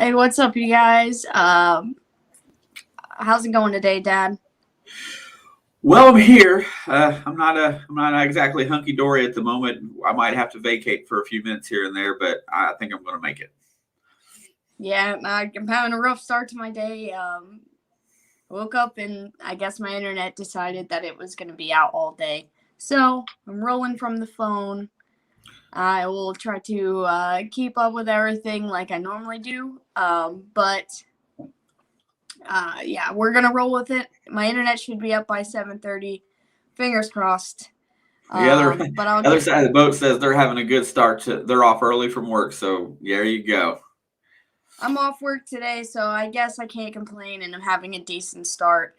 Hey, what's up, you guys? How's it going today, Dad? Well, I'm here. I'm not exactly hunky dory at the moment. I might have to vacate for a few minutes here and there, but I think I'm going to make it. Yeah, I'm having a rough start to my day. Woke up and I guess my internet decided that it was going to be out all day. So I'm rolling from the phone. I will try to keep up with everything like I normally do. Yeah, we're gonna roll with it. My internet should be up by 7:30. Fingers crossed. The other But I'll other get. side of the boat says they're having a good start. They're off early from work, so there you go. I'm off work today, so I guess I can't complain, and I'm having a decent start.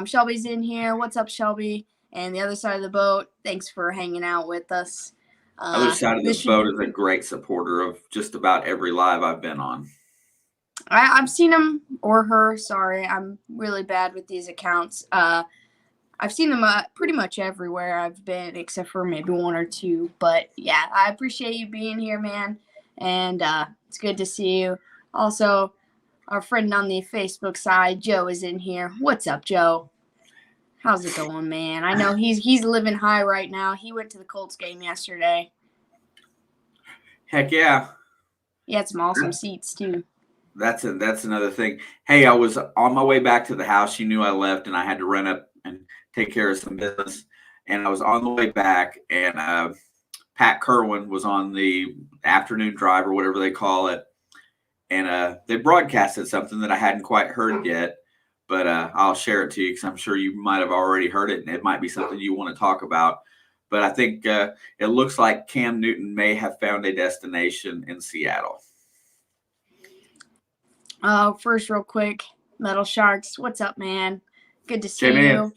Shelby's in here. What's up, Shelby? And the other side of the boat, thanks for hanging out with us. Other side of the This should. boat is a great supporter of just about every live I've been on. I've seen him or her. Sorry, I'm really bad with these accounts. I've seen them pretty much everywhere I've been, except for maybe one or two. But yeah, I appreciate you being here, man, and it's good to see you. Also, our friend on the Facebook side, Joe, is in here. What's up, Joe? How's it going, man? I know he's living high right now. He went to the Colts game yesterday. Heck yeah. He had some awesome seats too. That's another thing. Hey, I was on my way back to the house. You knew I left, and I had to run up and take care of some business. And I was on the way back, and Pat Kerwin was on the afternoon drive or whatever they call it. And they broadcasted something that I hadn't quite heard yet, but I'll share it to you because I'm sure you might have already heard it, and it might be something you want to talk about. But I think it looks like Cam Newton may have found a destination in Seattle. First, real quick, Metal Sharks, what's up, man? Good to see you.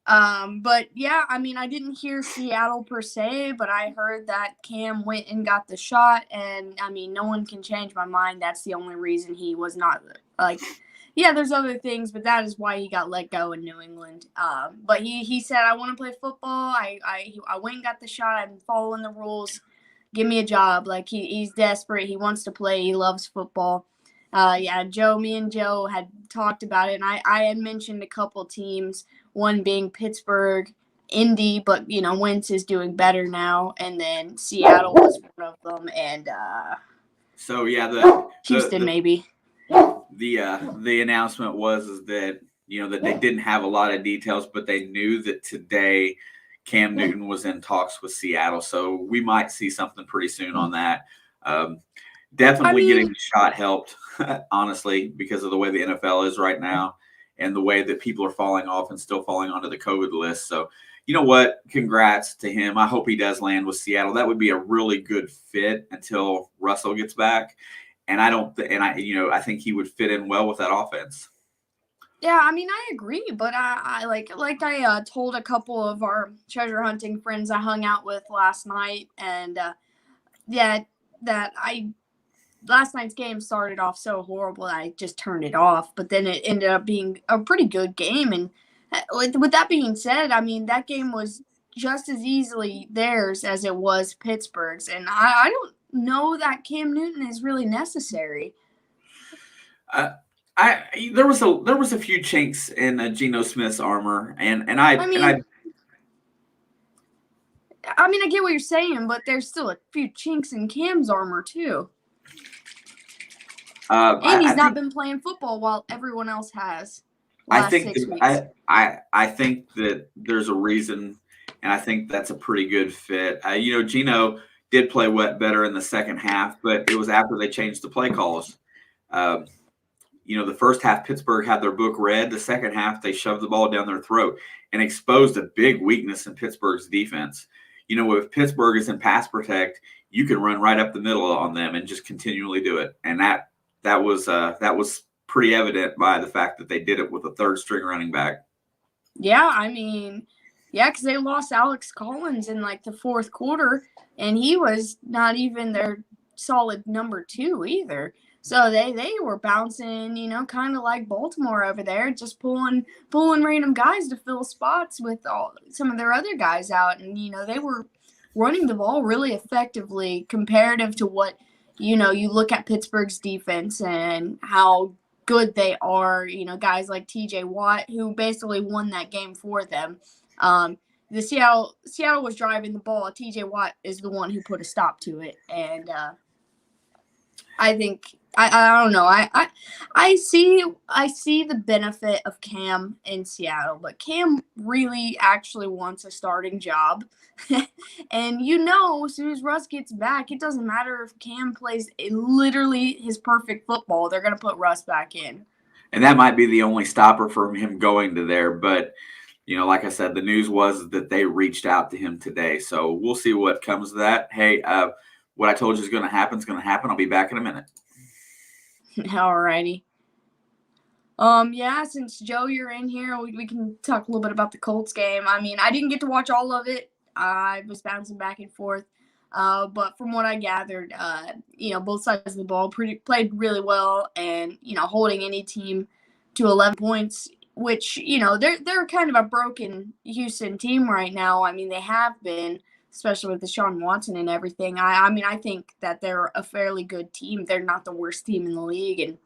But yeah, I mean, I didn't hear Seattle per se, but I heard that Cam went and got the shot, and I mean, no one can change my mind. That's the only reason he was not yeah, there's other things, but that is why he got let go in New England. But he said, I want to play football. I went and got the shot. I'm following the rules. Give me a job. Like he's desperate. He wants to play. He loves football. Yeah, me and Joe had talked about it, and I had mentioned a couple teams. One being Pittsburgh, Indy, but Wentz is doing better now, and then Seattle was one of them, and so yeah, Houston maybe. The announcement was that that they didn't have a lot of details, but they knew that today Cam Newton was in talks with Seattle, so we might see something pretty soon on that. Definitely getting the shot helped, honestly, because of the way the NFL is right now. And the way that people are falling off and still falling onto the COVID list. So, you know what? Congrats to him. I hope he does land with Seattle. That would be a really good fit until Russell gets back. And I think he would fit in well with that offense. Yeah, I mean, I agree, but I told a couple of our treasure hunting friends I hung out with last night, and last night's game started off so horrible I just turned it off, but then it ended up being a pretty good game. And with that being said, I mean, that game was just as easily theirs as it was Pittsburgh's, and I don't know that Cam Newton is really necessary. There was a few chinks in Geno Smith's armor, and I get what you're saying, but there's still a few chinks in Cam's armor too. And he's not been playing football while everyone else has. I think that there's a reason, and I think that's a pretty good fit. Geno did play better in the second half, but it was after they changed the play calls. The first half, Pittsburgh had their book read. The second half, they shoved the ball down their throat and exposed a big weakness in Pittsburgh's defense. If Pittsburgh is in pass protect, you can run right up the middle on them and just continually do it. And that was pretty evident by the fact that they did it with a third string running back. Yeah, I mean, because they lost Alex Collins in the fourth quarter, and he was not even their solid number 2 either. So they were bouncing, kind of like Baltimore over there, just pulling random guys to fill spots with some of their other guys out, and they were running the ball really effectively comparative to what you look at Pittsburgh's defense and how good they are. Guys like T.J. Watt, who basically won that game for them. The Seattle was driving the ball. T.J. Watt is the one who put a stop to it, and I think I don't know. I see the benefit of Cam in Seattle, but Cam really actually wants a starting job. And as soon as Russ gets back, it doesn't matter if Cam plays literally his perfect football. They're going to put Russ back in. And that might be the only stopper from him going to there. But, like I said, the news was that they reached out to him today. So we'll see what comes of that. Hey, what I told you is going to happen is going to happen. I'll be back in a minute. Alrighty. Since Joe, you're in here, we can talk a little bit about the Colts game. I mean, I didn't get to watch all of it. I was bouncing back and forth. But from what I gathered, both sides of the ball played really well, and holding any team to 11 points, which they're kind of a broken Houston team right now. I mean, they have been, especially with Deshaun Watson and everything. I think that they're a fairly good team. They're not the worst team in the league, and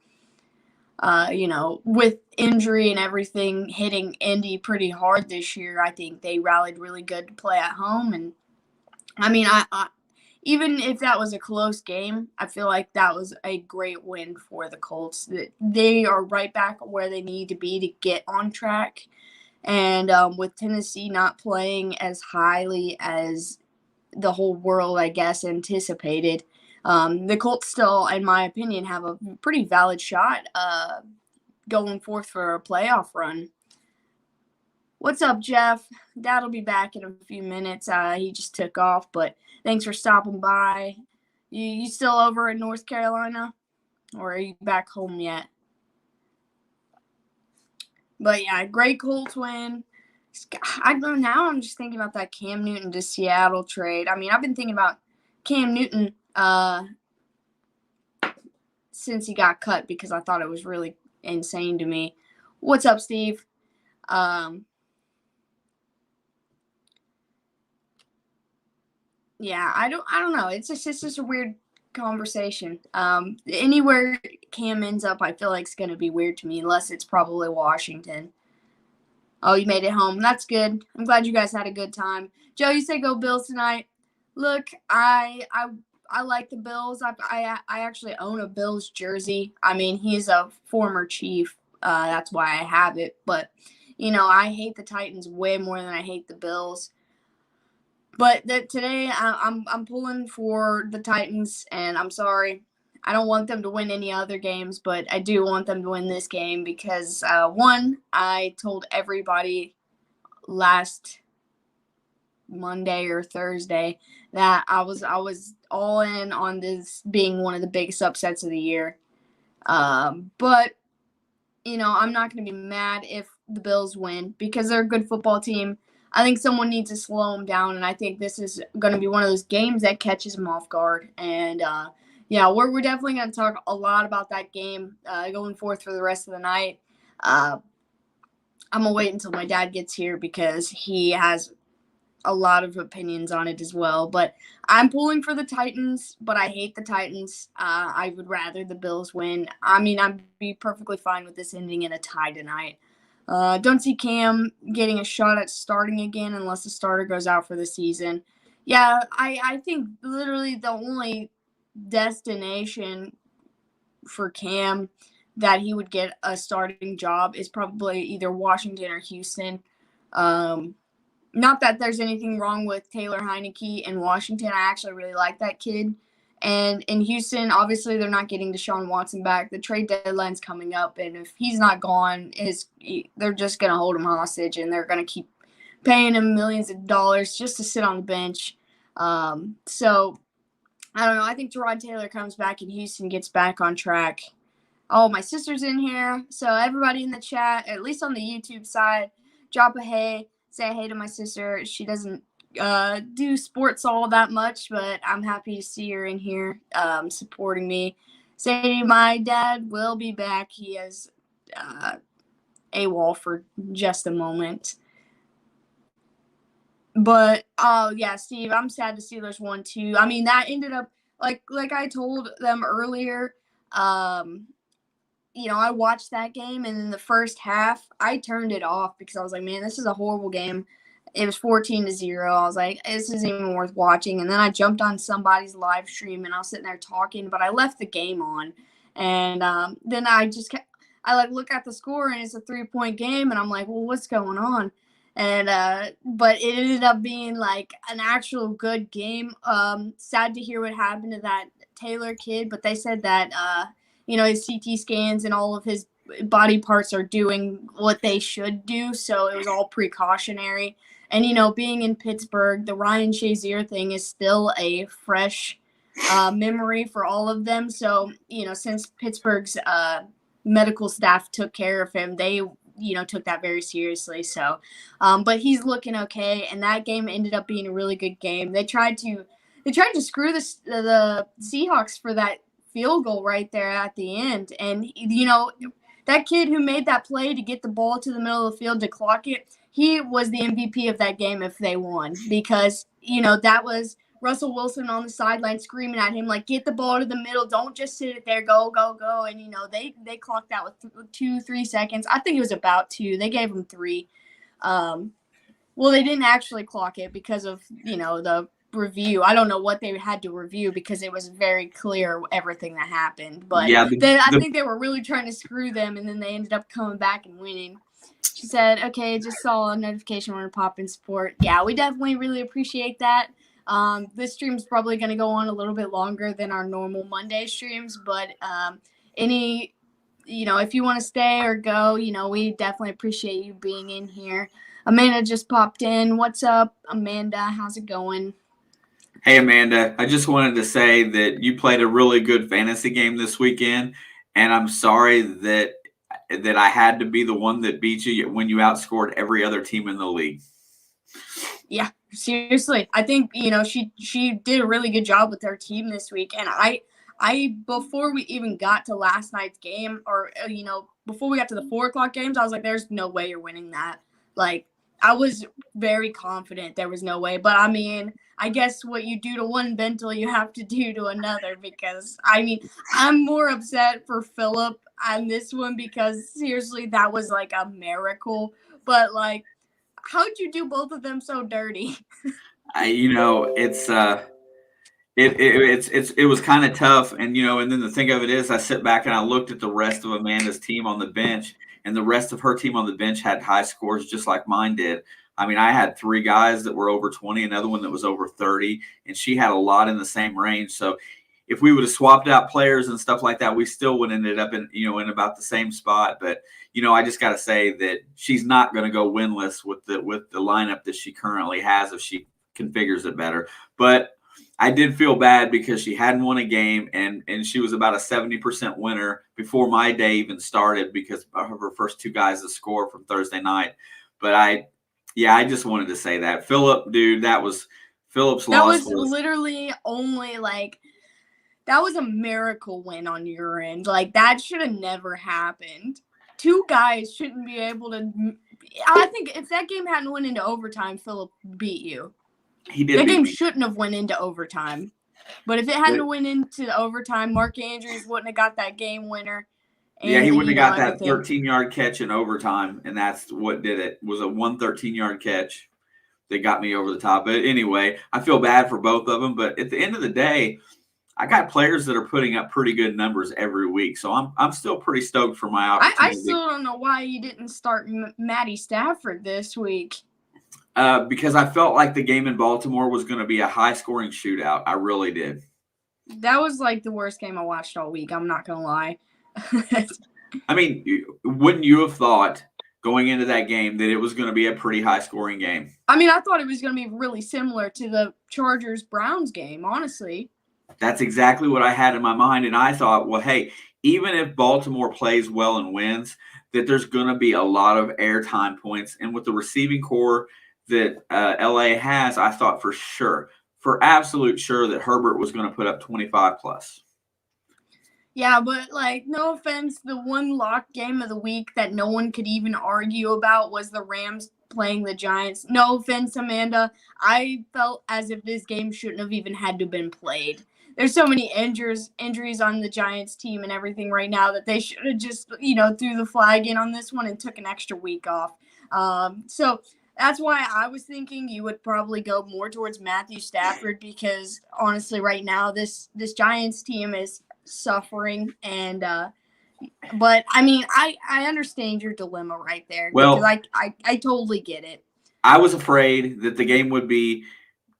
with injury and everything hitting Indy pretty hard this year, I think they rallied really good to play at home. And I even if that was a close game, I feel like that was a great win for the Colts. They are right back where they need to be to get on track. And with Tennessee not playing as highly as the whole world, I guess, anticipated, the Colts still, in my opinion, have a pretty valid shot going forth for a playoff run. What's up, Jeff? Dad'll be back in a few minutes. He just took off, but thanks for stopping by. You still over in North Carolina, or are you back home yet? But yeah, great Colts win. Now I'm just thinking about that Cam Newton to Seattle trade. I mean, I've been thinking about Cam Newton since he got cut because I thought it was really insane to me. What's up, Steve? Yeah, I don't know. It's just a weird conversation. Anywhere Cam ends up, I feel like it's gonna be weird to me, unless it's probably Washington. Oh, you made it home. That's good. I'm glad you guys had a good time. Joe, you say go Bills tonight. Look, I like the Bills. I actually own a Bills jersey. I mean, he's a former Chief. That's why I have it. But I hate the Titans way more than I hate the Bills. But today I'm pulling for the Titans, and I'm sorry. I don't want them to win any other games, but I do want them to win this game because, one, I told everybody last Monday or Thursday that I was all in on this being one of the biggest upsets of the year. But, I'm not going to be mad if the Bills win because they're a good football team. I think someone needs to slow them down, and I think this is going to be one of those games that catches them off guard. And, we're definitely going to talk a lot about that game going forth for the rest of the night. I'm going to wait until my dad gets here because he has a lot of opinions on it as well. But I'm pulling for the Titans, but I hate the Titans. I would rather the Bills win. I mean, I'd be perfectly fine with this ending in a tie tonight. Don't see Cam getting a shot at starting again unless the starter goes out for the season. Yeah, I think literally the only destination for Cam that he would get a starting job is probably either Washington or Houston. Not that there's anything wrong with Taylor Heineke in Washington. I actually really like that kid. And in Houston, obviously, they're not getting Deshaun Watson back. The trade deadline's coming up, and if he's not gone, they're just going to hold him hostage, and they're going to keep paying him millions of dollars just to sit on the bench. So, I don't know. I think Tyrod Taylor comes back, and Houston gets back on track. Oh, my sister's in here. So, everybody in the chat, at least on the YouTube side, drop a hey. Say hey to my sister. She doesn't do sports all that much, but I'm happy to see her in here supporting me. Say my dad will be back. He has AWOL for just a moment. But, oh, yeah, Steve, I'm sad the Steelers won, too. I mean, that ended up like I told them earlier, I watched that game, and in the first half, I turned it off because I was like, man, this is a horrible game. It was 14-0. I was like, this isn't even worth watching. And then I jumped on somebody's live stream, and I was sitting there talking, but I left the game on. And then I look at the score, and it's a 3-point game, and I'm like, well, what's going on? And but it ended up being like an actual good game. Sad to hear what happened to that Taylor kid, but they said that his CT scans and all of his body parts are doing what they should do, so it was all precautionary. And being in Pittsburgh, the Ryan Shazier thing is still a fresh memory for all of them. So since Pittsburgh's medical staff took care of him, they took that very seriously. So, but he's looking okay, and that game ended up being a really good game. They tried to screw the Seahawks for that field goal right there at the end, and that kid who made that play to get the ball to the middle of the field to clock it, he was the MVP of that game if they won, because that was Russell Wilson on the sideline screaming at him like, get the ball to the middle, don't just sit it there, go, and they clocked that with 2-3 seconds. I think it was about 2. They gave him 3. Well, they didn't actually clock it because of the review. I don't know what they had to review because it was very clear everything that happened. But Yeah, I think they were really trying to screw them, and then they ended up coming back and winning. She said, okay, just saw a notification when we're popping support. Yeah, we definitely really appreciate that. This stream's probably going to go on a little bit longer than our normal Monday streams, but if you want to stay or go, we definitely appreciate you being in here. Amanda just popped in. What's up, Amanda? How's it going? Hey, Amanda, I just wanted to say that you played a really good fantasy game this weekend, and I'm sorry that I had to be the one that beat you when you outscored every other team in the league. Yeah, seriously. I think, she did a really good job with her team this week, and I before we even got to last night's game, or, before we got to the 4 o'clock games, I was like, there's no way you're winning that. Like, I was very confident there was no way, but I mean, I guess what you do to one Bentel, you have to do to another, because I'm more upset for Philip on this one because seriously, that was like a miracle. But like, how'd you do both of them so dirty? It was kind of tough, and and then the thing of it is, I sit back and I looked at the rest of Amanda's team on the bench, and the rest of her team on the bench had high scores just like mine did. I had 3 guys that were over 20, another one that was over 30, and she had a lot in the same range. So if we would have swapped out players and stuff like that, we still would have ended up in about the same spot. But I just got to say that she's not going to go winless with the lineup that she currently has if she configures it better. But I did feel bad because she hadn't won a game, and she was about a 70% winner before my day even started because of her first 2 guys to score from Thursday night. But I just wanted to say that. Philip, dude, Philip's loss. That was literally only that was a miracle win on your end. Like, that should have never happened. 2 guys shouldn't be able to. I think if that game hadn't went into overtime, Philip beat you. He did. That game shouldn't have went into overtime. But if it hadn't went into overtime, Mark Andrews wouldn't have got that game winner. Yeah, he wouldn't have got that 13-yard catch in overtime, and that's what did it. Was a 13-yard catch that got me over the top. But anyway, I feel bad for both of them. But at the end of the day, I got players that are putting up pretty good numbers every week, so I'm still pretty stoked for my opportunity. I still don't know why you didn't start Maddie Stafford this week. Because I felt like the game in Baltimore was going to be a high-scoring shootout. I really did. That was like the worst game I watched all week. I'm not going to lie. Wouldn't you have thought going into that game that it was going to be a pretty high-scoring game? I thought it was going to be really similar to the Chargers-Browns game, honestly. That's exactly what I had in my mind, and I thought, well, hey, even if Baltimore plays well and wins, that there's going to be a lot of airtime points. And with the receiving core that LA has, I thought for absolute sure that Herbert was going to put up 25+. Yeah, but no offense, the one lock game of the week that no one could even argue about was the Rams playing the Giants. No offense, Amanda. I felt as if this game shouldn't have even had to been played. There's so many injuries on the Giants team and everything right now that they should have just, threw the flag in on this one and took an extra week off. So that's why I was thinking you would probably go more towards Matthew Stafford because honestly, right now this Giants team is suffering and but I mean I understand your dilemma right there because Well, I totally get it. I was afraid that the game would be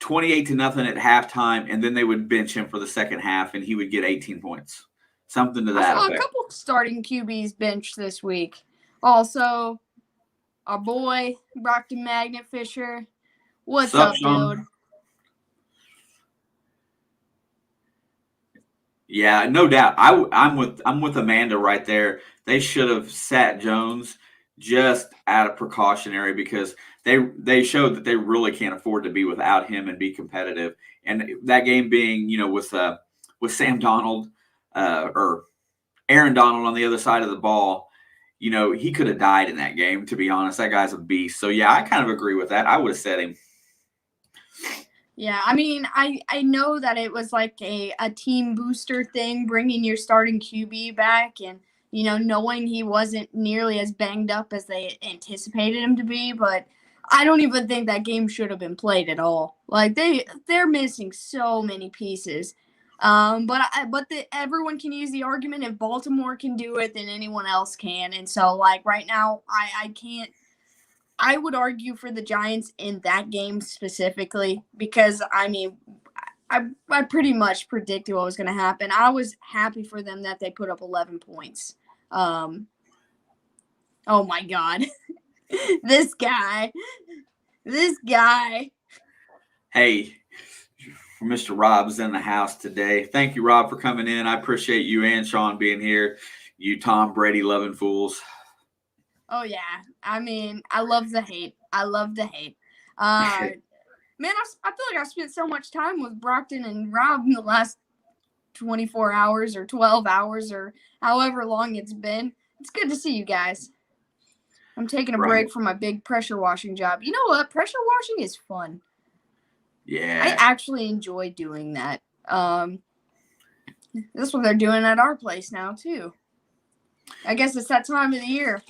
28-0 at halftime, and then they would bench him for the second half, and he would get 18 points, something to I that saw effect. a couple starting QBs bench this week. Also, our boy Brockton Magnet Fisher. What's up, Sean? dude? Yeah, no doubt. I'm with Amanda right there. They should have sat Jones just out of precautionary because they showed that they really can't afford to be without him and be competitive. And that game being, with Sam Donald or Aaron Donald on the other side of the ball, he could have died in that game. To be honest, that guy's a beast. So yeah, I kind of agree with that. I would have said him. Yeah, I mean, I know that it was like a team booster thing, bringing your starting QB back and, knowing he wasn't nearly as banged up as they anticipated him to be. But I don't even think that game should have been played at all. Like, they're missing so many pieces. But everyone can use the argument if Baltimore can do it, then anyone else can. And so, like, right now, I can't. I would argue for the Giants in that game specifically because, I mean, I pretty much predicted what was going to happen. I was happy for them that they put up 11 points. Oh, my God. This guy. Hey, Mr. Rob's in the house today. Thank you, Rob, for coming in. I appreciate you and Sean being here. You Tom Brady loving fools. Oh, yeah. I mean, I love the hate. Man, I feel like I spent so much time with Brockton and Rob in the last 24 hours or 12 hours or however long it's been. It's good to see you guys. I'm taking a break from my big pressure washing job. You know what? Pressure washing is fun. Yeah. I actually enjoy doing that. That's what they're doing at our place now, too. I guess it's that time of the year.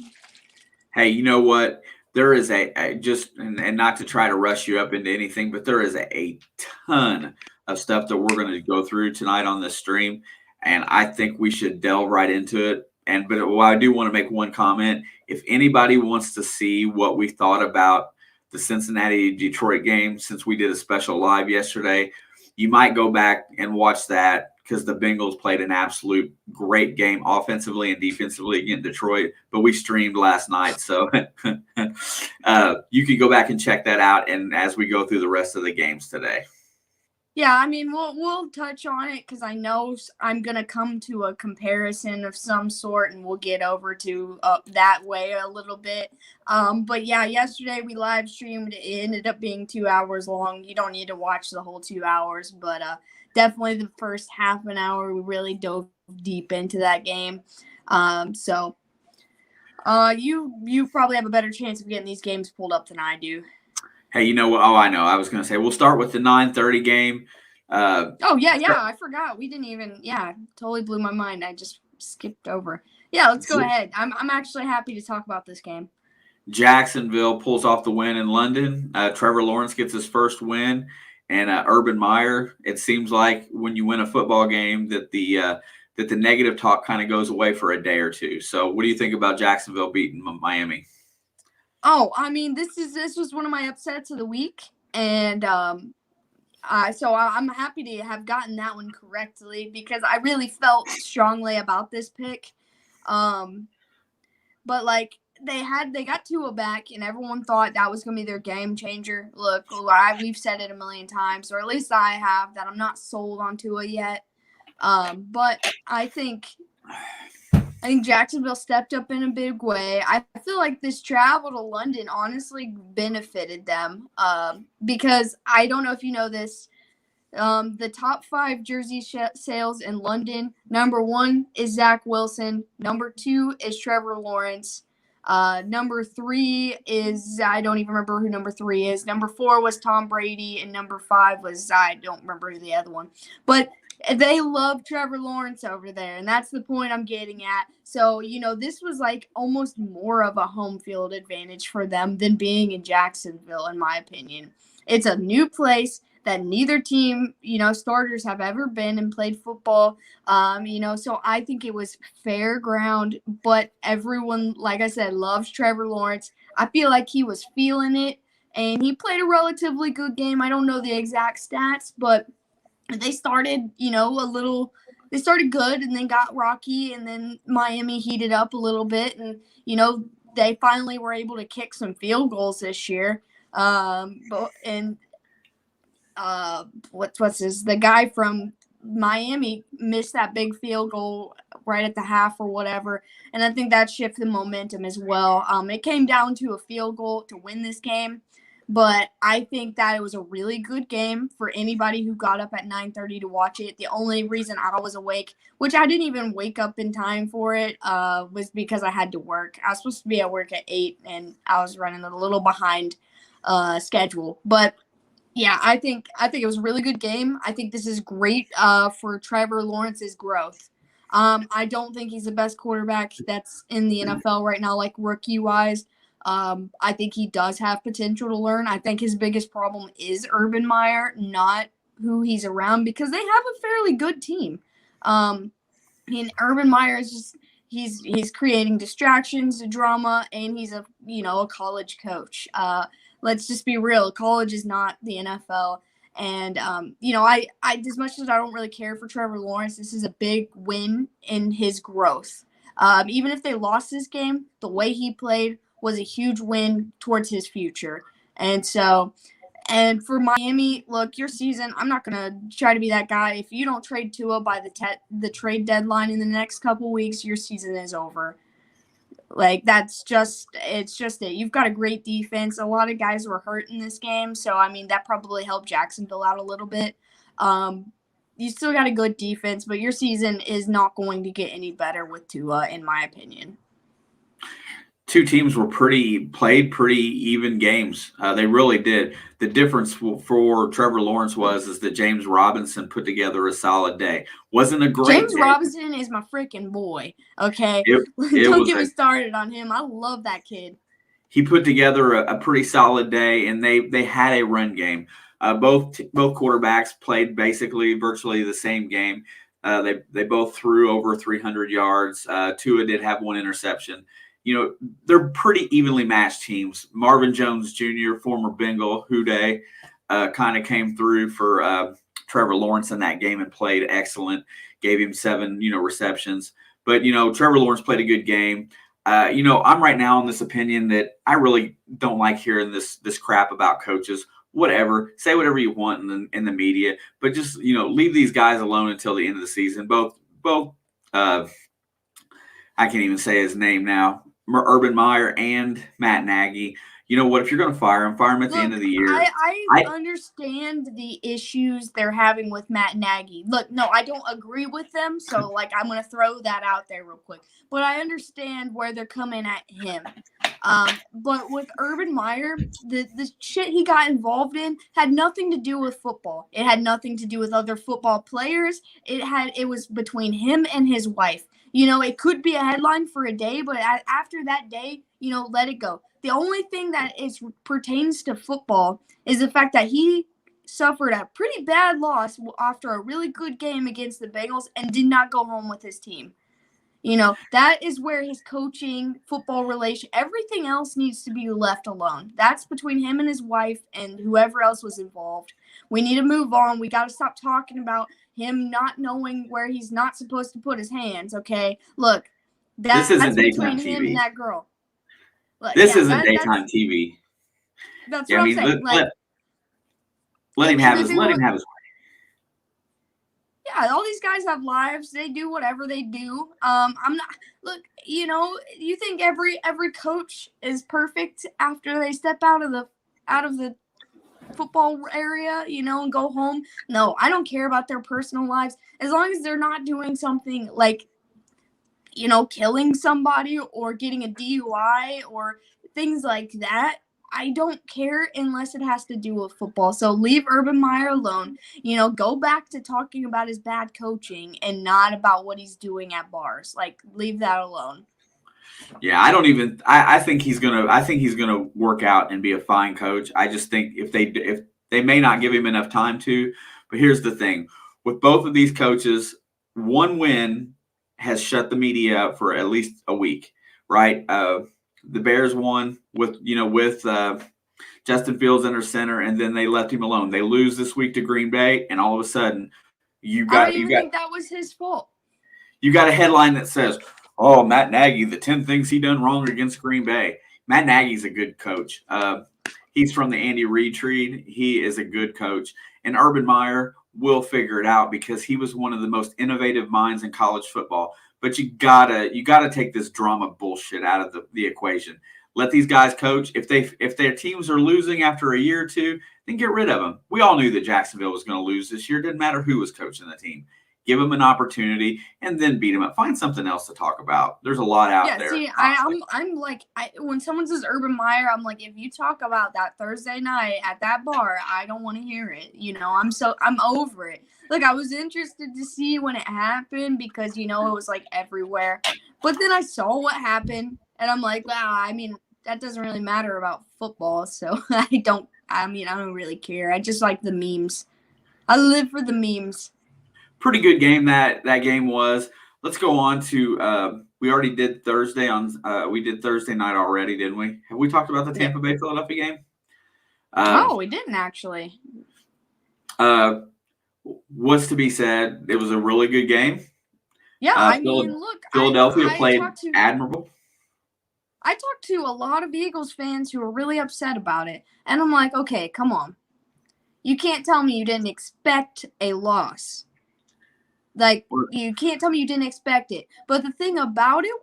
Hey, you know what? There is and not to try to rush you up into anything, but there is a ton of stuff that we're going to go through tonight on this stream, and I think we should delve right into it. But I do want to make one comment. If anybody wants to see what we thought about the Cincinnati-Detroit game, since we did a special live yesterday, you might go back and watch that because the Bengals played an absolute great game offensively and defensively against Detroit, but we streamed last night. So you can go back and check that out and as we go through the rest of the games today. Yeah, I mean, we'll touch on it because I know I'm going to come to a comparison of some sort, and we'll get over to that way a little bit. But, yeah, yesterday we live streamed. It ended up being 2 hours long. You don't need to watch the whole 2 hours, but definitely the first half an hour we really dove deep into that game. So you probably have a better chance of getting these games pulled up than I do. Hey, you know what? Oh, I know. I was going to say we'll start with the 9:30 game. Yeah. I forgot. We didn't even. Yeah, totally blew my mind. I just skipped over. Yeah, let's go ahead. I'm actually happy to talk about this game. Jacksonville pulls off the win in London. Trevor Lawrence gets his first win, and Urban Meyer. It seems like when you win a football game that the negative talk kind of goes away for a day or two. So, what do you think about Jacksonville beating Miami? Oh, I mean, this was one of my upsets of the week, and so I'm happy to have gotten that one correctly because I really felt strongly about this pick. But like they got Tua back, and everyone thought that was going to be their game changer. Look, we've said it a million times, or at least I have, that I'm not sold on Tua yet. But I think Jacksonville stepped up in a big way. I feel like this travel to London honestly benefited them because I don't know if you know this. The top 5 jersey sales in London, number 1 is Zach Wilson. Number 2 is Trevor Lawrence. Number 3 is, I don't even remember who number 3 is. Number 4 was Tom Brady, and number 5 was, I don't remember who the other one. But they love Trevor Lawrence over there, and that's the point I'm getting at. So, this was like almost more of a home field advantage for them than being in Jacksonville, in my opinion. It's a new place that neither team, starters have ever been and played football. So I think it was fair ground, but everyone, like I said, loves Trevor Lawrence. I feel like he was feeling it, and he played a relatively good game. I don't know the exact stats, but they started, they started good and then got rocky, and then Miami heated up a little bit, and, they finally were able to kick some field goals this year. The guy from Miami missed that big field goal right at the half or whatever, and I think that shifted the momentum as well. It came down to a field goal to win this game, but I think that it was a really good game for anybody who got up at 9:30 to watch it. The only reason I was awake, which I didn't even wake up in time for it, was because I had to work. I was supposed to be at work at 8, and I was running a little behind schedule, but yeah, I think it was a really good game. I think this is great for Trevor Lawrence's growth. I don't think he's the best quarterback that's in the NFL right now, like rookie-wise. I think he does have potential to learn. I think his biggest problem is Urban Meyer, not who he's around, because they have a fairly good team. Urban Meyer is just he's creating distractions, drama, and he's a college coach. Let's just be real. College is not the NFL. And, I as much as I don't really care for Trevor Lawrence, this is a big win in his growth. Even if they lost this game, the way he played was a huge win towards his future. And for Miami, look, your season, I'm not going to try to be that guy. If you don't trade Tua by the trade deadline in the next couple weeks, your season is over. Like, it's just it. You've got a great defense. A lot of guys were hurt in this game, so, that probably helped Jacksonville out a little bit. You still got a good defense, but your season is not going to get any better with Tua, in my opinion. Two teams played pretty even games. They really did. The difference for Trevor Lawrence is that James Robinson put together a solid day. Wasn't a great James day. Robinson is my freaking boy, okay? Don't get me started on him. I love that kid. He put together a pretty solid day, and they had a run game. Both quarterbacks played virtually the same game. They both threw over 300 yards. Tua did have one interception. They're pretty evenly matched teams. Marvin Jones Jr., former Bengal, Houday, kind of came through for Trevor Lawrence in that game and played excellent. Gave him 7, receptions. But, Trevor Lawrence played a good game. I'm right now in this opinion that I really don't like hearing this crap about coaches. Whatever, say whatever you want in the media, but just leave these guys alone until the end of the season. Both I can't even say his name now. Urban Meyer and Matt Nagy. You know what? If you're going to fire him at the end of the year. I understand the issues they're having with Matt Nagy. Look, no, I don't agree with them, so I'm going to throw that out there real quick. But I understand where they're coming at him. But with Urban Meyer, the shit he got involved in had nothing to do with football. It had nothing to do with other football players. It was between him and his wife. It could be a headline for a day, but after that day, let it go. The only thing that pertains to football is the fact that he suffered a pretty bad loss after a really good game against the Bengals and did not go home with his team. That is where his coaching, football relation, everything else needs to be left alone. That's between him and his wife and whoever else was involved. We need to move on. We got to stop talking about him not knowing where he's not supposed to put his hands, okay? Look, that's between him and that girl. Look, this isn't daytime TV. That's what I'm saying. Let him have his way. Yeah, all these guys have lives. They do whatever they do. I'm not. Look, you think every coach is perfect after they step out of the football area, and go home? No, I don't care about their personal lives as long as they're not doing something like killing somebody or getting a DUI or things like that. I don't care unless it has to do with football. So leave Urban Meyer alone. Go back to talking about his bad coaching and not about what he's doing at bars. Like, leave that alone. Yeah, I think he's gonna work out and be a fine coach. I just think if they may not give him enough time to, but here's the thing. With both of these coaches, one win has shut the media up for at least a week, right? The Bears won with Justin Fields under center, and then they left him alone. They lose this week to Green Bay, and all of a sudden, I don't even think that was his fault. You got a headline that says, "Oh, Matt Nagy, the 10 things he done wrong against Green Bay." Matt Nagy's a good coach. He's from the Andy Reid tree. He is a good coach, and Urban Meyer will figure it out because he was one of the most innovative minds in college football. But you gotta take this drama bullshit out of the equation. Let these guys coach. If their teams are losing after a year or two, then get rid of them. We all knew that Jacksonville was going to lose this year. It didn't matter who was coaching the team. Give them an opportunity and then beat them up. Find something else to talk about. There's a lot out there. Yeah, see, I'm like, when someone says Urban Meyer, I'm like, if you talk about that Thursday night at that bar, I don't want to hear it. I'm over it. Like, I was interested to see when it happened because, it was like everywhere. But then I saw what happened and I'm like, wow, I mean, that doesn't really matter about football. So I don't really care. I just like the memes. I live for the memes. Pretty good game that game was. Let's go on to we already did Thursday we did Thursday night already, didn't we? Have we talked about the Tampa Bay Philadelphia game? No, we didn't actually. What's to be said? It was a really good game. Yeah, look, Philadelphia played admirable. I talked to a lot of Eagles fans who were really upset about it, and I'm like, okay, come on. You can't tell me you didn't expect a loss. Like, you can't tell me you didn't expect it. But the thing about it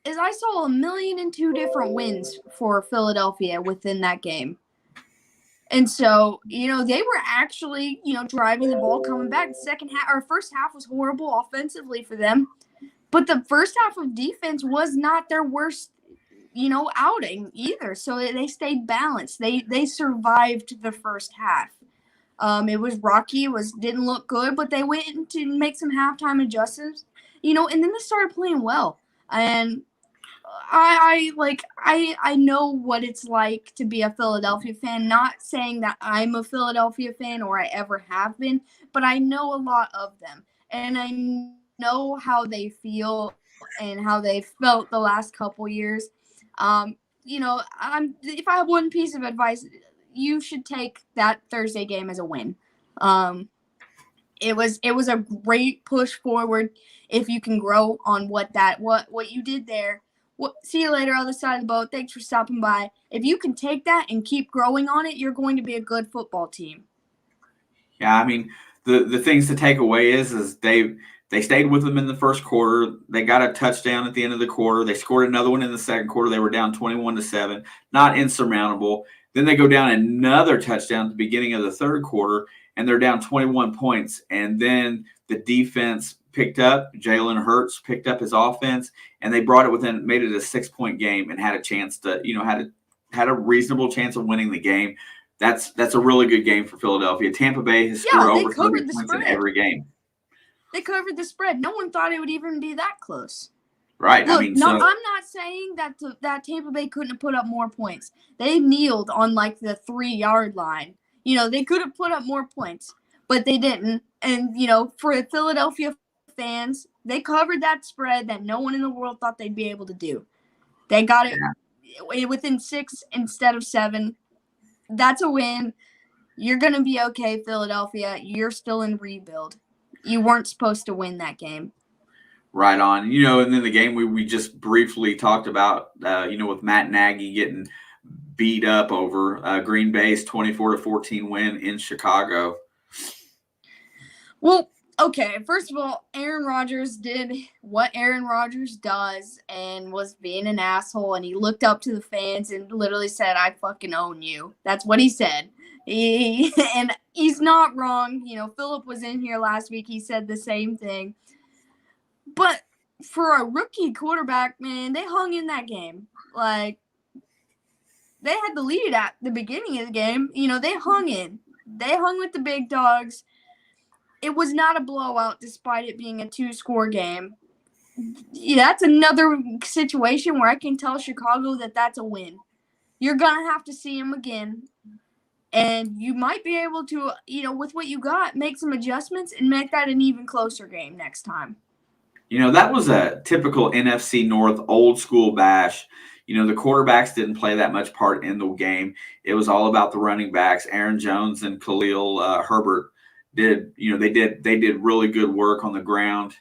is I saw 1,002 different wins for Philadelphia within that game. And so, they were actually, driving the ball, coming back. The first half was horrible offensively for them. But the first half of defense was not their worst, outing either. So they stayed balanced. They survived the first half. It was rocky. Didn't look good, but they went to make some halftime adjustments, and then they started playing well. And I know what it's like to be a Philadelphia fan. Not saying that I'm a Philadelphia fan or I ever have been, but I know a lot of them, and I know how they feel and how they felt the last couple years. If I have one piece of advice, you should take that Thursday game as a win. It was a great push forward if you can grow on what you did there. See you later, other side of the boat. Thanks for stopping by. If you can take that and keep growing on it, you're going to be a good football team. Yeah, I mean, the things to take away is they stayed with them in the first quarter. They got a touchdown at the end of the quarter. They scored another one in the second quarter. They were down 21-7, not insurmountable. Then they go down another touchdown at the beginning of the third quarter, and they're down 21 points. And then the defense picked up. Jalen Hurts picked up his offense, and they brought it made it a 6-point game and had a chance to, had a reasonable chance of winning the game. That's a really good game for Philadelphia. Tampa Bay has scored over 30 points in every game. They covered the spread. No one thought it would even be that close. Right. Look, I'm not saying that Tampa Bay couldn't have put up more points. They kneeled on like the 3-yard line. They could have put up more points, but they didn't. And, for Philadelphia fans, they covered that spread that no one in the world thought they'd be able to do. They got it within 6 instead of 7. That's a win. You're going to be okay, Philadelphia. You're still in rebuild. You weren't supposed to win that game. Right on. And then the game we just briefly talked about, with Matt Nagy getting beat up over Green Bay's 24-14 win in Chicago. Well, okay, first of all, Aaron Rodgers did what Aaron Rodgers does and was being an asshole, and he looked up to the fans and literally said, "I fucking own you." That's what he said. And he's not wrong. Philip was in here last week. He said the same thing. But for a rookie quarterback, man, they hung in that game. Like, they had the lead at the beginning of the game. They hung in. They hung with the big dogs. It was not a blowout despite it being a 2-score game. Yeah, that's another situation where I can tell Chicago that that's a win. You're going to have to see him again. And you might be able to, with what you got, make some adjustments and make that an even closer game next time. That was a typical NFC North old school bash. The quarterbacks didn't play that much part in the game. It was all about the running backs. Aaron Jones and Khalil Herbert did really good work on the ground.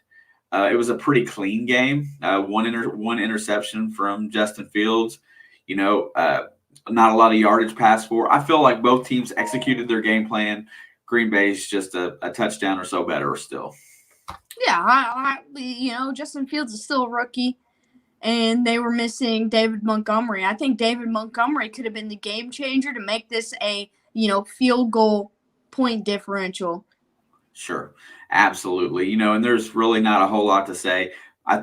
It was a pretty clean game. One interception from Justin Fields. Not a lot of yardage passed for. I feel like both teams executed their game plan. Green Bay's just a touchdown or so better still. Yeah, Justin Fields is still a rookie, and they were missing David Montgomery. I think David Montgomery could have been the game changer to make this a, field goal point differential. Sure, absolutely. And there's really not a whole lot to say. I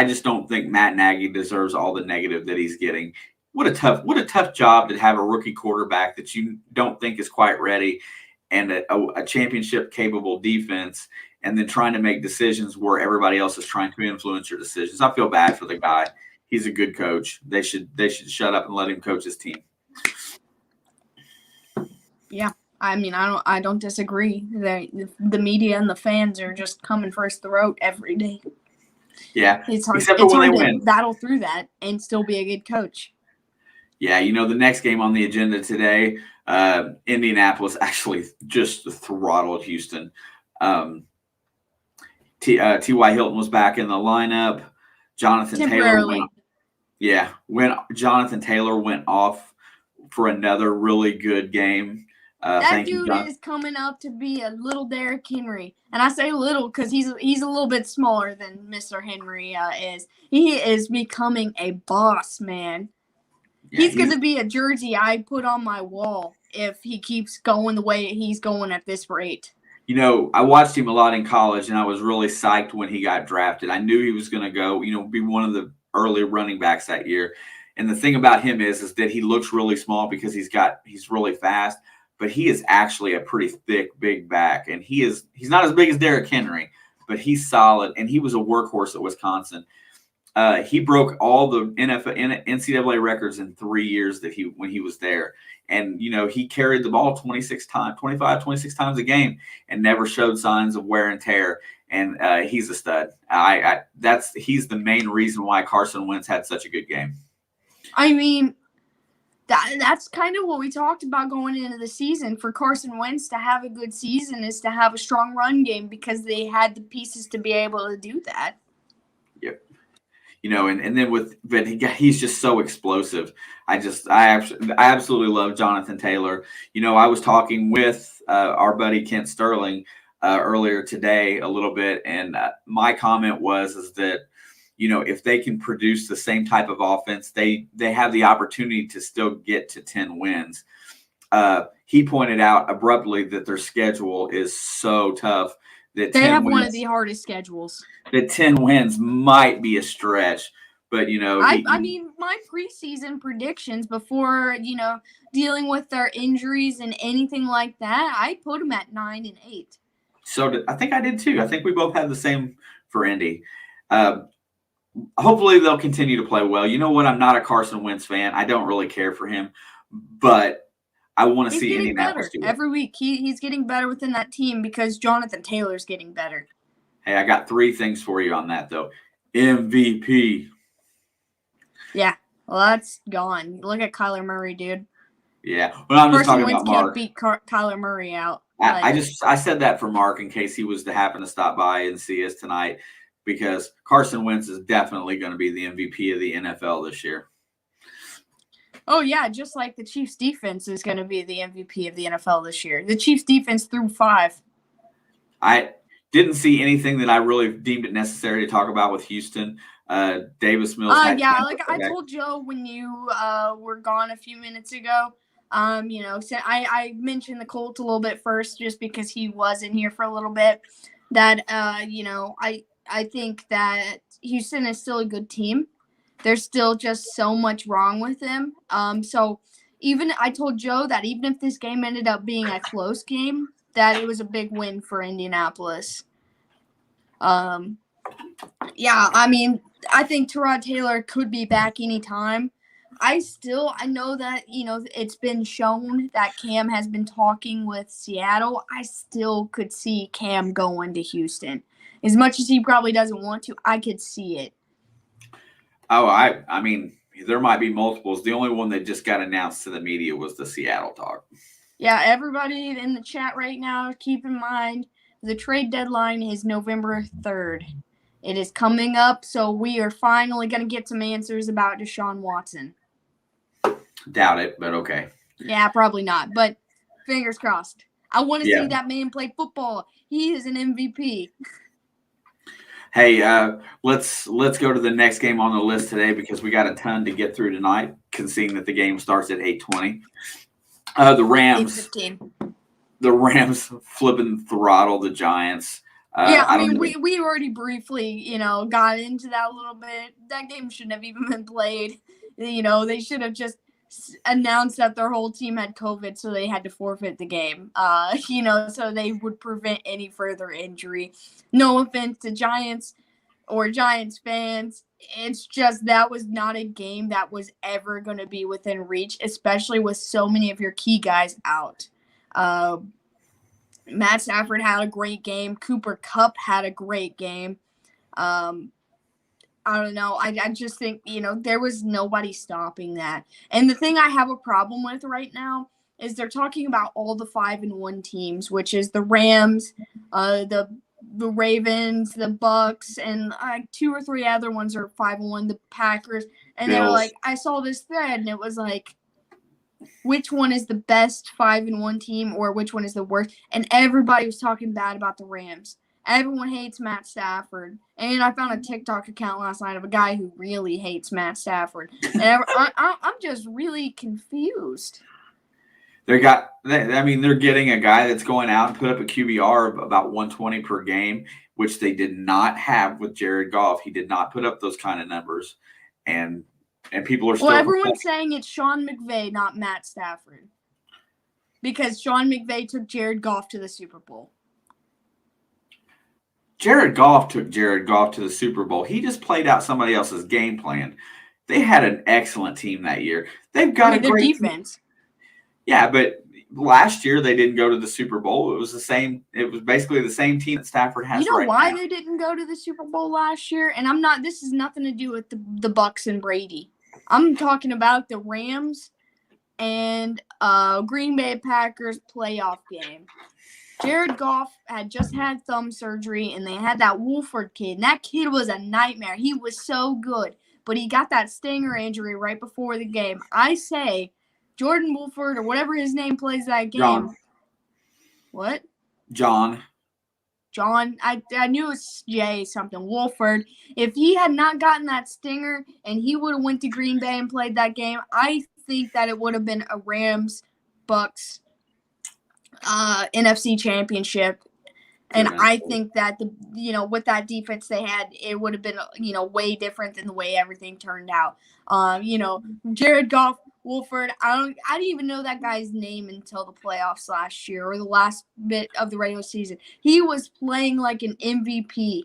just don't think Matt Nagy deserves all the negative that he's getting. What a tough job to have a rookie quarterback that you don't think is quite ready, and a championship capable defense, and then trying to make decisions where everybody else is trying to influence your decisions. I feel bad for the guy. He's a good coach. They should shut up and let him coach his team. Yeah. I don't disagree. The media and the fans are just coming for his throat every day. Yeah, it's hard except for when they to win. Battle through that and still be a good coach. Yeah, the next game on the agenda today, Indianapolis actually just throttled Houston. T.Y. Hilton was back in the lineup. Jonathan Taylor went off for another really good game. That dude is coming up to be a little Derrick Henry. And I say little because he's a little bit smaller than Mr. Henry is. He is becoming a boss, man. Yeah, he's going to be a jersey I put on my wall if he keeps going the way he's going at this rate. I watched him a lot in college, and I was really psyched when he got drafted. I knew he was going to go, be one of the early running backs that year. And the thing about him is that he looks really small because he's really fast, but he is actually a pretty thick, big back. And he's not as big as Derrick Henry, but he's solid, and he was a workhorse at Wisconsin. He broke all the NCAA records in 3 years when he was there. And, he carried the ball 26 times a game and never showed signs of wear and tear. And he's a stud. He's the main reason why Carson Wentz had such a good game. That's kind of what we talked about going into the season. For Carson Wentz to have a good season is to have a strong run game because they had the pieces to be able to do that. Yep. And then he's just so explosive. I absolutely love Jonathan Taylor. I was talking with our buddy Kent Sterling earlier today a little bit, and my comment was that if they can produce the same type of offense, they have the opportunity to still get to 10 wins. He pointed out abruptly that their schedule is so tough. That they have one of the hardest schedules. That 10 wins might be a stretch, but my preseason predictions before dealing with their injuries and anything like that, I put them at 9-8. So I think I did too. I think we both had the same for Indy. Hopefully they'll continue to play well. You know what? I'm not a Carson Wentz fan. I don't really care for him, but I want to see Indianapolis do it. Every week. He's getting better within that team because Jonathan Taylor's getting better. Hey, I got 3 things for you on that, though. MVP. Yeah, well, that's gone. Look at Kyler Murray, dude. Yeah, but I'm just talking about Mark. Can't beat Kyler Murray out. I said that for Mark in case he was to happen to stop by and see us tonight, because Carson Wentz is definitely going to be the MVP of the NFL this year. Oh, yeah, just like the Chiefs' defense is going to be the MVP of the NFL this year. The Chiefs' defense threw 5. I didn't see anything that I really deemed it necessary to talk about with Houston. Davis Mills. I told Joe when you were gone a few minutes ago. I mentioned the Colts a little bit first just because he was in here for a little bit. That I I think that Houston is still a good team. There's still just so much wrong with them. So even I told Joe that even if this game ended up being a close game, that it was a big win for Indianapolis. Yeah, I mean, I think Tyrod Taylor could be back anytime. I know that, it's been shown that Cam has been talking with Seattle. I still could see Cam going to Houston. As much as he probably doesn't want to, I could see it. Oh, I mean, there might be multiples. The only one that just got announced to the media was the Seattle talk. Yeah, everybody in the chat right now, keep in mind the trade deadline is November 3rd. It is coming up, so we are finally going to get some answers about Deshaun Watson. Doubt it, but okay. Yeah, probably not, but fingers crossed. I want to see that man play football. He is an MVP. Hey, let's go to the next game on the list today because we got a ton to get through tonight, considering that the game starts at 8:20. The Rams. 8:15. The Rams flipping throttle the Giants. Yeah, I mean, we already briefly, got into that a little bit. That game shouldn't have even been played. They should have just announced that their whole team had COVID, so they had to forfeit the game. So they would prevent any further injury. No offense to Giants or Giants fans. It's just that was not a game that was ever going to be within reach, especially with so many of your key guys out. Matt Stafford had a great game. Cooper Kupp had a great game. I don't know. I just think, there was nobody stopping that. And the thing I have a problem with right now is they're talking about all the 5-1 teams, which is the Rams, the Ravens, the Bucks, and 2 or 3 other ones are 5-1, the Packers. And Bills. they're like, I saw this thread, and it was like, which one is the best 5-1 team or which one is the worst? And everybody was talking bad about the Rams. Everyone hates Matt Stafford. And I found a TikTok account last night of a guy who really hates Matt Stafford. And I'm just really confused. They're getting a guy that's going out and put up a QBR of about 120 per game, which they did not have with Jared Goff. He did not put up those kind of numbers. And people are still. Well, everyone's saying it's Sean McVay, not Matt Stafford. Because Sean McVay took Jared Goff to the Super Bowl. Jared Goff took Jared Goff to the Super Bowl. He just played out somebody else's game plan. They had an excellent team that year. They've got a great defense. Yeah, but last year they didn't go to the Super Bowl. It was the same. It was basically the same team that Stafford has. You know why they didn't go to the Super Bowl last year? And this has nothing to do with the Bucks and Brady. I'm talking about the Rams and Green Bay Packers playoff game. Jared Goff had just had thumb surgery, and they had that Wolford kid. And that kid was a nightmare. He was so good. But he got that stinger injury right before the game. I say Jordan Wolford or whatever his name plays that game. John. What? John. I knew it was Jay something. Wolford. If he had not gotten that stinger and he would have went to Green Bay and played that game, I think that it would have been a Rams-Bucks NFC championship. And I think that with that defense they had, it would have been, way different than the way everything turned out. Jared Goff, Wolford, I didn't even know that guy's name until the playoffs last year or the last bit of the regular season. He was playing like an MVP.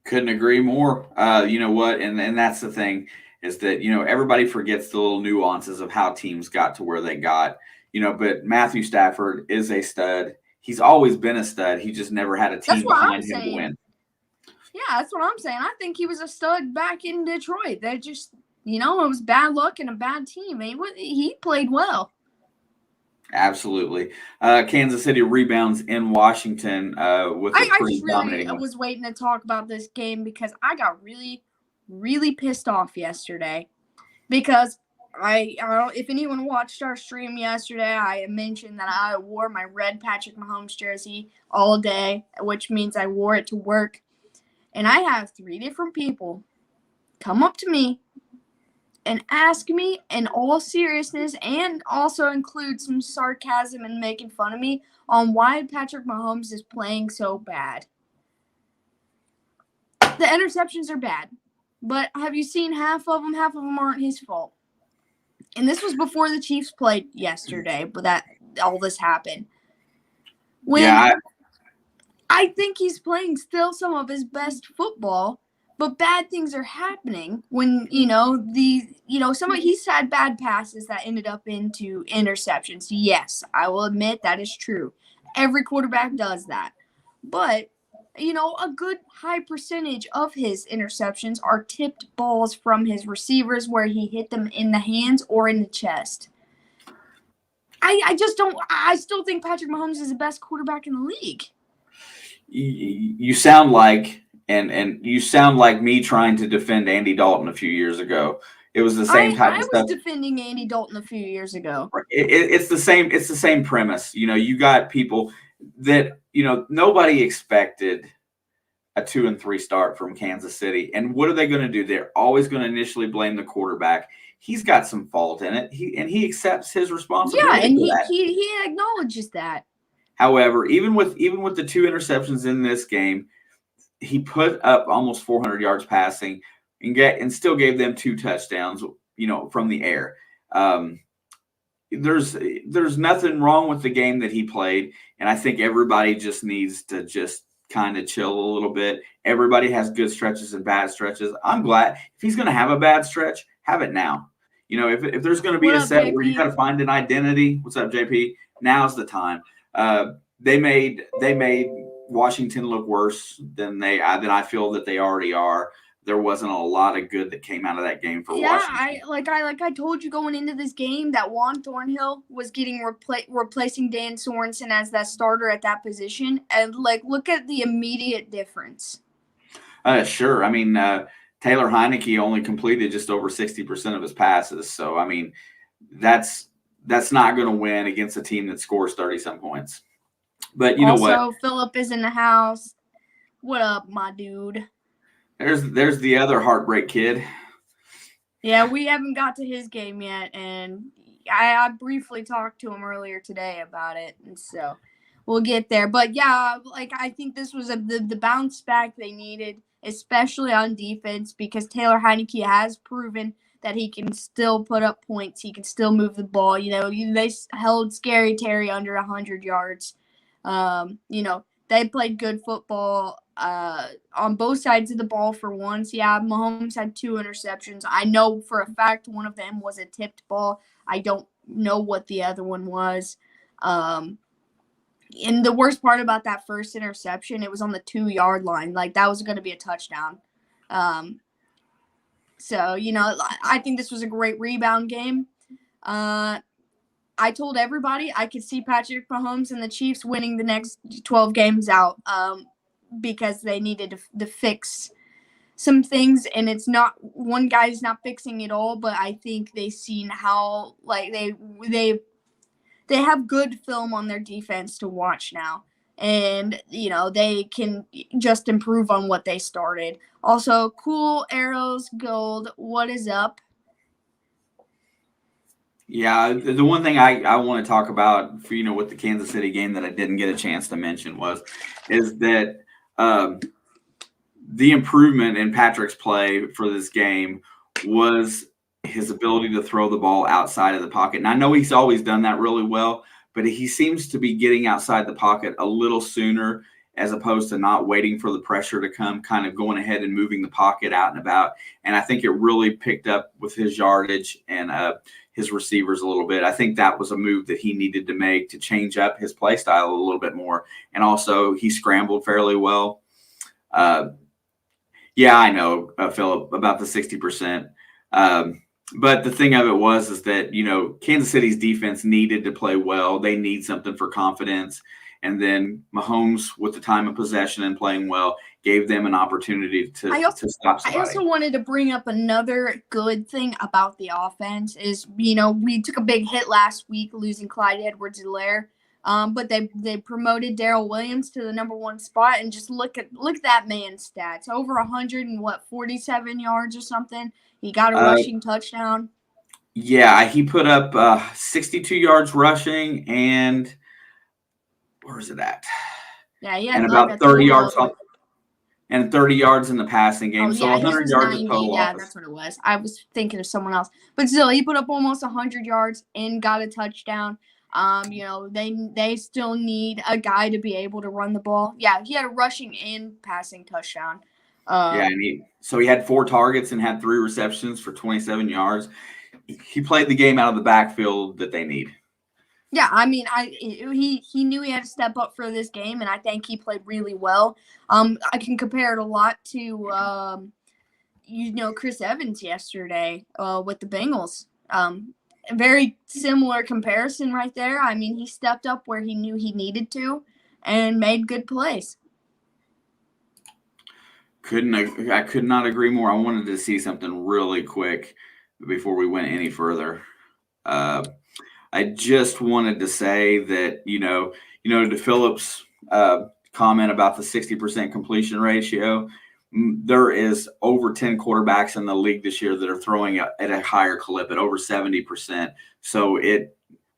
Couldn't agree more. You know what? And that's the thing is that, everybody forgets the little nuances of how teams got to where they got. But Matthew Stafford is a stud. He's always been a stud. He just never had a team behind him to win. Yeah, that's what I'm saying. I think he was a stud back in Detroit. They just, it was bad luck and a bad team. He played well. Absolutely. Kansas City rebounds in Washington with a pretty dominating one. I was waiting to talk about this game because I got really, really pissed off yesterday because I don't, if anyone watched our stream yesterday, I mentioned that I wore my red Patrick Mahomes jersey all day, which means I wore it to work. And I have 3 different people come up to me and ask me in all seriousness and also include some sarcasm and making fun of me on why Patrick Mahomes is playing so bad. The interceptions are bad. But have you seen half of them? Half of them aren't his fault. And this was before the Chiefs played yesterday, but that all this happened. I think he's playing still some of his best football, but bad things are happening when, he's had bad passes that ended up into interceptions. Yes, I will admit that is true. Every quarterback does that. But, a good high percentage of his interceptions are tipped balls from his receivers where he hit them in the hands or in the chest. I still think Patrick Mahomes is the best quarterback in the league. You sound like you sound like me trying to defend Andy Dalton a few years ago. It was the same type of stuff. I was defending Andy Dalton a few years ago. It's the same. It's the same premise. You got people that nobody expected a 2-3 start from Kansas City, and what are they going to do? They're always going to initially blame the quarterback. He's got some fault in it. He accepts his responsibility. Yeah, and he acknowledges that. However, even with the 2 interceptions in this game, he put up almost 400 yards passing and still gave them 2 touchdowns, from the air. There's nothing wrong with the game that he played, and I think everybody just needs to just kind of chill a little bit. Everybody has good stretches and bad stretches. I'm glad if he's going to have a bad stretch, have it now. If there's going to be a set where you got to find an identity, what's up, JP? Now's the time. They made Washington look worse than I feel that they already are. There wasn't a lot of good that came out of that game for Washington. I told you going into this game that Juan Thornhill was getting replacing Dan Sorensen as that starter at that position, and look at the immediate difference. Sure. I mean, Taylor Heineke only completed just over 60% of his passes, so I mean, that's not going to win against a team that scores 30-some points. But know what? Also, Phillip is in the house. What up, my dude? There's the other heartbreak kid. Yeah, we haven't got to his game yet, and I briefly talked to him earlier today about it, and so we'll get there. But yeah, I think this was the bounce back they needed, especially on defense, because Taylor Heineke has proven that he can still put up points. He can still move the ball. They held Scary Terry under 100 yards. They played good football on both sides of the ball for once. Yeah, Mahomes had 2 interceptions. I know for a fact one of them was a tipped ball. I don't know what the other one was. And the worst part about that first interception, it was on the 2-yard line. That was going to be a touchdown. So, I think this was a great rebound game. I told everybody I could see Patrick Mahomes and the Chiefs winning the next 12 games out because they needed to fix some things, and it's not one guy's not fixing it all, but I think they've seen how they have good film on their defense to watch now, and they can just improve on what they started. Also, Cool Arrows Gold, what is up? Yeah, the one thing I want to talk about for with the Kansas City game that I didn't get a chance to mention is that the improvement in Patrick's play for this game was his ability to throw the ball outside of the pocket. And I know he's always done that really well, but he seems to be getting outside the pocket a little sooner as opposed to not waiting for the pressure to come, kind of going ahead and moving the pocket out and about. And I think it really picked up with his yardage and his receivers a little bit. I think that was a move that he needed to make to change up his play style a little bit more. And also he scrambled fairly well. Yeah, I know, Phillip, about the 60%. But the thing of it is that, Kansas City's defense needed to play well. They need something for confidence. And then Mahomes, with the time of possession and playing well, gave them an opportunity to stop somebody. I also wanted to bring up another good thing about the offense is, we took a big hit last week losing Clyde Edwards-Helaire. But they promoted Darrell Williams to the number 1 spot, and just look at that man's stats. Over 147 yards or something. He got a rushing touchdown. Yeah, he put up 62 yards rushing, and where is it at? Yeah, he had and about 30 yards and 30 yards in the passing game. Oh, So yeah, his 100 was yards 90. of total Yeah, offense. that's what it was. I was thinking of someone else. But still, he put up almost 100 yards and got a touchdown. They still need a guy to be able to run the ball. Yeah, he had a rushing and passing touchdown. Yeah, and he had 4 targets and had 3 receptions for 27 yards. He played the game out of the backfield that they need. Yeah, I mean, he knew he had to step up for this game, and I think he played really well. I can compare it a lot to Chris Evans yesterday with the Bengals. A very similar comparison right there. I mean, he stepped up where he knew he needed to and made good plays. I could not agree more. I wanted to see something really quick before we went any further. I just wanted to say that, to Phillips' comment about the 60% completion ratio, there is over 10 quarterbacks in the league this year that are throwing at a higher clip at over 70%. So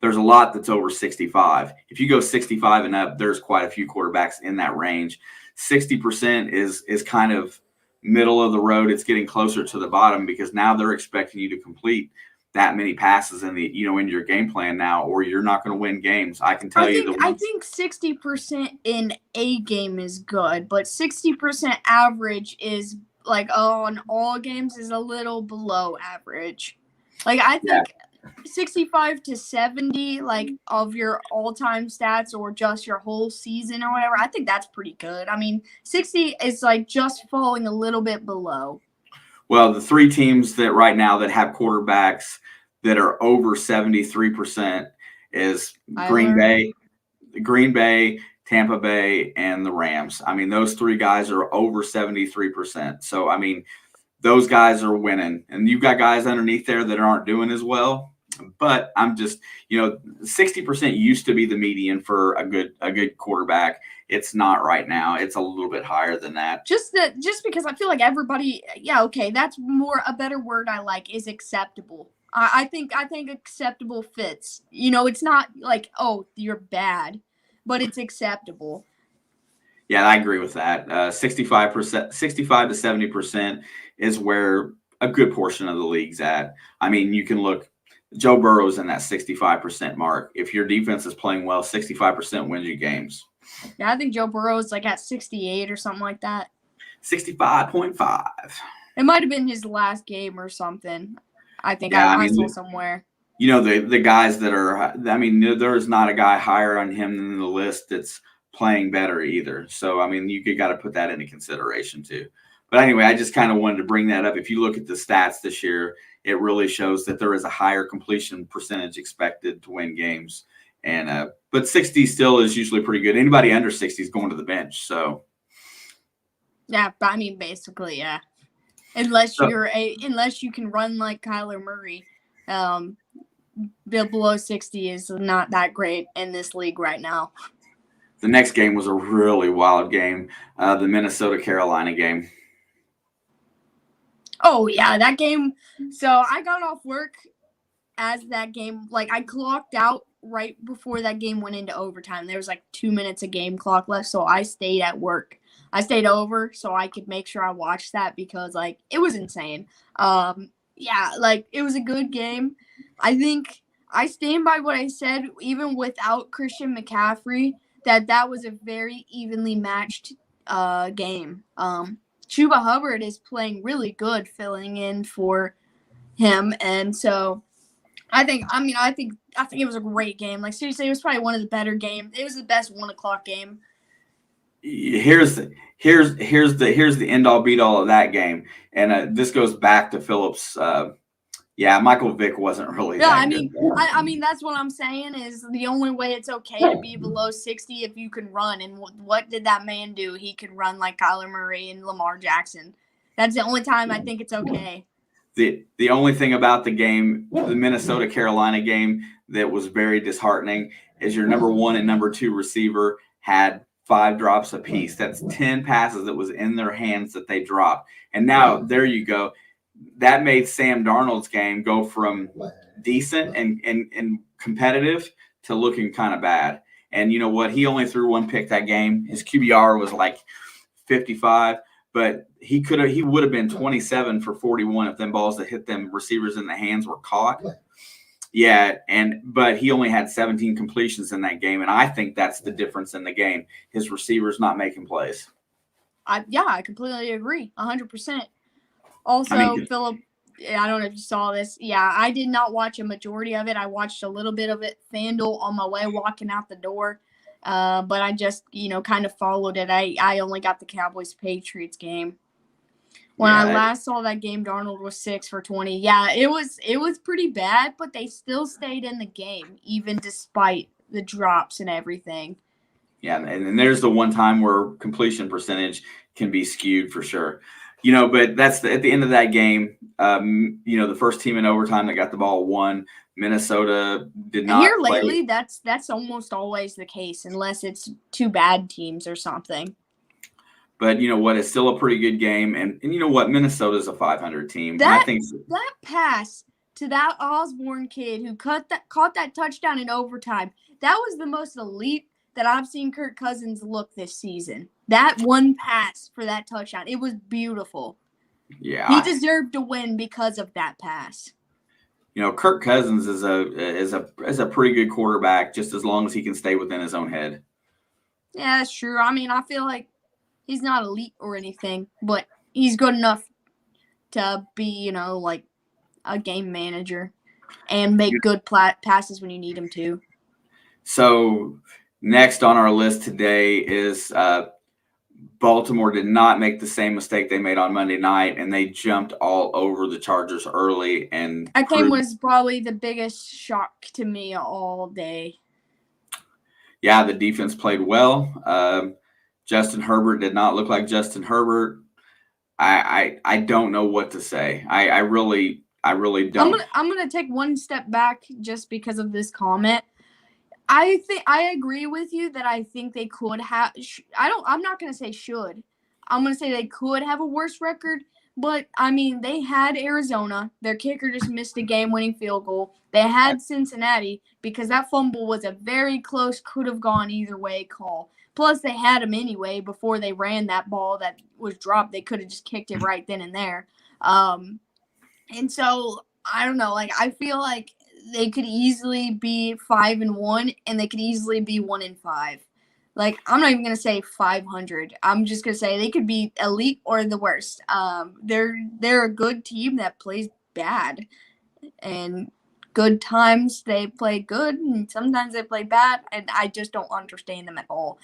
there's a lot that's over 65. If you go 65 and up, there's quite a few quarterbacks in that range. 60% is kind of middle of the road. It's getting closer to the bottom because now they're expecting you to complete that many passes in your game plan now, or you're not going to win games. I can tell I think 60% in a game is good, but 60% average is on all games is a little below average. I think 65 to 70 of your all-time stats or just your whole season or whatever, I think that's pretty good. I mean, 60 is just falling a little bit below. Well, the 3 teams that right now that have quarterbacks that are over 73% is Green Bay, Tampa Bay, and the Rams. I mean, those 3 guys are over 73%. So, I mean, those guys are winning. And you've got guys underneath there that aren't doing as well. But I'm just, 60% used to be the median for a good quarterback. It's not right now. It's a little bit higher than that. Just because I feel like everybody, that's more a better word I like is acceptable. I think acceptable fits. It's not like, oh, you're bad, but it's acceptable. Yeah, I agree with that. 65%, 65 to 70% is where a good portion of the league's at. I mean, you can look. Joe Burrow's in that 65% mark. If your defense is playing well, 65% wins you games. Yeah, I think Joe Burrow's at 68 or something like that. 65.5. It might have been his last game or something. I think I saw somewhere. The guys that are, I mean, there's not a guy higher on him than the list that's playing better either. So, I mean, you got to put that into consideration too. But anyway, I just kind of wanted to bring that up. If you look at the stats this year, it really shows that there is a higher completion percentage expected to win games. And but 60 still is usually pretty good. Anybody under 60 is going to the bench. So yeah, I mean, basically, yeah. Unless you can run like Kyler Murray, below 60 is not that great in this league right now. The next game was a really wild game, the Minnesota-Carolina game. Oh, yeah, that game. So I got off work as that game. I clocked out right before that game went into overtime. There was 2 minutes of game clock left, so I stayed at work. I stayed over so I could make sure I watched that because, it was insane. It was a good game. I think I stand by what I said, even without Christian McCaffrey, that was a very evenly matched game. Chuba Hubbard is playing really good, filling in for him, and so I think it was a great game. Seriously, it was probably one of the better games. It was the best 1:00 game. Here's the end all beat all of that game, and this goes back to Phillips. Michael Vick wasn't really. Yeah, I mean that's what I'm saying is the only way it's okay to be below 60 if you can run. And what did that man do? He could run like Kyler Murray and Lamar Jackson. That's the only time I think it's okay. The only thing about the game, the Minnesota-Carolina game, that was very disheartening is your number 1 and number 2 receiver had 5 drops apiece. That's 10 passes that was in their hands that they dropped. And now there you go. That made Sam Darnold's game go from decent and competitive to looking kind of bad. And you know what? He only threw 1 pick that game. His QBR was 55. but he would have been 27 for 41 if them balls that hit them receivers in the hands were caught. Yeah, but he only had 17 completions in that game, and I think that's the difference in the game. His receivers not making plays. I completely agree, 100%. Also, Philip, I don't know if you saw this. Yeah, I did not watch a majority of it. I watched a little bit of it, FanDuel, on my way walking out the door. But I just, kind of followed it. I only got the Cowboys-Patriots game. When I last saw that game, Darnold was 6 for 20. Yeah, it was pretty bad, but they still stayed in the game, even despite the drops and everything. Yeah, and there's the one time where completion percentage can be skewed for sure. But that's at the end of that game. The first team in overtime that got the ball won. Minnesota did not. Here lately, that's almost always the case, unless it's two bad teams or something. But you know what? It's still a pretty good game, and you know what? Minnesota's a 500 team. I think that pass to that Osborne kid who caught that touchdown in overtime, that was the most elite that I've seen Kirk Cousins look this season. That one pass for that touchdown, it was beautiful. Yeah, he deserved to win because of that pass. Kirk Cousins is a pretty good quarterback, just as long as he can stay within his own head. Yeah, that's true. I mean, I feel like he's not elite or anything, but he's good enough to be, like a game manager and make good passes when you need him to. So next on our list today is Baltimore did not make the same mistake they made on Monday night, and they jumped all over the Chargers early. And that game was probably the biggest shock to me all day. Yeah, the defense played well. Justin Herbert did not look like Justin Herbert. I don't know what to say. I really don't. I'm gonna take one step back just because of this comment. I agree with you that I think they could have. I'm not gonna say should. I'm gonna say they could have a worse record. But I mean, they had Arizona. Their kicker just missed a game-winning field goal. They had Cincinnati because that fumble was a very close, could have gone either way call. Plus, they had him anyway before they ran that ball that was dropped. They could have just kicked it right then and there. And so I don't know. Like, I feel like they could easily be 5-1, and they could easily be 1-5. Like, I'm not even gonna say 500. I'm just gonna say they could be elite or the worst. They're a good team that plays bad, and good times they play good, and sometimes they play bad, and I just don't understand them at all.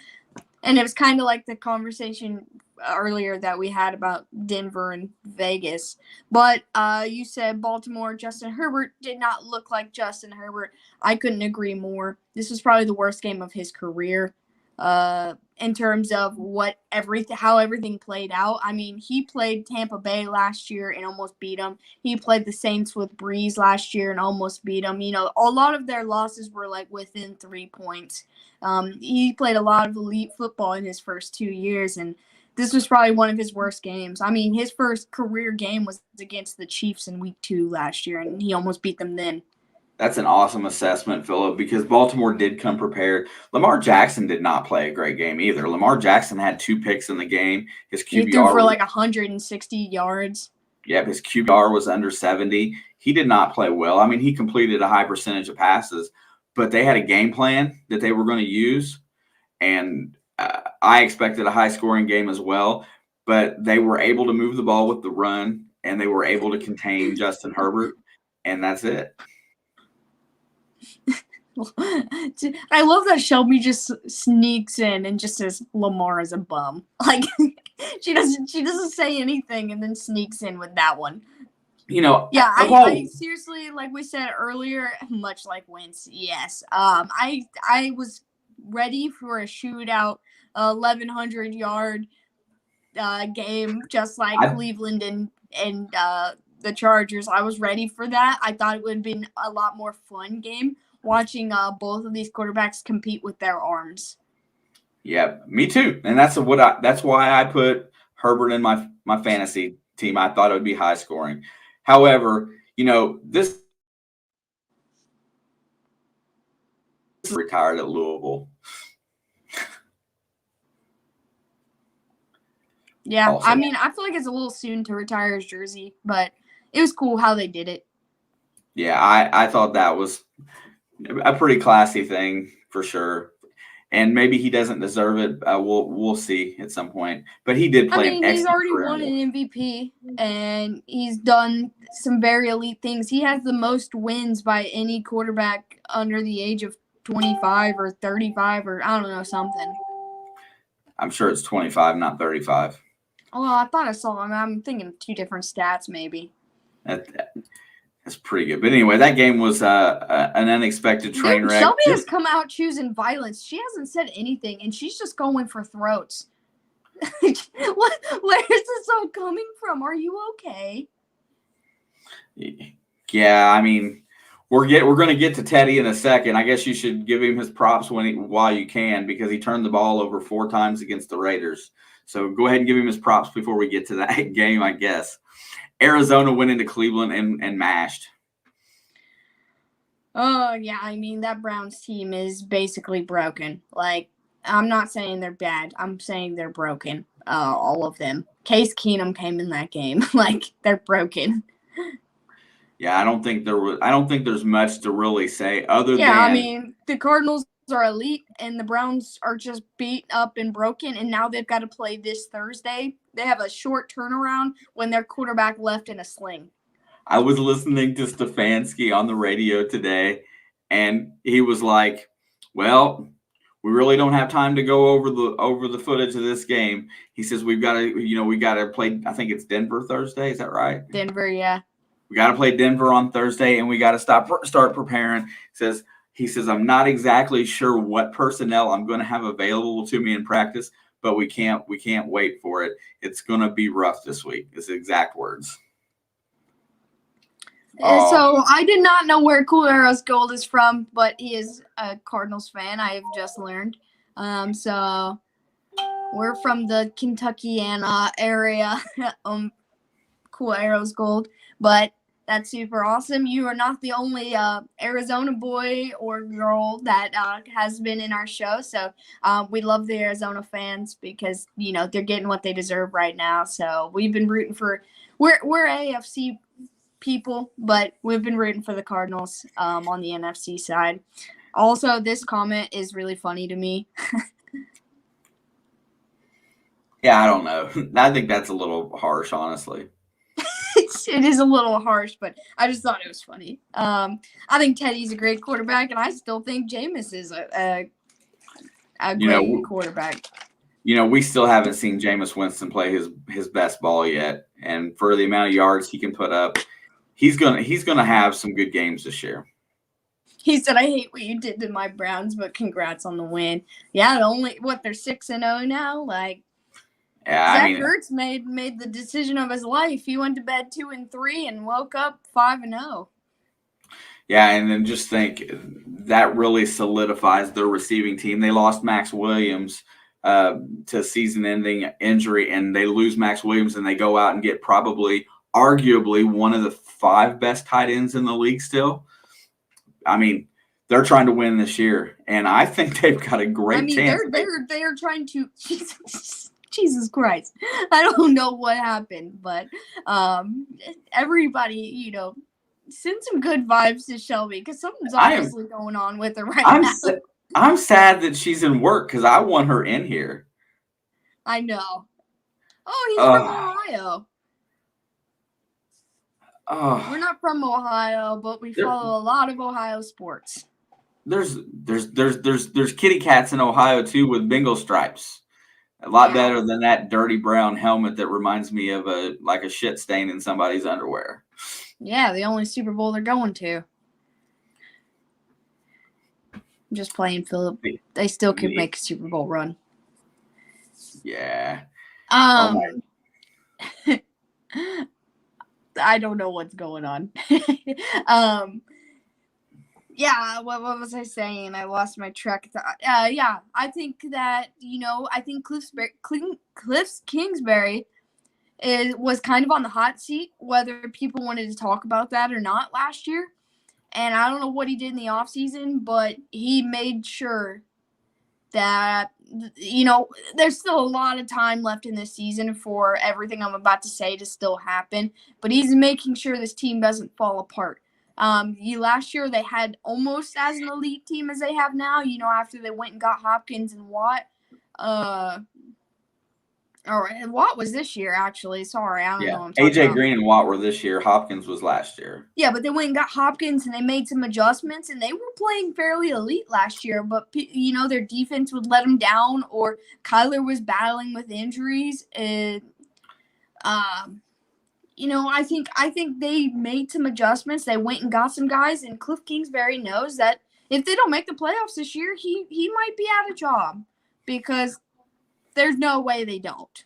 And it was kind of like the conversation earlier that we had about Denver and Vegas. But you said Baltimore, Justin Herbert did not look like Justin Herbert. I couldn't agree more. This was probably the worst game of his career in terms of how everything played out. I mean, he played Tampa Bay last year and almost beat them. He played the Saints with Breeze last year and almost beat them. A lot of their losses were like within 3 points. He played a lot of elite football in his first 2 years, and this was probably one of his worst games. I mean, his first career game was against the Chiefs in week 2 last year, and he almost beat them then. That's an awesome assessment, Philip, because Baltimore did come prepared. Lamar Jackson did not play a great game either. Lamar Jackson had 2 picks in the game. His QBR he threw for like 160 yards. Yeah, his QBR was under 70. He did not play well. I mean, he completed a high percentage of passes, but they had a game plan that they were going to use, and I expected a high-scoring game as well, but they were able to move the ball with the run, and they were able to contain Justin Herbert, and that's it. I love that Shelby just sneaks in and just says Lamar is a bum. Like she doesn't say anything and then sneaks in with that one. Yeah, I seriously, like we said earlier, much like Wentz, yes. I was ready for a shootout, 1,100-yard game, just like Cleveland and the Chargers. I was ready for that. I thought it would have been a lot more fun game watching both of these quarterbacks compete with their arms. Yeah, me too. And that's why I put Herbert in my fantasy team. I thought it would be high scoring. However, this retired at Louisville. Yeah, Also. I mean, I feel like it's a little soon to retire his jersey, but it was cool how they did it. Yeah, I thought that was a pretty classy thing for sure. And maybe he doesn't deserve it. We'll see at some point. But he did play an He's excellent already career. won an MVP, and he's done some very elite things. He has the most wins by any quarterback under the age of 25 or 35 or I don't know, something. I'm sure it's 25, not 35. Oh, I thought I saw him. I'm thinking two different stats, maybe. That's pretty good. But anyway, that game was an unexpected train wreck. Shelby has come out choosing violence. She hasn't said anything, and she's just going for throats. Where is this all coming from? Are you okay? Yeah, I mean, we're going to get to Teddy in a second. I guess you should give him his props while you can, because he turned the ball over 4 times against the Raiders. So go ahead and give him his props before we get to that game, I guess. Arizona went into Cleveland and mashed. Oh, yeah. I mean, that Browns team is basically broken. Like, I'm not saying they're bad. I'm saying they're broken. All of them. Case Keenum came in that game. Like, they're broken. Yeah, I don't think there's much to really say other than. I mean, the Cardinals are elite, and the Browns are just beat up and broken, and now they've got to play this Thursday. They have a short turnaround when their quarterback left in a sling. I was listening to Stefanski on the radio today, and he was like, well, we really don't have time to go over the footage of this game. He says we got to play, I think it's Denver Thursday. Is that right? Denver, yeah. We got to play Denver on Thursday, and we got to start preparing. He says, I'm not exactly sure what personnel I'm going to have available to me in practice, but we can't wait for it. It's going to be rough this week. His exact words. So I did not know where Cool Arrows Gold is from, but he is a Cardinals fan. I have just learned. So we're from the Kentuckiana area. Cool Arrows Gold, but that's super awesome. You are not the only Arizona boy or girl that has been in our show. So we love the Arizona fans because, they're getting what they deserve right now. So we've been rooting for – we're AFC people, but we've been rooting for the Cardinals on the NFC side. Also, this comment is really funny to me. Yeah, I don't know. I think that's a little harsh, honestly. It is a little harsh, but I just thought it was funny. I think Teddy's a great quarterback, and I still think Jameis is a great quarterback. We still haven't seen Jameis Winston play his best ball yet, and for the amount of yards he can put up, he's gonna have some good games this year. He said, "I hate what you did to my Browns, but congrats on the win." Yeah, they're 6-0 now, like. Yeah, Zach Ertz made the decision of his life. He went to bed 2-3 and woke up 5-0. Yeah, and then just think that really solidifies their receiving team. They lost Max Williams to season-ending injury, and they lose Max Williams, and they go out and get arguably one of the 5 best tight ends in the league still. I mean, they're trying to win this year, and I think they've got a great chance. They're trying to. Jesus Christ. I don't know what happened, but everybody, send some good vibes to Shelby because something's obviously going on with her now. I'm sad that she's in work because I want her in here. I know. Oh, he's from Ohio. Oh. We're not from Ohio, but we follow a lot of Ohio sports. There's kitty cats in Ohio too with Bengal stripes. A lot better than that dirty brown helmet that reminds me of a shit stain in somebody's underwear. Yeah, the only Super Bowl they're going to. I'm just playing, Philip. They still could make a Super Bowl run. Yeah. I don't know what's going on. Yeah, what was I saying? I lost my track. I think that, I think Cliff Kingsbury was kind of on the hot seat, whether people wanted to talk about that or not last year. And I don't know what he did in the offseason, but he made sure that there's still a lot of time left in this season for everything I'm about to say to still happen, but he's making sure this team doesn't fall apart. Last year they had almost as an elite team as they have now, after they went and got Hopkins and Watt. And Watt was this year, actually. Sorry, I don't know what I'm talking AJ about. Green and Watt were this year. Hopkins was last year. Yeah, but they went and got Hopkins, and they made some adjustments, and they were playing fairly elite last year. But, their defense would let them down, or Kyler was battling with injuries. And, I think they made some adjustments. They went and got some guys, and Cliff Kingsbury knows that if they don't make the playoffs this year, he might be out of job because there's no way they don't.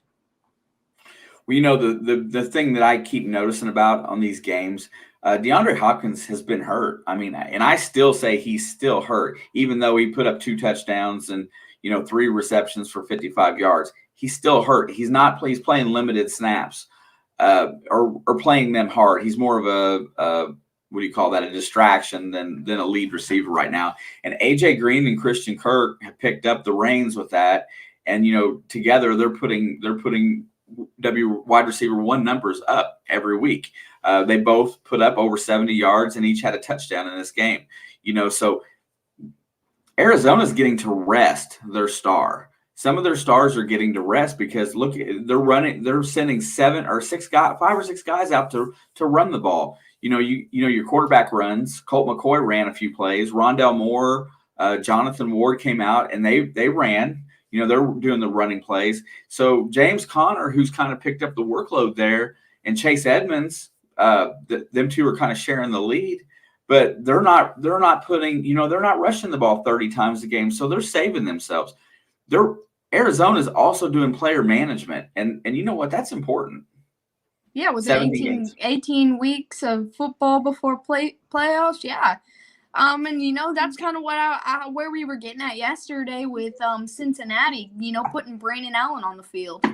Well, the thing that I keep noticing about on these games, DeAndre Hopkins has been hurt. I mean, and I still say he's still hurt, even though he put up 2 touchdowns and 3 receptions for 55 yards. He's still hurt. He's playing limited snaps, or playing them hard. He's more of a what do you call that? A distraction than a lead receiver right now. And AJ Green and Christian Kirk have picked up the reins with that. And together they're putting wide receiver 1 numbers up every week. They both put up over 70 yards and each had a touchdown in this game. So Arizona's getting to rest their star. Some of their stars are getting to rest because look, they're sending 5 or 6 guys out to run the ball. Your quarterback runs. Colt McCoy ran a few plays. Rondell Moore, Jonathan Ward came out and they ran. They're doing the running plays. So James Conner, who's kind of picked up the workload there, and Chase Edmonds, them two are kind of sharing the lead, but they're not putting, they're not rushing the ball 30 times a game. So they're saving themselves. Arizona's also doing player management. And you know what? That's important. Yeah, was it 18 weeks of football before playoffs? Yeah. And that's kind of what where we were getting at yesterday with Cincinnati, putting Brandon Allen on the field.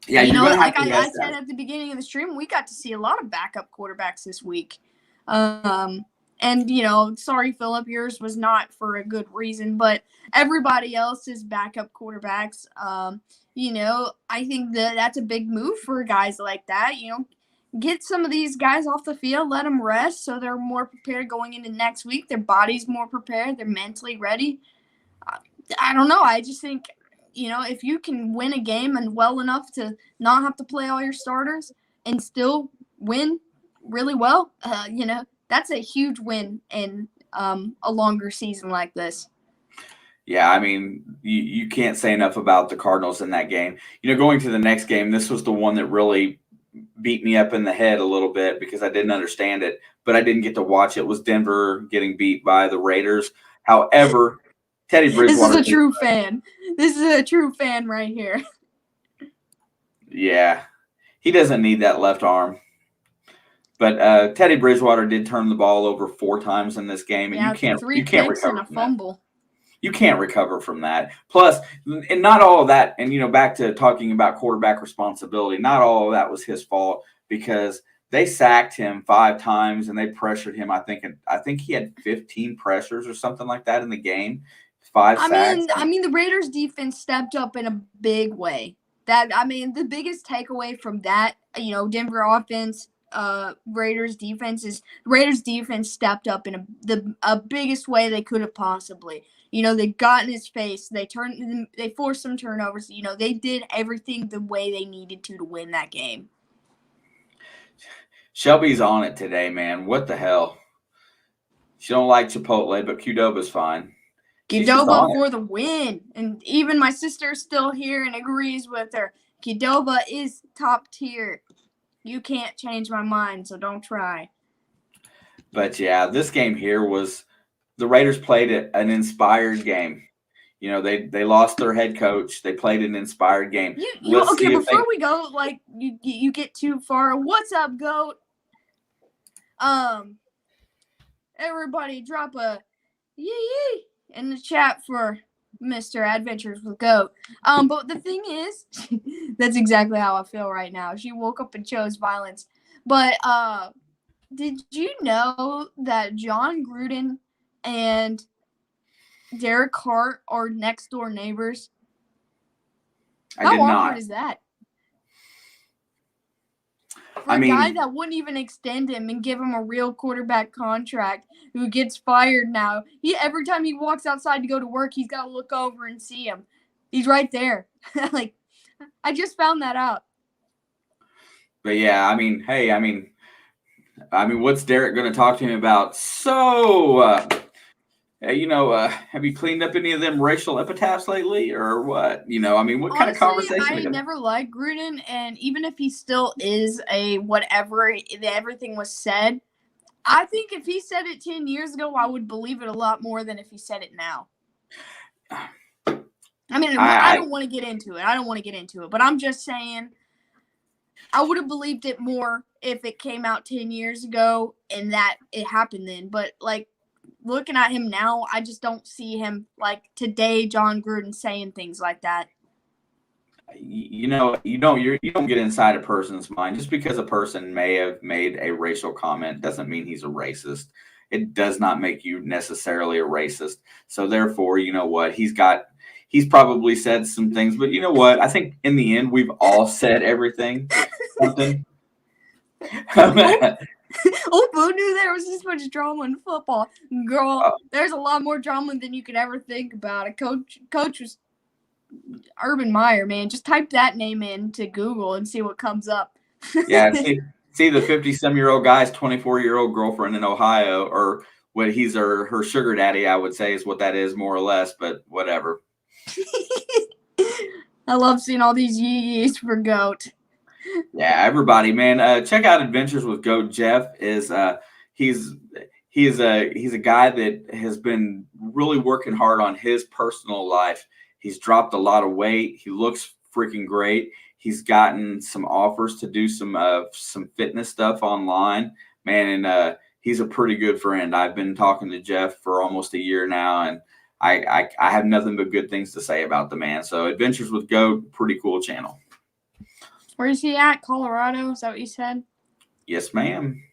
Yeah, like I said at the beginning of the stream, we got to see a lot of backup quarterbacks this week. And sorry, Philip, yours was not for a good reason, but everybody else's backup quarterbacks, I think that's a big move for guys like that. Get some of these guys off the field, let them rest so they're more prepared going into next week. Their body's more prepared. They're mentally ready. I don't know. I just think, if you can win a game and well enough to not have to play all your starters and still win really well, that's a huge win in a longer season like this. Yeah, I mean, you can't say enough about the Cardinals in that game. Going to the next game, this was the one that really beat me up in the head a little bit because I didn't understand it, but I didn't get to watch it. It was Denver getting beat by the Raiders. However, Teddy Bridgewater. This is a true fan. This is a true fan right here. Yeah, he doesn't need that left arm. But Teddy Bridgewater did turn the ball over 4 times in this game, and you can't recover and a fumble. You can't recover from that. Plus, and not all of that, and back to talking about quarterback responsibility, not all of that was his fault because they sacked him 5 times and they pressured him. I think he had 15 pressures or something like that in the game. 5 sacks. I mean, the Raiders defense stepped up in a big way. The biggest takeaway from that, Denver offense, Raiders defense stepped up in a biggest way they could have possibly. They got in his face. They forced some turnovers. They did everything the way they needed to win that game. Shelby's on it today, man. What the hell? She don't like Chipotle, but Qdoba's fine. Qdoba for the win. And even my sister's still here and agrees with her. Qdoba is top tier. You can't change my mind, so don't try. But, yeah, this game here was – the Raiders played an inspired game. They lost their head coach. They played an inspired game. Before we go, you get too far. What's up, GOAT? Everybody drop a yee in the chat for Mr. Adventures with GOAT. But the thing is, that's exactly how I feel right now. She woke up and chose violence. But did you know that John Gruden and Derek Hart are next door neighbors? I How did awkward not. is that? For I a guy mean, that wouldn't even extend him and give him a real quarterback contract, who gets fired now, every time he walks outside to go to work, he's got to look over and see him. He's right there. Like, I just found that out. but yeah, I mean, hey, I mean, what's Derek going to talk to him about? So, have you cleaned up any of them racial epitaphs lately, or what? I mean, what kind of Honestly, conversation? I never liked Gruden, and even if he still is a whatever, everything was said, I think if he said it 10 years ago, I would believe it a lot more than if he said it now. I mean, I don't want to get into it. But I'm just saying, I would have believed it more if it came out 10 years ago and that it happened then. But, like, looking at him now, I just don't see him, like, today, John Gruden saying things like that. You don't get inside a person's mind. Just because a person may have made a racial comment doesn't mean he's a racist. It does not make you necessarily a racist. So therefore, you know what? He's probably said some things, but you know what? I think in the end, we've all said everything. Something. Oh, who knew there was this much drama in football? Girl, there's a lot more drama than you could ever think about. A coach was Urban Meyer, man. Just type that name into Google and see what comes up. Yeah, see the 50-some-year-old guy's 24-year-old girlfriend in Ohio, or what he's her sugar daddy, I would say, is what that is, more or less, but whatever. I love seeing all these yee-yees for GOAT. Yeah, everybody, man. Check out Adventures with Goat. Jeff is he's a guy that has been really working hard on his personal life. He's dropped a lot of weight. He looks freaking great. He's gotten some offers to do some fitness stuff online, man, and he's a pretty good friend. I've been talking to Jeff for almost a year now, and I have nothing but good things to say about the man. So Adventures with Goat, pretty cool channel. Where is he at? Colorado? Is that what you said? Yes, ma'am.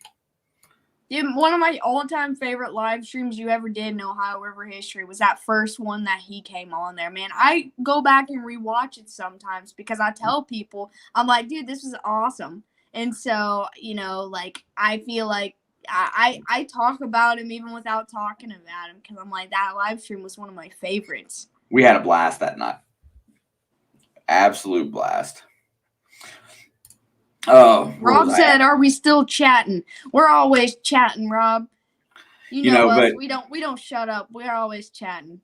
Dude, one of my all-time favorite live streams you ever did in Ohio River history was that first one that he came on there, man. I go back and rewatch it sometimes because I tell people, I'm like, dude, this was awesome. And so, like, I feel like I talk about him even without talking about him because I'm like, that live stream was one of my favorites. We had a blast that night. Absolute blast. Oh, Rob said, "Are we still chatting?" We're always chatting, Rob. You know us. But we don't shut up. We're always chatting.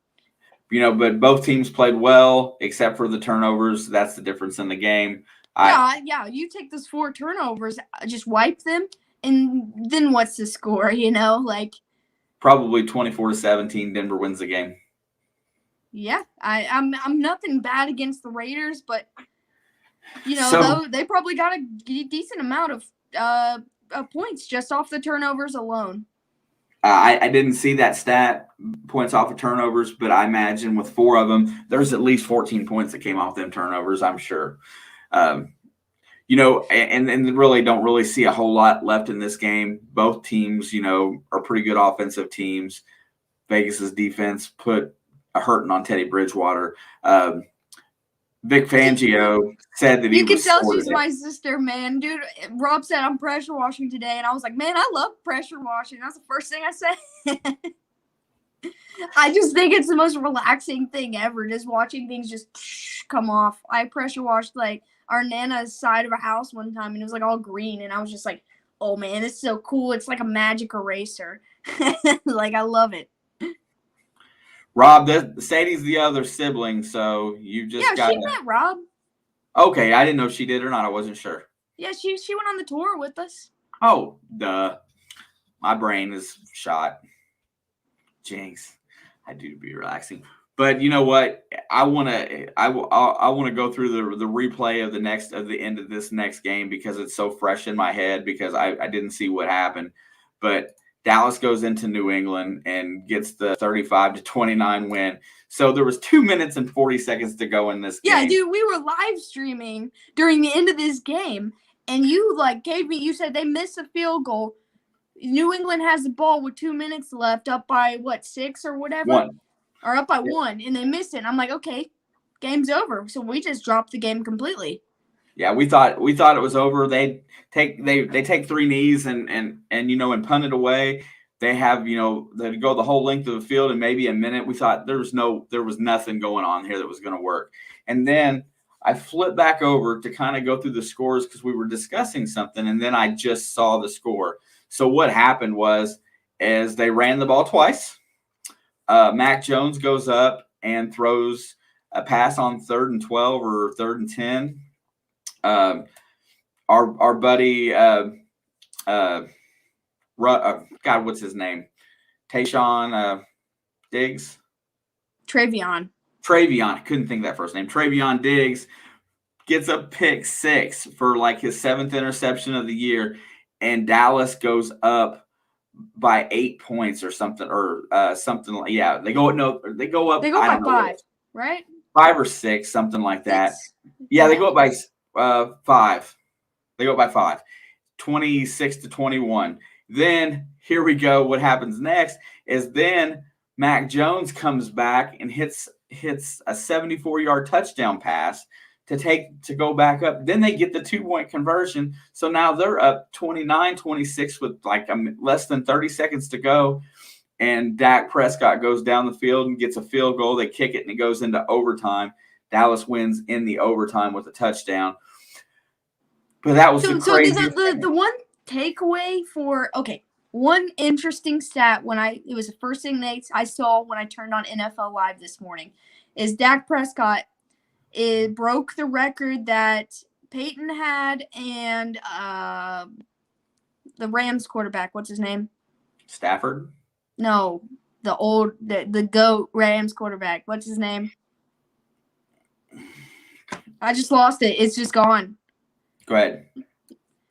But both teams played well, except for the turnovers. That's the difference in the game. Yeah. You take those 4 turnovers, just wipe them, and then what's the score? Like probably 24-17. Denver wins the game. Yeah, I'm nothing bad against the Raiders, but. Though they probably got a decent amount of points just off the turnovers alone. I didn't see that stat, points off of turnovers, but I imagine with 4 of them, there's at least 14 points that came off them turnovers, I'm sure. And really don't really see a whole lot left in this game. Both teams, are pretty good offensive teams. Vegas's defense put a hurting on Teddy Bridgewater. Vic Fangio said that you can tell she's my sister, man. Dude, Rob said I'm pressure washing today, and I was like, man, I love pressure washing. That's the first thing I said. I just think it's the most relaxing thing ever, just watching things just come off. I pressure washed like our Nana's side of a house one time, and it was like all green, and I was just like, oh man, this is so cool. It's like a magic eraser. Like, I love it. Rob, Sadie's the other sibling, so you just got. Yeah, she met Rob. Okay, I didn't know if she did or not. I wasn't sure. Yeah, she went on the tour with us. Oh, duh. My brain is shot. Jinx. I do be relaxing, but you know what? I want to go through the replay of the end of this next game because it's so fresh in my head because I didn't see what happened, but. Dallas goes into New England and gets the 35-29 win. So there was 2 minutes and 40 seconds to go in this game. Yeah, dude, we were live streaming during the end of this game, and you you said they missed a field goal. New England has the ball with 2 minutes left, up by 6 or whatever. 1. or up by 1, and they miss it. And I'm like, okay, game's over. So we just dropped the game completely. Yeah, we thought it was over. They take 3 knees and and punt it away. They have, they go the whole length of the field in maybe a minute. We thought there was nothing going on here that was going to work. And then I flipped back over to kind of go through the scores because we were discussing something, and then I just saw the score. So what happened was, as they ran the ball twice, Mac Jones goes up and throws a pass on 3rd and 12 or 3rd and 10. Our buddy, God, what's his name? Tayshawn Diggs? Travion. I couldn't think of that first name. Travion Diggs gets a pick 6 for like his 7th interception of the year, and Dallas goes up by 8 points or something, something like, yeah. They go up. They go by 5, right? 5 or 6, something like that. 6. Yeah, they go up by 5. They go up by 5, 26-21. Then here we go. What happens next is then Mac Jones comes back and hits a 74-yard touchdown pass to go back up. Then they get the 2-point conversion. So now they're up 29-26 with like less than 30 seconds to go. And Dak Prescott goes down the field and gets a field goal. They kick it and it goes into overtime. Dallas wins in the overtime with a touchdown. But that was the craziest thing. The one takeaway one interesting stat it was the first thing I saw when I turned on NFL Live this morning is Dak Prescott broke the record that Peyton had and the Rams quarterback. What's his name? Stafford? No, the GOAT Rams quarterback. What's his name? I just lost it. It's just gone. Go ahead.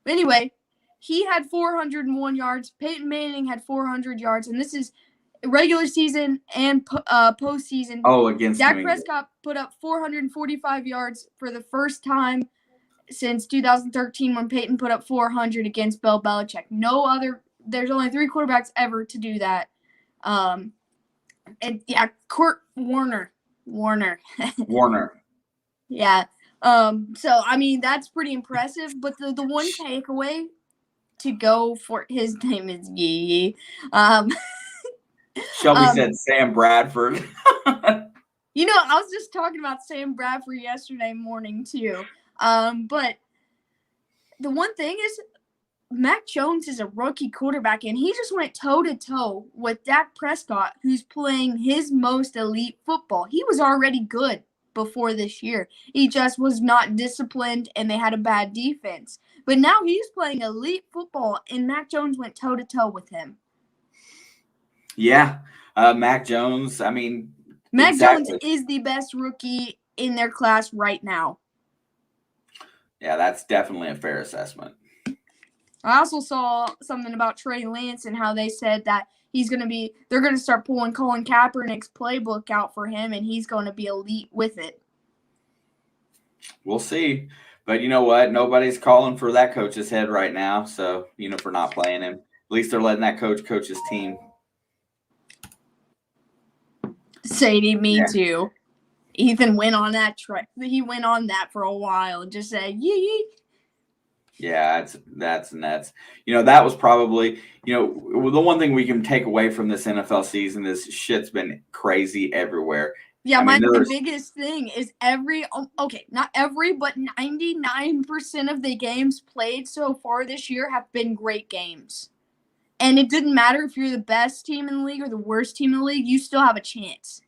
Anyway, he had 401 yards. Peyton Manning had 400 yards, and this is regular season and postseason. Oh, against Dak Prescott put up 445 yards for the first time since 2013 when Peyton put up 400 against Bill Belichick. There's only 3 quarterbacks ever to do that. Kurt Warner. Warner. Yeah. So I mean that's pretty impressive. But the one takeaway to go for his name is Yee. Shelby said Sam Bradford. I was just talking about Sam Bradford yesterday morning too. But the one thing is Mac Jones is a rookie quarterback, and he just went toe-to-toe with Dak Prescott, who's playing his most elite football. He was already good before this year. He just was not disciplined, and they had a bad defense. But now he's playing elite football, and Mac Jones went toe-to-toe with him. Yeah. Mac Jones, Mac Jones is the best rookie in their class right now. Yeah, that's definitely a fair assessment. I also saw something about Trey Lance and how they said that they're going to start pulling Colin Kaepernick's playbook out for him, and he's going to be elite with it. We'll see. But you know what? Nobody's calling for that coach's head right now. So, for not playing him. At least they're letting that coach his team. Sadie, me too. Ethan went on that he went on that for a while and just said, yee. Yeah, that's nuts. That was probably, the one thing we can take away from this NFL season is shit's been crazy everywhere. Yeah, my biggest thing is not every, but 99% of the games played so far this year have been great games. And it didn't matter if you're the best team in the league or the worst team in the league, you still have a chance.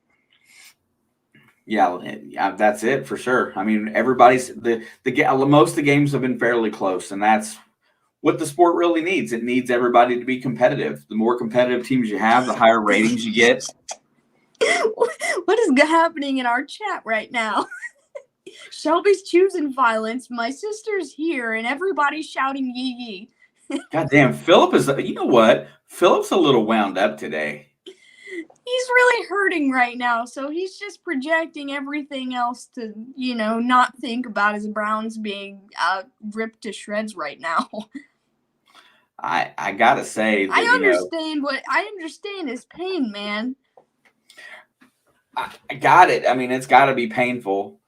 Yeah, that's it for sure. Everybody's most of the games have been fairly close, and that's what the sport really needs. It needs everybody to be competitive. The more competitive teams you have, the higher ratings you get. What is happening in our chat right now? Shelby's choosing violence. My sister's here, and everybody's shouting yee yee. Goddamn, Philip is. You know what? Philip's a little wound up today. He's really hurting right now, so he's just projecting everything else to, not think about his Browns being ripped to shreds right now. I gotta say that, I understand his pain, man. I got it. I mean, it's got to be painful.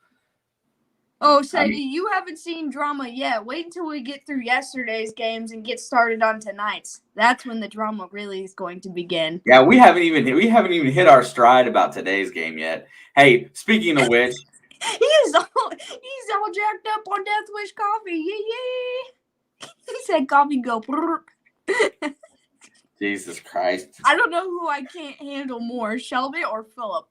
Oh, Sadie, you haven't seen drama yet. Wait until we get through yesterday's games and get started on tonight's. That's when the drama really is going to begin. Yeah, we haven't even hit our stride about today's game yet. Hey, speaking of which, he's all jacked up on Death Wish coffee. Yeah. He said coffee go. Jesus Christ. I don't know who I can't handle more, Shelby or Philip.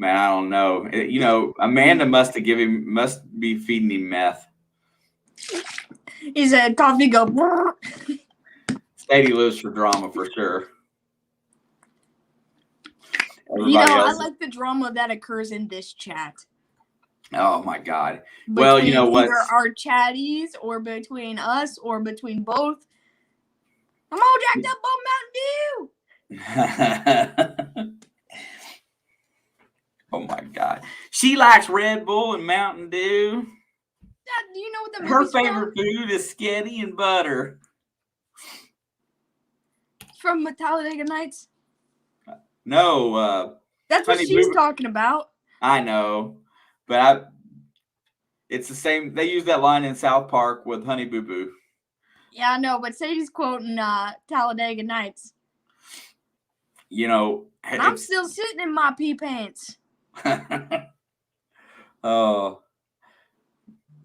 Man, I don't know. You know, Amanda must be feeding him meth. He said coffee go. Sadie lives for drama for sure. Everybody else, I like the drama that occurs in this chat. Oh my God. Between well, you know what? Either our chatties or between us or between both. I'm all jacked up on Mountain Dew. Oh my God. She likes Red Bull and Mountain Dew. Dad, do you know what the Her favorite food is sketty and butter. From Talladega Nights? No. That's what she's talking about. I know. But it's the same. They use that line in South Park with Honey Boo Boo. Yeah, I know, but Sadie's quoting Talladega Nights. You know. And I'm still sitting in my pee pants. Oh.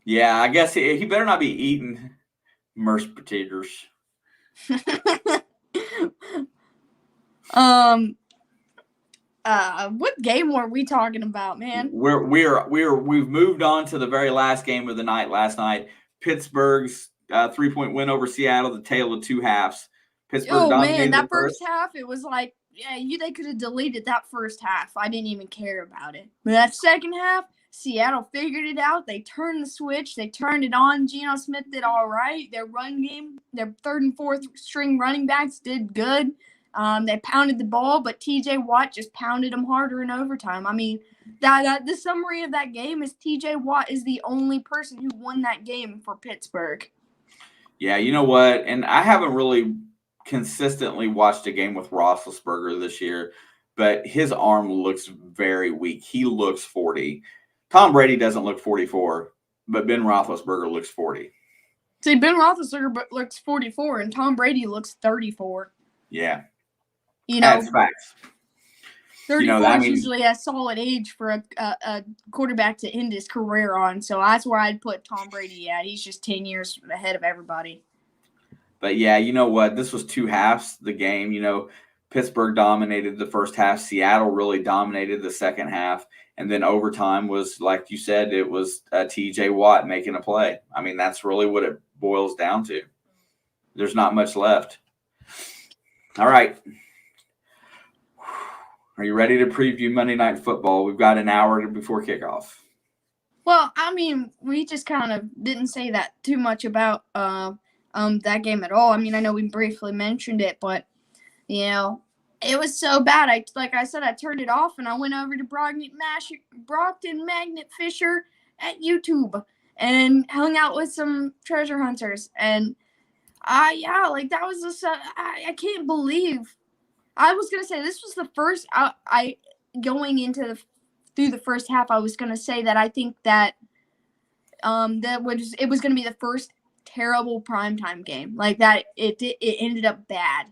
Yeah, I guess he better not be eating mashed potatoes. What game were we talking about, man? We've moved on to the very last game of the night last night. Pittsburgh's 3-point win over Seattle, the tale of two halves. Pittsburgh dominated that first half, it was like, they could have deleted that first half. I didn't even care about it. But that second half, Seattle figured it out. They turned the switch. They turned it on. Geno Smith did all right. Their run game, their third and fourth string running backs did good. They pounded the ball, but T.J. Watt just pounded them harder in overtime. I mean, the summary of that game is T.J. Watt is the only person who won that game for Pittsburgh. Yeah, you know what? And I haven't really consistently watched a game with Roethlisberger this year, but his arm looks very weak. He looks 40. Tom Brady doesn't look 44, but Ben Roethlisberger looks 40. See, Ben Roethlisberger looks 44, and Tom Brady looks 34. Yeah. You know, that's facts. 34 is usually a solid age for a quarterback to end his career on. So that's where I'd put Tom Brady at. He's just 10 years ahead of everybody. But, yeah, you know what? This was two halves, the game. You know, Pittsburgh dominated the first half. Seattle really dominated the second half. And then overtime was, like you said, it was T.J. Watt making a play. I mean, that's really what it boils down to. There's not much left. All right. Are you ready to preview Monday Night Football? We've got an hour before kickoff. Well, I mean, we just kind of didn't say that too much about that game at all. I mean, I know we briefly mentioned it, but, you know, it was so bad. Like I said, I turned it off and I went over to Brockton Magnet Fisher at YouTube and hung out with some treasure hunters. And that was just I can't believe. I was gonna say this was the first. I going into through the first half, I was gonna say that I think that it was gonna be the first terrible primetime game like that. It ended up bad.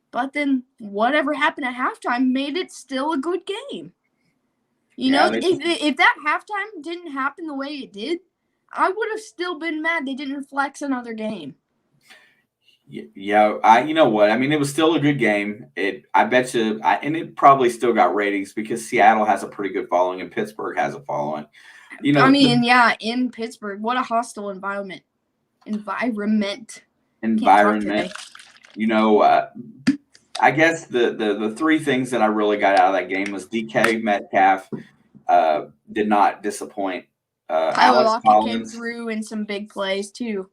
But then whatever happened at halftime made it still a good game. You know, if that halftime didn't happen the way it did, I would have still been mad they didn't flex another game. Yeah, you know what? I mean, it was still a good game. I bet you, and it probably still got ratings because Seattle has a pretty good following and Pittsburgh has a following. You know, in Pittsburgh, what a hostile environment. Environment. You know, I guess the three things that I really got out of that game was DK Metcalf did not disappoint. Tyler Lockett came through in some big plays too.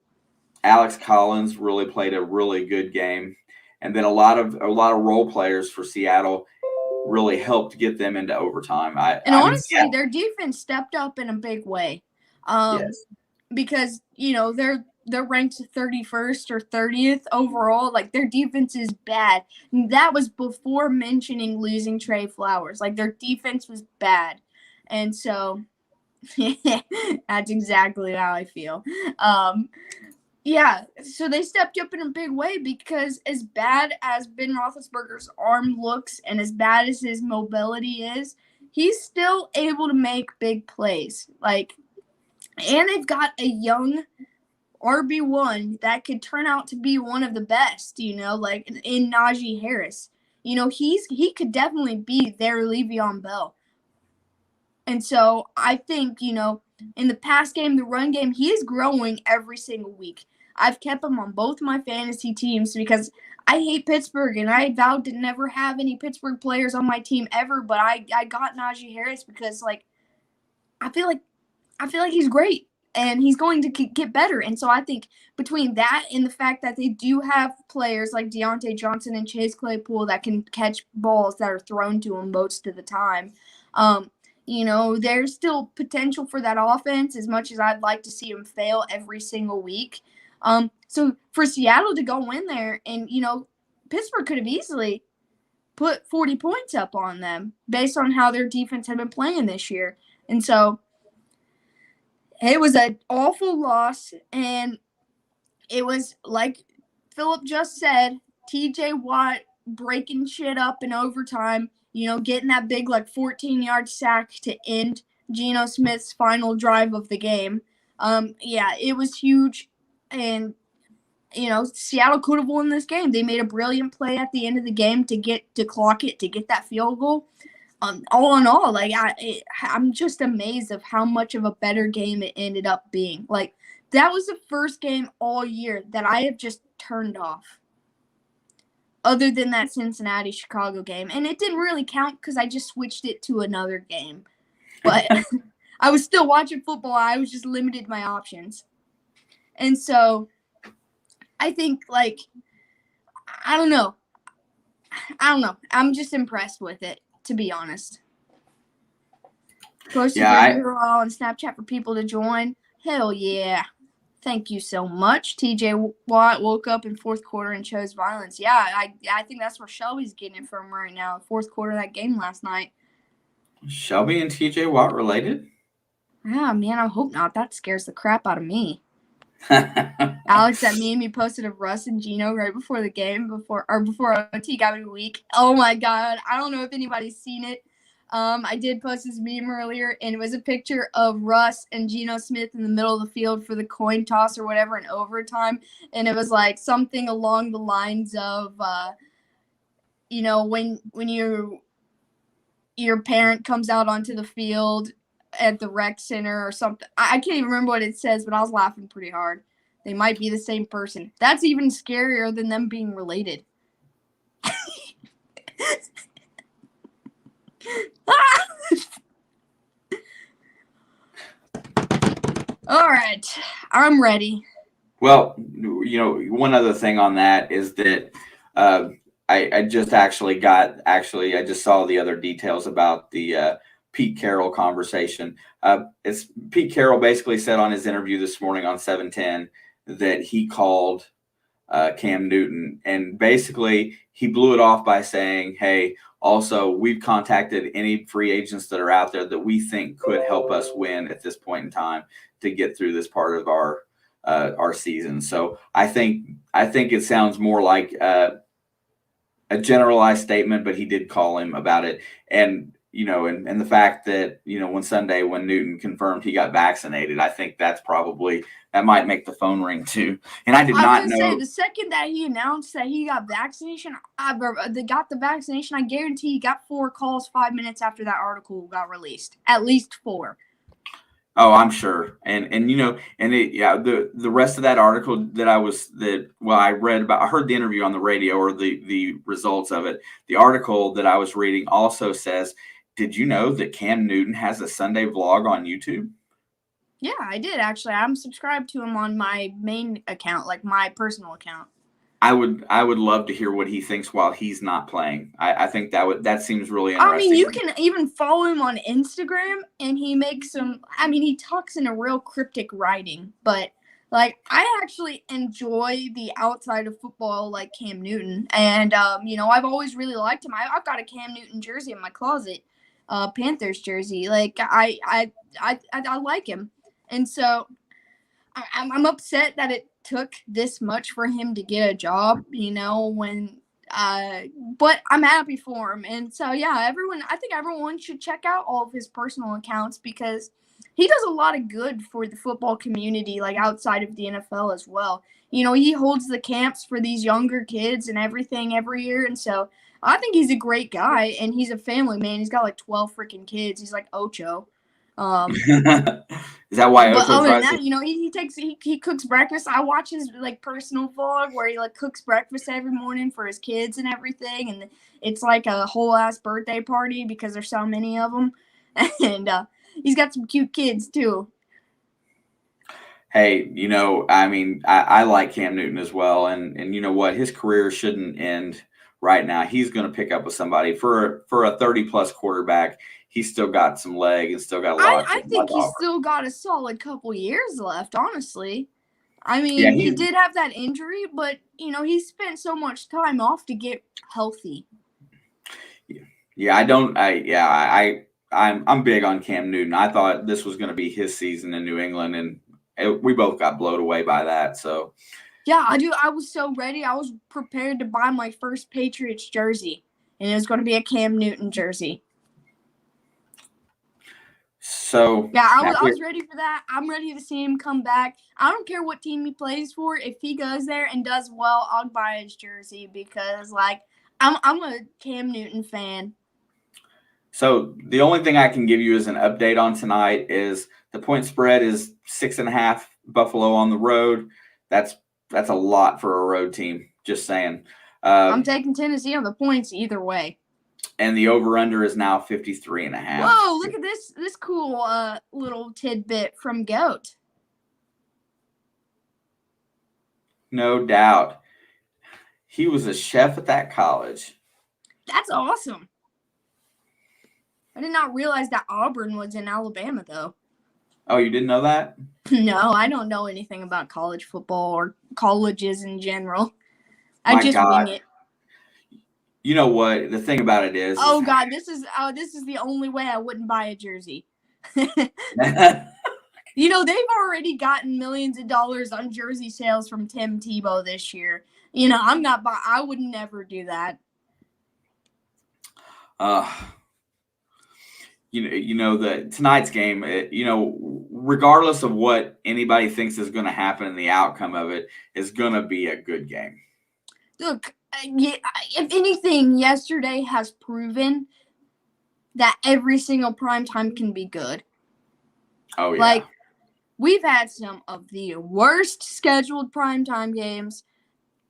Alex Collins really played a really good game, and then a lot of role players for Seattle really helped get them into overtime. Honestly, their defense stepped up in a big way. Yes. Because, you know, they're ranked 31st or 30th overall. Like, their defense is bad. That was before mentioning losing Trey Flowers. Like, their defense was bad. And so that's exactly how I feel. Yeah, so they stepped up in a big way because as bad as Ben Roethlisberger's arm looks and as bad as his mobility is, he's still able to make big plays. Like, and they've got a young RB1 that could turn out to be one of the best, like in Najee Harris. He could definitely be their Le'Veon Bell. And so I think, in the pass game, the run game, he is growing every single week. I've kept him on both my fantasy teams because I hate Pittsburgh, and I vowed to never have any Pittsburgh players on my team ever, but I got Najee Harris because, like, I feel like he's great, and he's going to get better. And so I think between that and the fact that they do have players like Deontay Johnson and Chase Claypool that can catch balls that are thrown to them most of the time, there's still potential for that offense as much as I'd like to see them fail every single week. So for Seattle to go in there and, Pittsburgh could have easily put 40 points up on them based on how their defense had been playing this year. And so it was an awful loss, and it was, like Philip just said, TJ Watt breaking shit up in overtime, getting that big, 14-yard sack to end Geno Smith's final drive of the game. It was huge, and, Seattle could have won this game. They made a brilliant play at the end of the game to clock it, to get that field goal. All in all, I'm just amazed of how much of a better game it ended up being. Like, that was the first game all year that I have just turned off, other than that Cincinnati-Chicago game. And it didn't really count because I just switched it to another game. But I was still watching football. I was just limited my options. And so I think, I don't know. I'm just impressed with it, to be honest. Posted on Snapchat for people to join. Hell yeah. Thank you so much. TJ Watt woke up in fourth quarter and chose violence. Yeah, I think that's where Shelby's getting it from right now. Fourth quarter of that game last night. Shelby and TJ Watt related? Yeah, man, I hope not. That scares the crap out of me. Alex, that meme you posted of Russ and Geno right before the game, before OT got me weak. Oh my God. I don't know if anybody's seen it. I did post this meme earlier, and it was a picture of Russ and Geno Smith in the middle of the field for the coin toss or whatever in overtime. And it was like something along the lines of, when your parent comes out onto the field at the rec center or something. I can't even remember what it says, but I was laughing pretty hard. They might be the same person. That's even scarier than them being related. All right, I'm ready. Well, one other thing on that is that I just I just saw the other details about the Pete Carroll conversation. It's Pete Carroll basically said on his interview this morning on 710 that he called Cam Newton, and basically he blew it off by saying, hey, also, we've contacted any free agents that are out there that we think could help us win at this point in time to get through this part of our season. So I think it sounds more like a generalized statement, but he did call him about it. And and the fact that, when Newton confirmed he got vaccinated, I think that might make the phone ring too. And I did not know. Say, the second that he announced that he got vaccination, I guarantee he got 4 calls 5 minutes after that article got released. At least 4. Oh, I'm sure. And the rest of that article I read about, I heard the interview on the radio, or the results of it. The article that I was reading also says, did you know that Cam Newton has a Sunday vlog on YouTube? Yeah, I did actually. I'm subscribed to him on my main account, like my personal account. I would love to hear what he thinks while he's not playing. I think that seems really interesting. I mean, you can even follow him on Instagram, and he makes he talks in a real cryptic writing, but Like, I actually enjoy the outside of football, like Cam Newton. And, I've always really liked him. I've got a Cam Newton jersey in my closet, Panthers jersey. Like, I like him. And so I'm upset that it took this much for him to get a job, but I'm happy for him. And so, yeah, I think everyone should check out all of his personal accounts because he does a lot of good for the football community, like outside of the NFL as well. He holds the camps for these younger kids and everything every year. And so I think he's a great guy, and he's a family man. He's got like 12 freaking kids. He's like Ocho. Is that why But Ocho other than tries that, to? he cooks breakfast. I watch his like personal vlog where he like cooks breakfast every morning for his kids and everything, and it's like a whole ass birthday party because there's so many of them, and he's got some cute kids too. Hey, I like Cam Newton as well, and you know what, his career shouldn't end right now. He's going to pick up with somebody for a 30+ quarterback. He's still got some leg and still got a lot. I think he's still got a solid couple years left, honestly. I mean, Yeah, he did have that injury, but he spent so much time off to get healthy. Yeah, I'm big on Cam Newton. I thought this was going to be his season in New England, and we both got blown away by that. So yeah, I do. I was so ready. I was prepared to buy my first Patriots jersey, and it was going to be a Cam Newton jersey. So yeah, I was ready for that. I'm ready to see him come back. I don't care what team he plays for. If he goes there and does well, I'll buy his jersey because, like, I'm a Cam Newton fan. So the only thing I can give you as an update on tonight is the point spread is 6.5 Buffalo on the road. That's a lot for a road team. Just saying. I'm taking Tennessee on the points either way. And the over-under is now 53.5. Whoa, look at this cool little tidbit from GOAT. No doubt. He was a chef at that college. That's awesome. I did not realize that Auburn was in Alabama, though. Oh, you didn't know that? No, I don't know anything about college football or colleges in general. I just wing it. You know what? The thing about it is. Oh God, this is the only way I wouldn't buy a jersey. They've already gotten millions of dollars on jersey sales from Tim Tebow this year. I'm not. I would never do that. Tonight's game. Regardless of what anybody thinks is going to happen and the outcome of it, is going to be a good game. Look. If anything, yesterday has proven that every single primetime can be good. Oh, yeah. Like, we've had some of the worst scheduled primetime games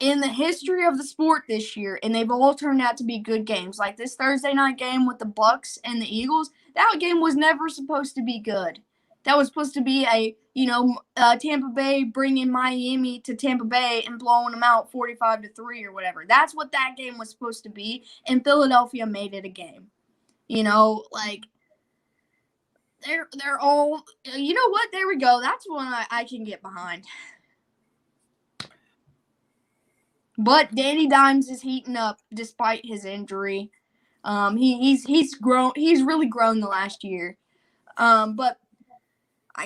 in the history of the sport this year, and they've all turned out to be good games. Like this Thursday night game with the Bucks and the Eagles, that game was never supposed to be good. That was supposed to be Tampa Bay bringing Miami to Tampa Bay and blowing them out 45-3 or whatever. That's what that game was supposed to be, and Philadelphia made it a game. They're all. You know what? There we go. That's one I can get behind. But Danny Dimes is heating up despite his injury. He's grown. He's really grown the last year. But.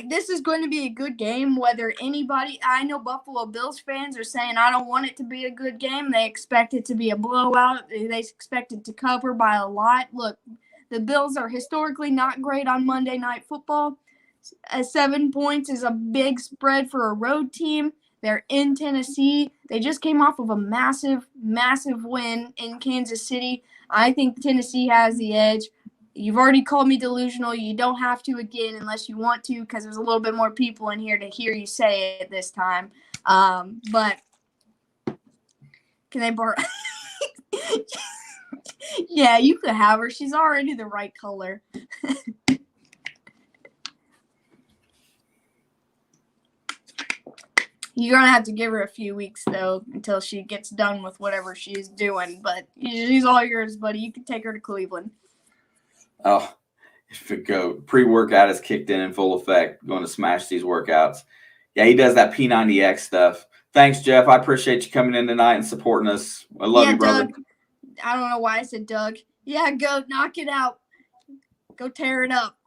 This is going to be a good game, whether anybody – I know Buffalo Bills fans are saying I don't want it to be a good game. They expect it to be a blowout. They expect it to cover by a lot. Look, the Bills are historically not great on Monday Night Football. 7 points is a big spread for a road team. They're in Tennessee. They just came off of a massive, massive win in Kansas City. I think Tennessee has the edge. You've already called me delusional. You don't have to again unless you want to because there's a little bit more people in here to hear you say it this time. But can they borrow? Yeah, you could have her. She's already the right color. You're going to have to give her a few weeks, though, until she gets done with whatever she's doing. But she's all yours, buddy. You can take her to Cleveland. Oh, if it go pre-workout is kicked in full effect, going to smash these workouts. Yeah, he does that P90X stuff. Thanks, Jeff. I appreciate you coming in tonight and supporting us. I love you, brother. Doug. I don't know why I said Doug. Yeah, go knock it out. Go tear it up.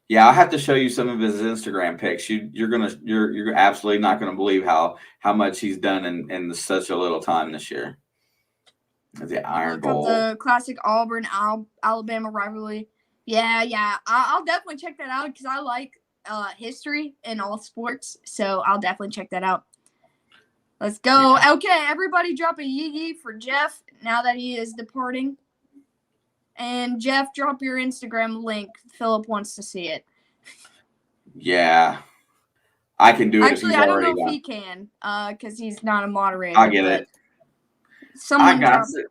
Yeah, I have to show you some of his Instagram pics. You're absolutely not gonna believe how much he's done in such a little time this year. The Iron Bowl, the classic Auburn Alabama rivalry. Yeah, I'll definitely check that out because I like history in all sports, so I'll definitely check that out. Let's go. Yeah. Okay, everybody drop a yee for Jeff now that he is departing. And Jeff, drop your Instagram link. Philip wants to see it. Yeah. I can do it. Actually, I don't know if he can because he's not a moderator. I get it. Someone drop it.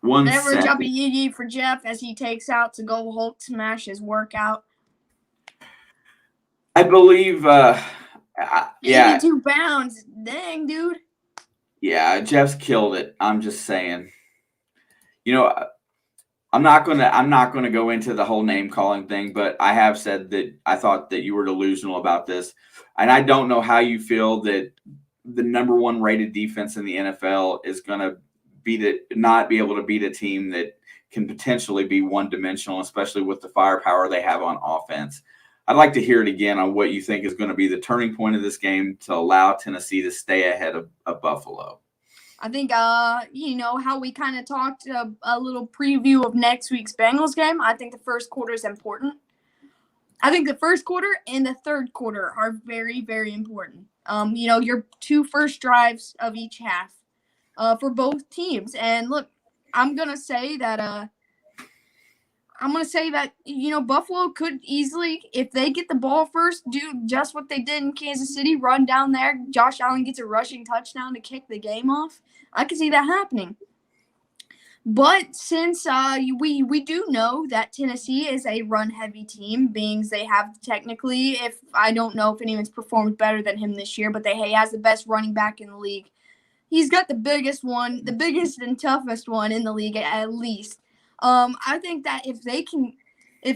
One Never drop a yee for Jeff as he takes out to go Hulk smash his workout. I believe, yeah. 82 pounds. Dang, dude. Yeah, Jeff's killed it. I'm just saying. You know, I'm not gonna go into the whole name calling thing, but I have said that I thought that you were delusional about this, and I don't know how you feel that the number 1 rated defense in the NFL is gonna not be able to beat a team that can potentially be one-dimensional, especially with the firepower they have on offense. I'd like to hear it again on what you think is going to be the turning point of this game to allow Tennessee to stay ahead of Buffalo. I think, you know, how we kind of talked a little preview of next week's Bengals game. I think the first quarter is important. I think the first quarter and the third quarter are very, very important. You know, your 2 first drives of each half for both teams. And look, I'm going to say that you know, Buffalo could easily, if they get the ball first, do just what they did in Kansas City, run down there. Josh Allen gets a rushing touchdown to kick the game off. I can see that happening. But since we do know that Tennessee is a run-heavy team, being they have technically, if I don't know if anyone's performed better than him this year, but he has the best running back in the league. He's got the biggest and toughest one in the league at least. I think that if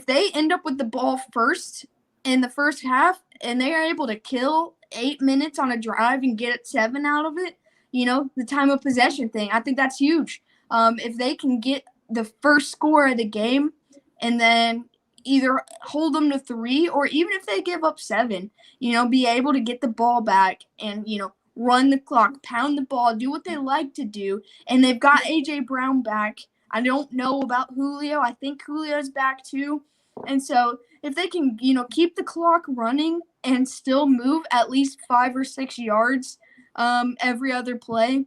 they end up with the ball first in the first half and they are able to kill 8 minutes on a drive and get 7 out of it, you know, the time of possession thing, I think that's huge. If they can get the first score of the game and then either hold them to 3 or even if they give up 7, you know, be able to get the ball back and, you know, run the clock, pound the ball, do what they like to do. And they've got A.J. Brown back. I don't know about Julio. I think Julio's back too. And so if they can, you know, keep the clock running and still move at least 5 or 6 yards every other play,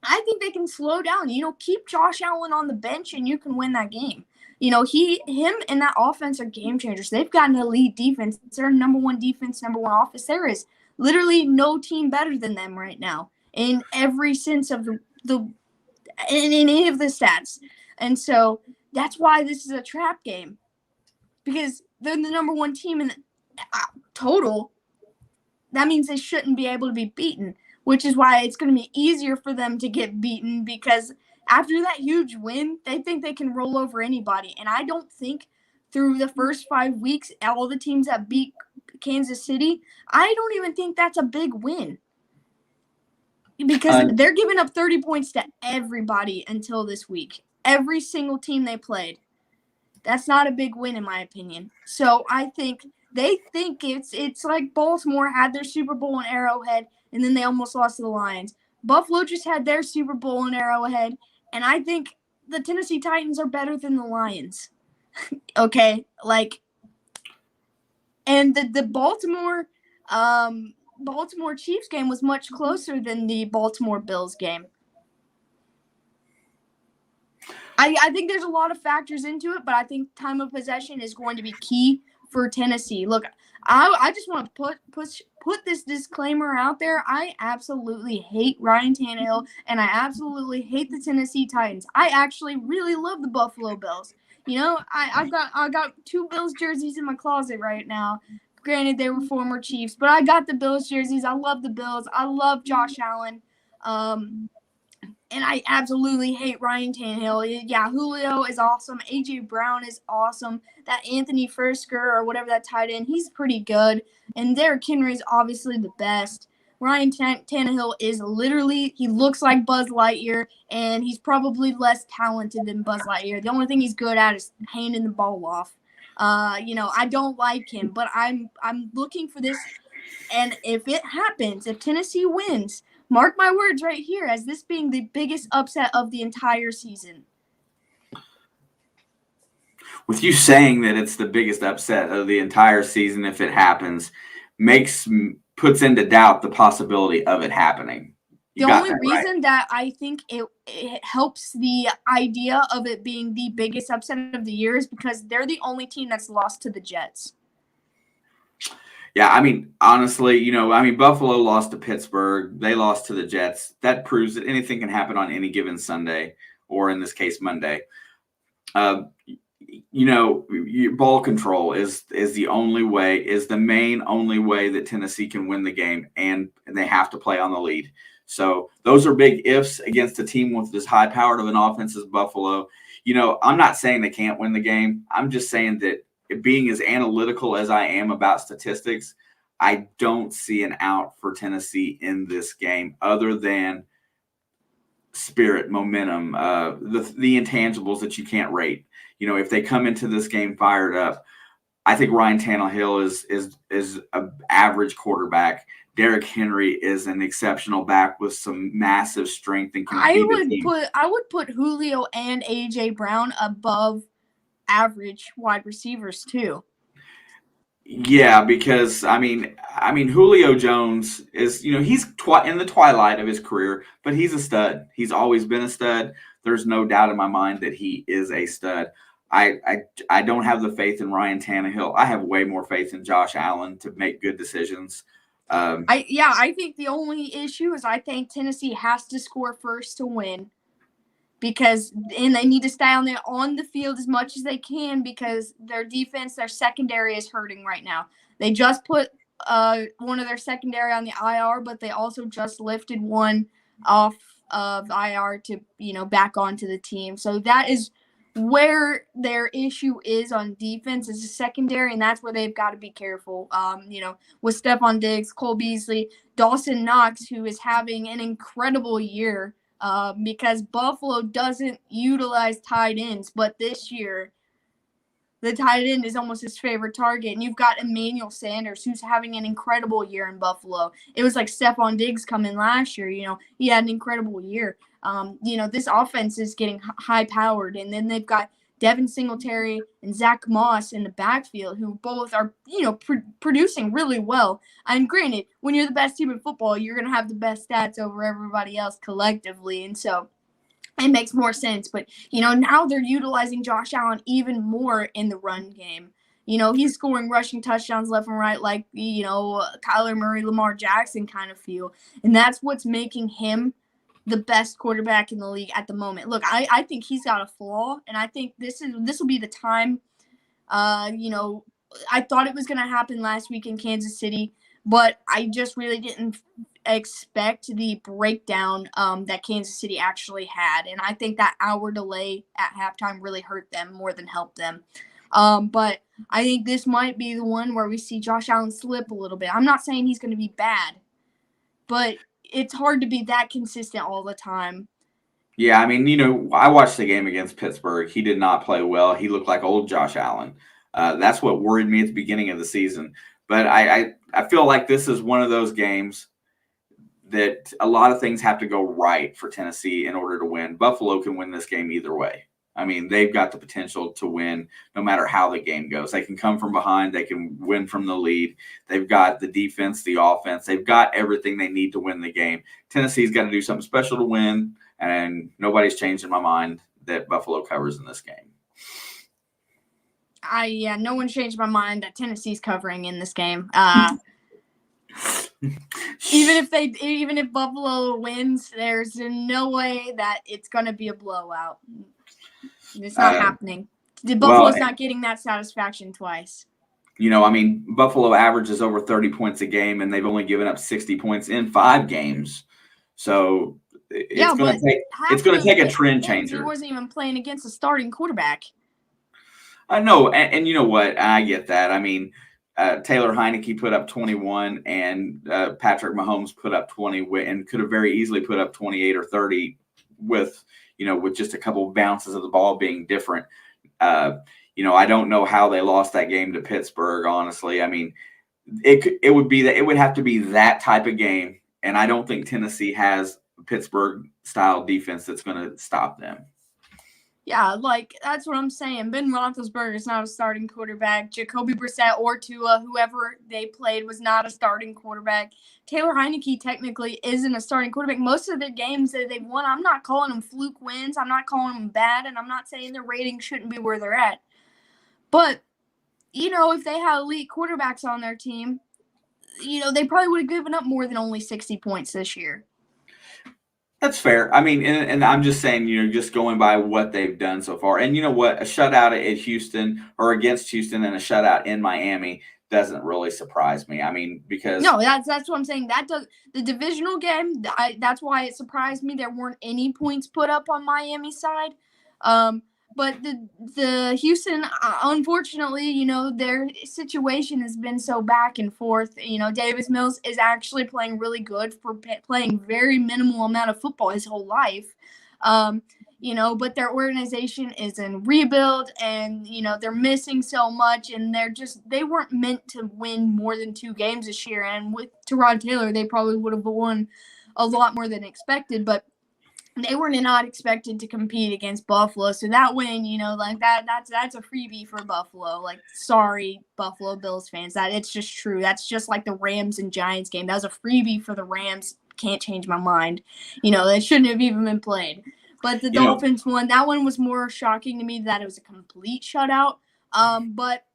I think they can slow down. You know, keep Josh Allen on the bench and you can win that game. You know, him and that offense are game changers. They've got an elite defense. It's their number 1 defense, number 1 offense. There is literally no team better than them right now in every sense of in any of the stats. And so that's why this is a trap game, because they're the number 1 team in the total. That means they shouldn't be able to be beaten, which is why it's going to be easier for them to get beaten, because after that huge win, they think they can roll over anybody. And I don't think through the first 5 weeks, all the teams that beat Kansas City, I don't even think that's a big win, because they're giving up 30 points to everybody until this week. Every single team they played. That's not a big win in my opinion. So I think they think it's like Baltimore had their Super Bowl in Arrowhead and then they almost lost to the Lions. Buffalo just had their Super Bowl in Arrowhead, and I think the Tennessee Titans are better than the Lions. Okay, like, and the Baltimore Chiefs game was much closer than the Baltimore Bills game. I think there's a lot of factors into it, but I think time of possession is going to be key for Tennessee. Look, I just want to put this disclaimer out there. I absolutely hate Ryan Tannehill, and I absolutely hate the Tennessee Titans. I actually really love the Buffalo Bills. You know, I got 2 Bills jerseys in my closet right now. Granted, they were former Chiefs, but I got the Bills jerseys. I love the Bills. I love Josh Allen. And I absolutely hate Ryan Tannehill. Yeah, Julio is awesome. A.J. Brown is awesome. That Anthony Firsker or whatever that tight end, he's pretty good. And Derrick Henry is obviously the best. Ryan Tannehill is literally, he looks like Buzz Lightyear, and he's probably less talented than Buzz Lightyear. The only thing he's good at is handing the ball off. I don't like him, but I'm looking for this. And if it happens, if Tennessee wins, mark my words right here as this being the biggest upset of the entire season. With you saying that it's the biggest upset of the entire season if it happens, puts into doubt the possibility of it happening. The only reason that I think it helps the idea of it being the biggest upset of the year is because they're the only team that's lost to the Jets. Yeah, I mean, honestly, Buffalo lost to Pittsburgh. They lost to the Jets. That proves that anything can happen on any given Sunday, or in this case, Monday. Ball control is the main only way that Tennessee can win the game, and they have to play on the lead. So those are big ifs against a team with as high powered of an offense as Buffalo. I'm not saying they can't win the game. I'm just saying that being as analytical as I am about statistics, I don't see an out for Tennessee in this game other than spirit, momentum, the intangibles that you can't rate. If they come into this game fired up, I think Ryan Tannehill is an average quarterback. Derrick Henry is an exceptional back with some massive strength and can I would put Julio and A.J. Brown above average wide receivers too. Yeah, because Julio Jones is he's in the twilight of his career, but he's a stud. He's always been a stud. There's no doubt in my mind that he is a stud. I don't have the faith in Ryan Tannehill. I have way more faith in Josh Allen to make good decisions. I think the only issue is I think Tennessee has to score first to win. And they need to stay on the field as much as they can because their defense, their secondary is hurting right now. They just put one of their secondary on the IR, but they also just lifted one off of IR to, back onto the team. So that is where their issue is on defense is the secondary, and that's where they've got to be careful. With Stephon Diggs, Cole Beasley, Dawson Knox, who is having an incredible year. Because Buffalo doesn't utilize tight ends, but this year the tight end is almost his favorite target. And you've got Emmanuel Sanders, who's having an incredible year in Buffalo. It was like Stephon Diggs coming last year. He had an incredible year. This offense is getting high-powered. And then they've got Devin Singletary and Zach Moss in the backfield, who both are, producing really well. And granted, when you're the best team in football, you're going to have the best stats over everybody else collectively. And so it makes more sense. But, now they're utilizing Josh Allen even more in the run game. He's scoring rushing touchdowns left and right like, Kyler Murray, Lamar Jackson kind of feel. And that's what's making him the best quarterback in the league at the moment. Look, I think he's got a flaw, and I think this will be the time. I thought it was going to happen last week in Kansas City, but I just really didn't expect the breakdown that Kansas City actually had, and I think that hour delay at halftime really hurt them more than helped them. But I think this might be the one where we see Josh Allen slip a little bit. I'm not saying he's going to be bad, but it's hard to be that consistent all the time. Yeah, I watched the game against Pittsburgh. He did not play well. He looked like old Josh Allen. That's what worried me at the beginning of the season. But I feel like this is one of those games that a lot of things have to go right for Tennessee in order to win. Buffalo can win this game either way. They've got the potential to win no matter how the game goes. They can come from behind. They can win from the lead. They've got the defense, the offense. They've got everything they need to win the game. Tennessee's got to do something special to win, and nobody's changed in my mind that Buffalo covers in this game. No one changed my mind that Tennessee's covering in this game. Even if Buffalo wins, there's no way that it's going to be a blowout. It's not happening. Buffalo's not getting that satisfaction twice. Buffalo averages over 30 points a game, and they've only given up 60 points in 5 games. So it's going to take a trend changer. He wasn't even playing against a starting quarterback. I know, and you know what? I get that. I mean, Taylor Heineke put up 21, and Patrick Mahomes put up 20, and could have very easily put up 28 or 30 with just a couple of bounces of the ball being different. I don't know how they lost that game to Pittsburgh. Honestly, I mean, it would have to be that type of game, and I don't think Tennessee has a Pittsburgh style defense that's going to stop them. Yeah, that's what I'm saying. Ben Roethlisberger is not a starting quarterback. Jacoby Brissett or Tua, whoever they played, was not a starting quarterback. Taylor Heineke technically isn't a starting quarterback. Most of the games that they've won, I'm not calling them fluke wins. I'm not calling them bad, and I'm not saying their ratings shouldn't be where they're at. But, if they had elite quarterbacks on their team, they probably would have given up more than only 60 points this year. That's fair. I mean, and I'm just saying, just going by what they've done so far. And you know what? A shutout at Houston or against Houston and a shutout in Miami doesn't really surprise me. I mean, because no, that's what I'm saying. The divisional game. That's why it surprised me. There weren't any points put up on Miami's side. But the Houston, unfortunately, their situation has been so back and forth. Davis Mills is actually playing really good for playing very minimal amount of football his whole life. But their organization is in rebuild, and they're missing so much, and they weren't meant to win more than 2 games this year. And with Tyrod Taylor, they probably would have won a lot more than expected, but they were not expected to compete against Buffalo. So that win, that's a freebie for Buffalo. Sorry, Buffalo Bills fans. It's just true. That's just like the Rams and Giants game. That was a freebie for the Rams. Can't change my mind. They shouldn't have even been played. But the Dolphins won. That one was more shocking to me that it was a complete shutout. But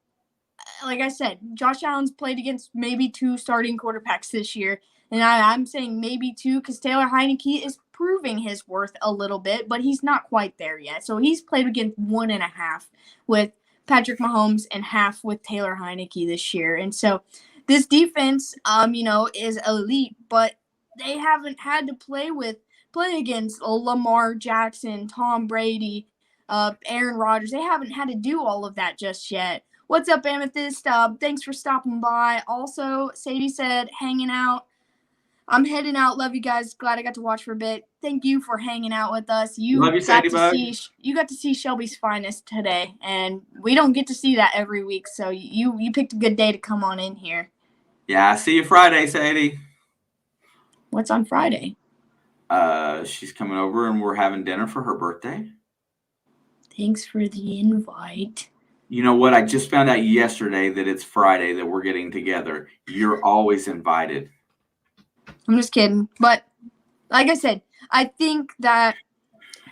like I said, Josh Allen's played against maybe 2 starting quarterbacks this year. And I'm saying maybe 2 because Taylor Heineke is proving his worth a little bit, but he's not quite there yet. So he's played against 1.5 with Patrick Mahomes and half with Taylor Heineke this year. And so this defense, is elite, but they haven't had to play against Lamar Jackson, Tom Brady, Aaron Rodgers. They haven't had to do all of that just yet. What's up, Amethyst? Thanks for stopping by. Also, Sadie said, hanging out. I'm heading out. Love you guys. Glad I got to watch for a bit. Thank you for hanging out with us. You got to see Shelby's finest today, and we don't get to see that every week. So you picked a good day to come on in here. Yeah, I see you Friday, Sadie. What's on Friday? She's coming over, and we're having dinner for her birthday. Thanks for the invite. You know what? I just found out yesterday that it's Friday that we're getting together. You're always invited. I'm just kidding. But like I said, I think that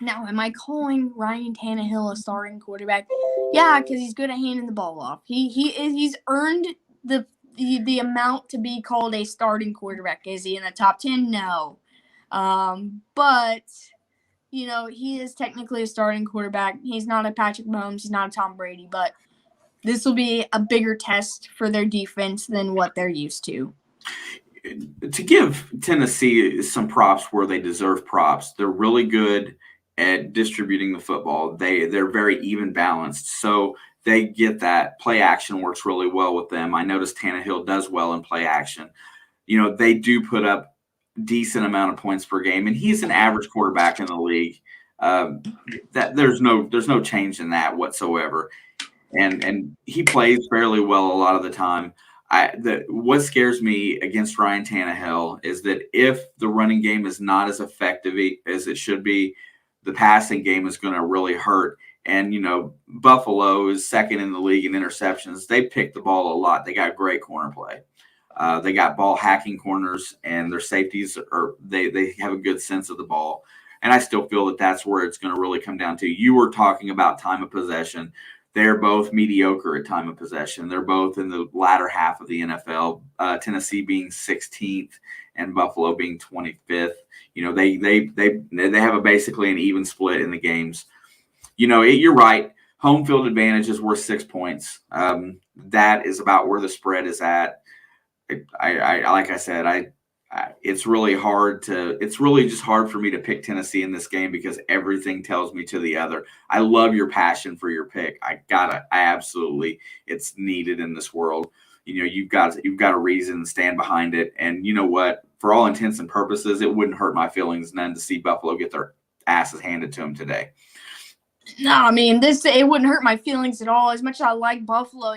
now, am I calling Ryan Tannehill a starting quarterback? Yeah, because he's good at handing the ball off. He's earned the amount to be called a starting quarterback. Is he in the top 10? No. But he is technically a starting quarterback. He's not a Patrick Mahomes. He's not a Tom Brady. But this will be a bigger test for their defense than what they're used to. To give Tennessee some props where they deserve props, they're really good at distributing the football. They're very even balanced, so they get that. Play action works really well with them. I noticed Tannehill does well in play action. They do put up decent amount of points per game, and he's an average quarterback in the league. That there's no change in that whatsoever, and he plays fairly well a lot of the time. What scares me against Ryan Tannehill is that if the running game is not as effective as it should be, the passing game is going to really hurt. And, Buffalo is second in the league in interceptions. They pick the ball a lot. They got great corner play. They got ball hacking corners, and their safeties they have a good sense of the ball. And I still feel that that's where it's going to really come down to. You were talking about time of possession. They're both mediocre at time of possession. They're both in the latter half of the NFL. Tennessee being 16th and Buffalo being 25th. They have basically an even split in the games. You're right. Home field advantage is worth 6 points. That is about where the spread is at. I like I said, it's really just hard for me to pick Tennessee in this game because everything tells me to the other. I love your passion for your pick. It's needed in this world. You've got a reason to stand behind it. And you know what? For all intents and purposes, it wouldn't hurt my feelings none to see Buffalo get their asses handed to them today. No, I mean it wouldn't hurt my feelings at all. As much as I like Buffalo,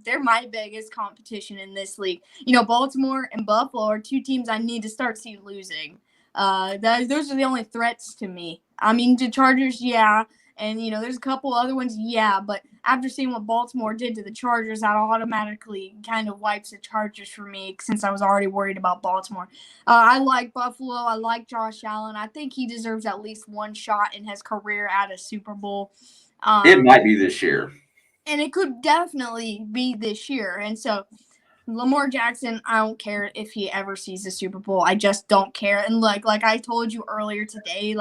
they're my biggest competition in this league. Baltimore and Buffalo are two teams I need to start seeing losing. Those are the only threats to me. I mean, the Chargers, yeah, and there's a couple other ones, yeah. But after seeing what Baltimore did to the Chargers, that automatically kind of wipes the Chargers for me since I was already worried about Baltimore. I like Buffalo. I like Josh Allen. I think he deserves at least one shot in his career at a Super Bowl. It might be this year. And it could definitely be this year. And so Lamar Jackson, I don't care if he ever sees the Super Bowl. I just don't care. And like I told you earlier today,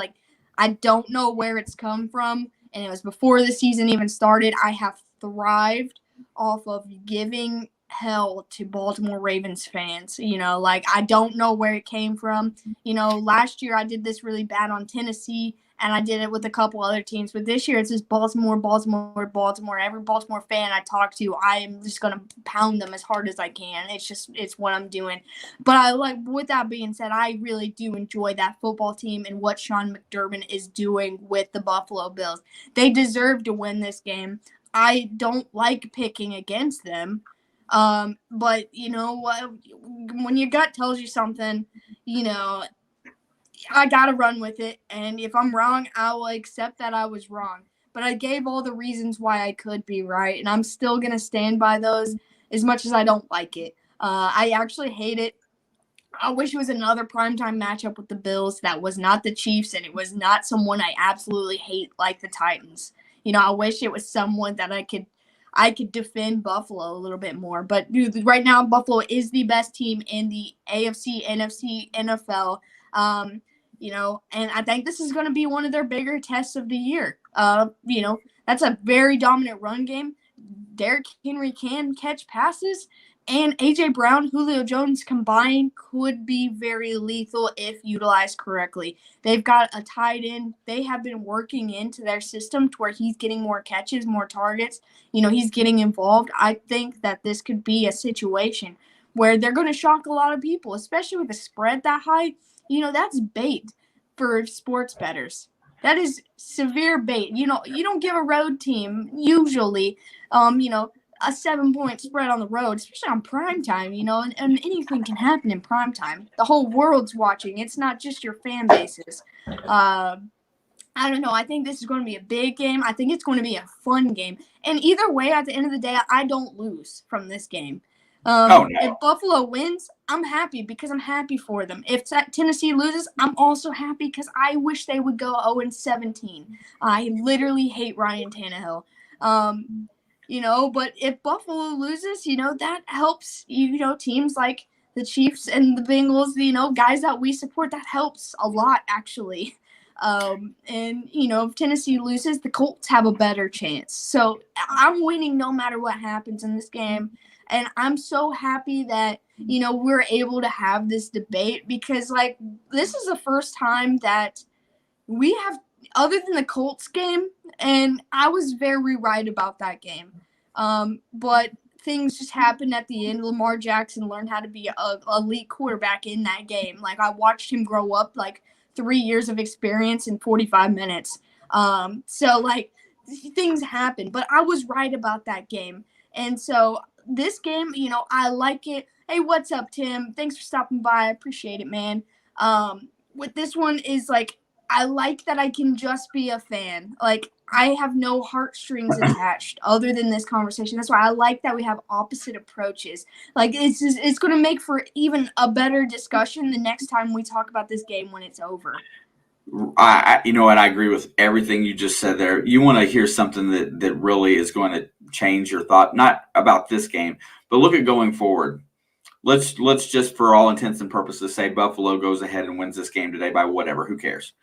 I don't know where it's come from. And it was before the season even started. I have thrived off of giving hell to Baltimore Ravens fans. I don't know where it came from. Last year I did this really bad on Tennessee, and I did it with a couple other teams. But this year it's just Baltimore, Baltimore, Baltimore. Every Baltimore fan I talk to, I am just going to pound them as hard as I can. It's what I'm doing. But with that being said, I really do enjoy that football team and what Sean McDermott is doing with the Buffalo Bills. They deserve to win this game. I don't like picking against them. But when your gut tells you something, I gotta run with it. And if I'm wrong, I will accept that I was wrong. But I gave all the reasons why I could be right, and I'm still gonna stand by those as much as I don't like it. I actually hate it. I wish it was another primetime matchup with the Bills that was not the Chiefs, and it was not someone I absolutely hate like the Titans. I wish it was someone that I could defend Buffalo a little bit more. But dude, right now, Buffalo is the best team in the AFC, NFC, NFL. And I think this is going to be one of their bigger tests of the year. That's a very dominant run game. Derrick Henry can catch passes, and A.J. Brown, Julio Jones combined could be very lethal if utilized correctly. They've got a tight end. They have been working into their system to where he's getting more catches, more targets. He's getting involved. I think that this could be a situation where they're going to shock a lot of people, especially with a spread that high. That's bait for sports bettors. That is severe bait. You don't give a road team usually, a 7-point spread on the road, especially on primetime, and anything can happen in primetime. The whole world's watching. It's not just your fan bases. I don't know. I think this is going to be a big game. I think it's going to be a fun game. And either way, at the end of the day, I don't lose from this game. No. If Buffalo wins, I'm happy because I'm happy for them. If Tennessee loses, I'm also happy because I wish they would go 0-17. I literally hate Ryan Tannehill. But if Buffalo loses, that helps, teams like the Chiefs and the Bengals, guys that we support, that helps a lot, actually. If Tennessee loses, the Colts have a better chance. So I'm winning no matter what happens in this game. And I'm so happy that, we're able to have this debate because, this is the first time that we have, other than the Colts game, and I was very right about that game. But things just happened at the end. Lamar Jackson learned how to be a elite quarterback in that game. I watched him grow up, 3 years of experience in 45 minutes. Things happen. But I was right about that game. And so this game, I like it. Hey, what's up, Tim? Thanks for stopping by. I appreciate it, man. With this one is, I like that I can just be a fan. I have no heartstrings attached other than this conversation. That's why I like that we have opposite approaches. It's going to make for even a better discussion the next time we talk about this game when it's over. I agree with everything you just said there. You want to hear something that really is going to change your thought, not about this game, but look at going forward. Let's just, for all intents and purposes, say Buffalo goes ahead and wins this game today by whatever. Who cares?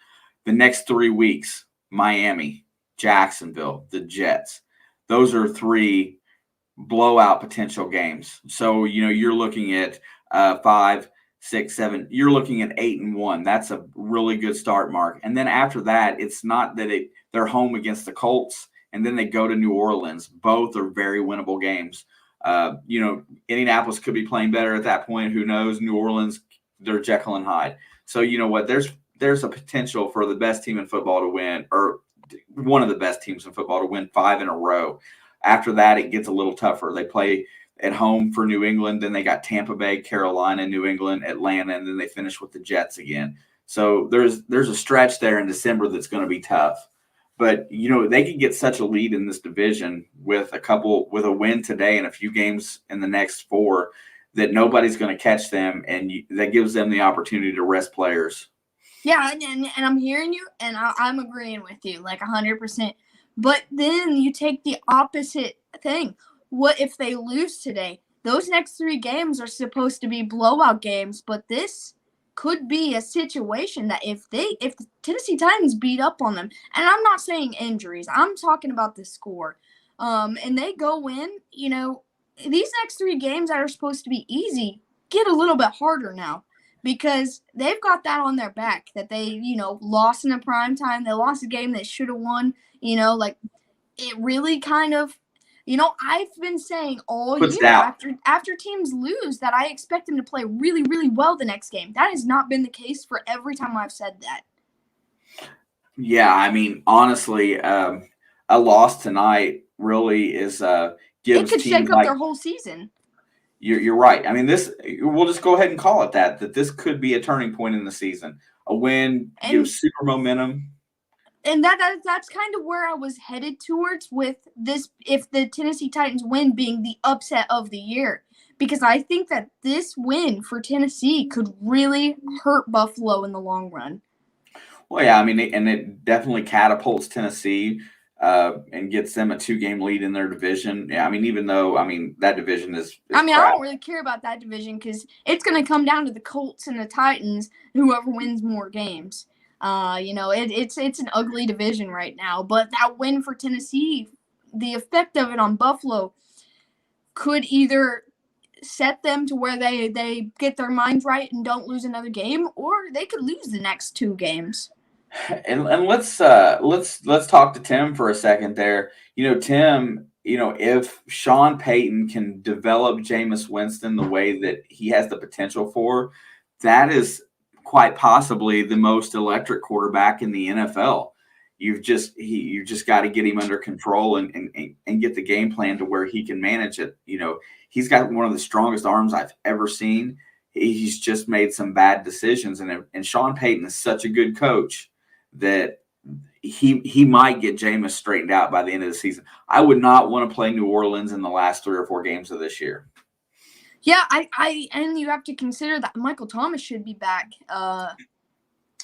The next 3 weeks, Miami, Jacksonville, the Jets. Those are 3 blowout potential games. So, you're looking at 5, 6, 7. You're looking at 8-1. That's a really good start, Mark. And then after that, it's not that they're home against the Colts, and then they go to New Orleans. Both are very winnable games. Indianapolis could be playing better at that point. Who knows? New Orleans, they're Jekyll and Hyde. So you know what? There's a potential for the best team in football to win, or one of the best teams in football to win 5 in a row. After that, it gets a little tougher. They play at home for New England, then they got Tampa Bay, Carolina, New England, Atlanta, and then they finish with the Jets again. So there's a stretch there in December that's going to be tough. But they could get such a lead in this division with a win today and a few games in the next 4 that nobody's going to catch them, and that gives them the opportunity to rest players. Yeah, and I'm hearing you, and I'm agreeing with you like 100%. But then you take the opposite thing. What if they lose today? Those next 3 games are supposed to be blowout games, but this could be a situation that if the Tennessee Titans beat up on them, and I'm not saying injuries, I'm talking about the score, and they go in, these next 3 games that are supposed to be easy get a little bit harder now because they've got that on their back that they, lost in a prime time. They lost a game they should have won, it really kind of, I've been saying all year after teams lose that I expect them to play really, really well the next game. That has not been the case for every time I've said that. Yeah, I mean, honestly, a loss tonight really is gives it could teams shake up their whole season. You're right. I mean, we'll just go ahead and call it that this could be a turning point in the season. A win gives super momentum. And that's kind of where I was headed towards with this, if the Tennessee Titans win being the upset of the year. Because I think that this win for Tennessee could really hurt Buffalo in the long run. Well, yeah, I mean, and it definitely catapults Tennessee and gets them a 2-game lead in their division. Yeah, I mean, even though, that division is I crap. don't really care about that division because it's going to come down to the Colts and the Titans, whoever wins more games. It's an ugly division right now, but that win for Tennessee, the effect of it on Buffalo could either set them to where they get their minds right and don't lose another game, or they could lose the next 2 games. And let's talk to Tim for a second there. Tim, if Sean Payton can develop Jameis Winston the way that he has the potential for, that is quite possibly the most electric quarterback in the NFL. You just got to get him under control and get the game plan to where he can manage it. He's got one of the strongest arms I've ever seen. He's just made some bad decisions, and Sean Payton is such a good coach that he might get Jameis straightened out by the end of the season. I would not want to play New Orleans in the last 3 or 4 games of this year. Yeah, and you have to consider that Michael Thomas should be back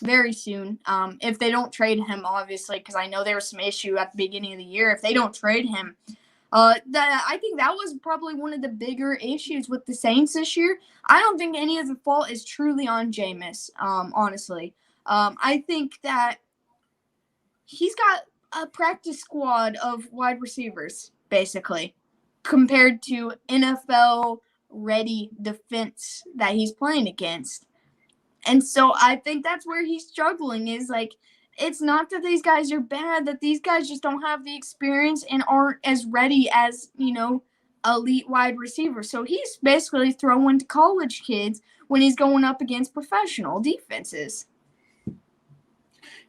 very soon. If they don't trade him, obviously, because I know there was some issue at the beginning of the year. If they don't trade him, I think that was probably one of the bigger issues with the Saints this year. I don't think any of the fault is truly on Jameis, honestly. I think that he's got a practice squad of wide receivers, basically, compared to NFL-ready defense that he's playing against. And so I think that's where he's struggling is, it's not that these guys are bad, that these guys just don't have the experience and aren't as ready as, elite wide receivers. So he's basically throwing to college kids when he's going up against professional defenses.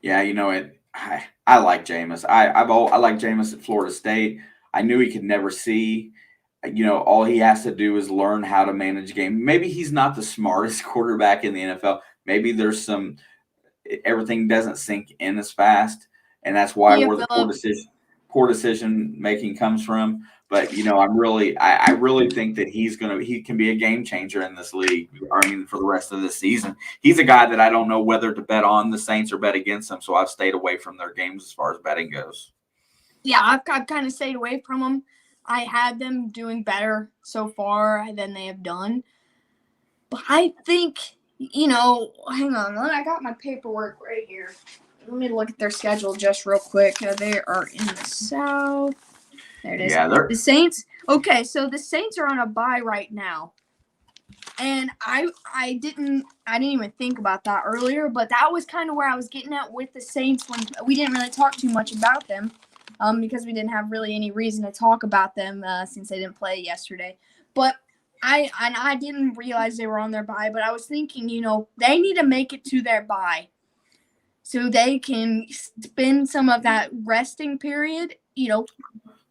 Yeah, I like Jameis. I like Jameis at Florida State. I knew he could never see. All he has to do is learn how to manage a game. Maybe he's not the smartest quarterback in the NFL. Maybe there's everything doesn't sink in as fast, and that's why where the poor decision making comes from. But I really think that he can be a game changer in this league. For the rest of the season, he's a guy that I don't know whether to bet on the Saints or bet against them. So I've stayed away from their games as far as betting goes. Yeah, I've kind of stayed away from them. I had them doing better so far than they have done. But I think, hang on. I got my paperwork right here. Let me look at their schedule just real quick. They are in the South. There it is. Yeah, the Saints. Okay, so the Saints are on a bye right now. And I didn't even think about that earlier, but that was kind of where I was getting at with the Saints when we didn't really talk too much about them, because we didn't have really any reason to talk about them since they didn't play yesterday. But I didn't realize they were on their bye, but I was thinking, they need to make it to their bye so they can spend some of that resting period,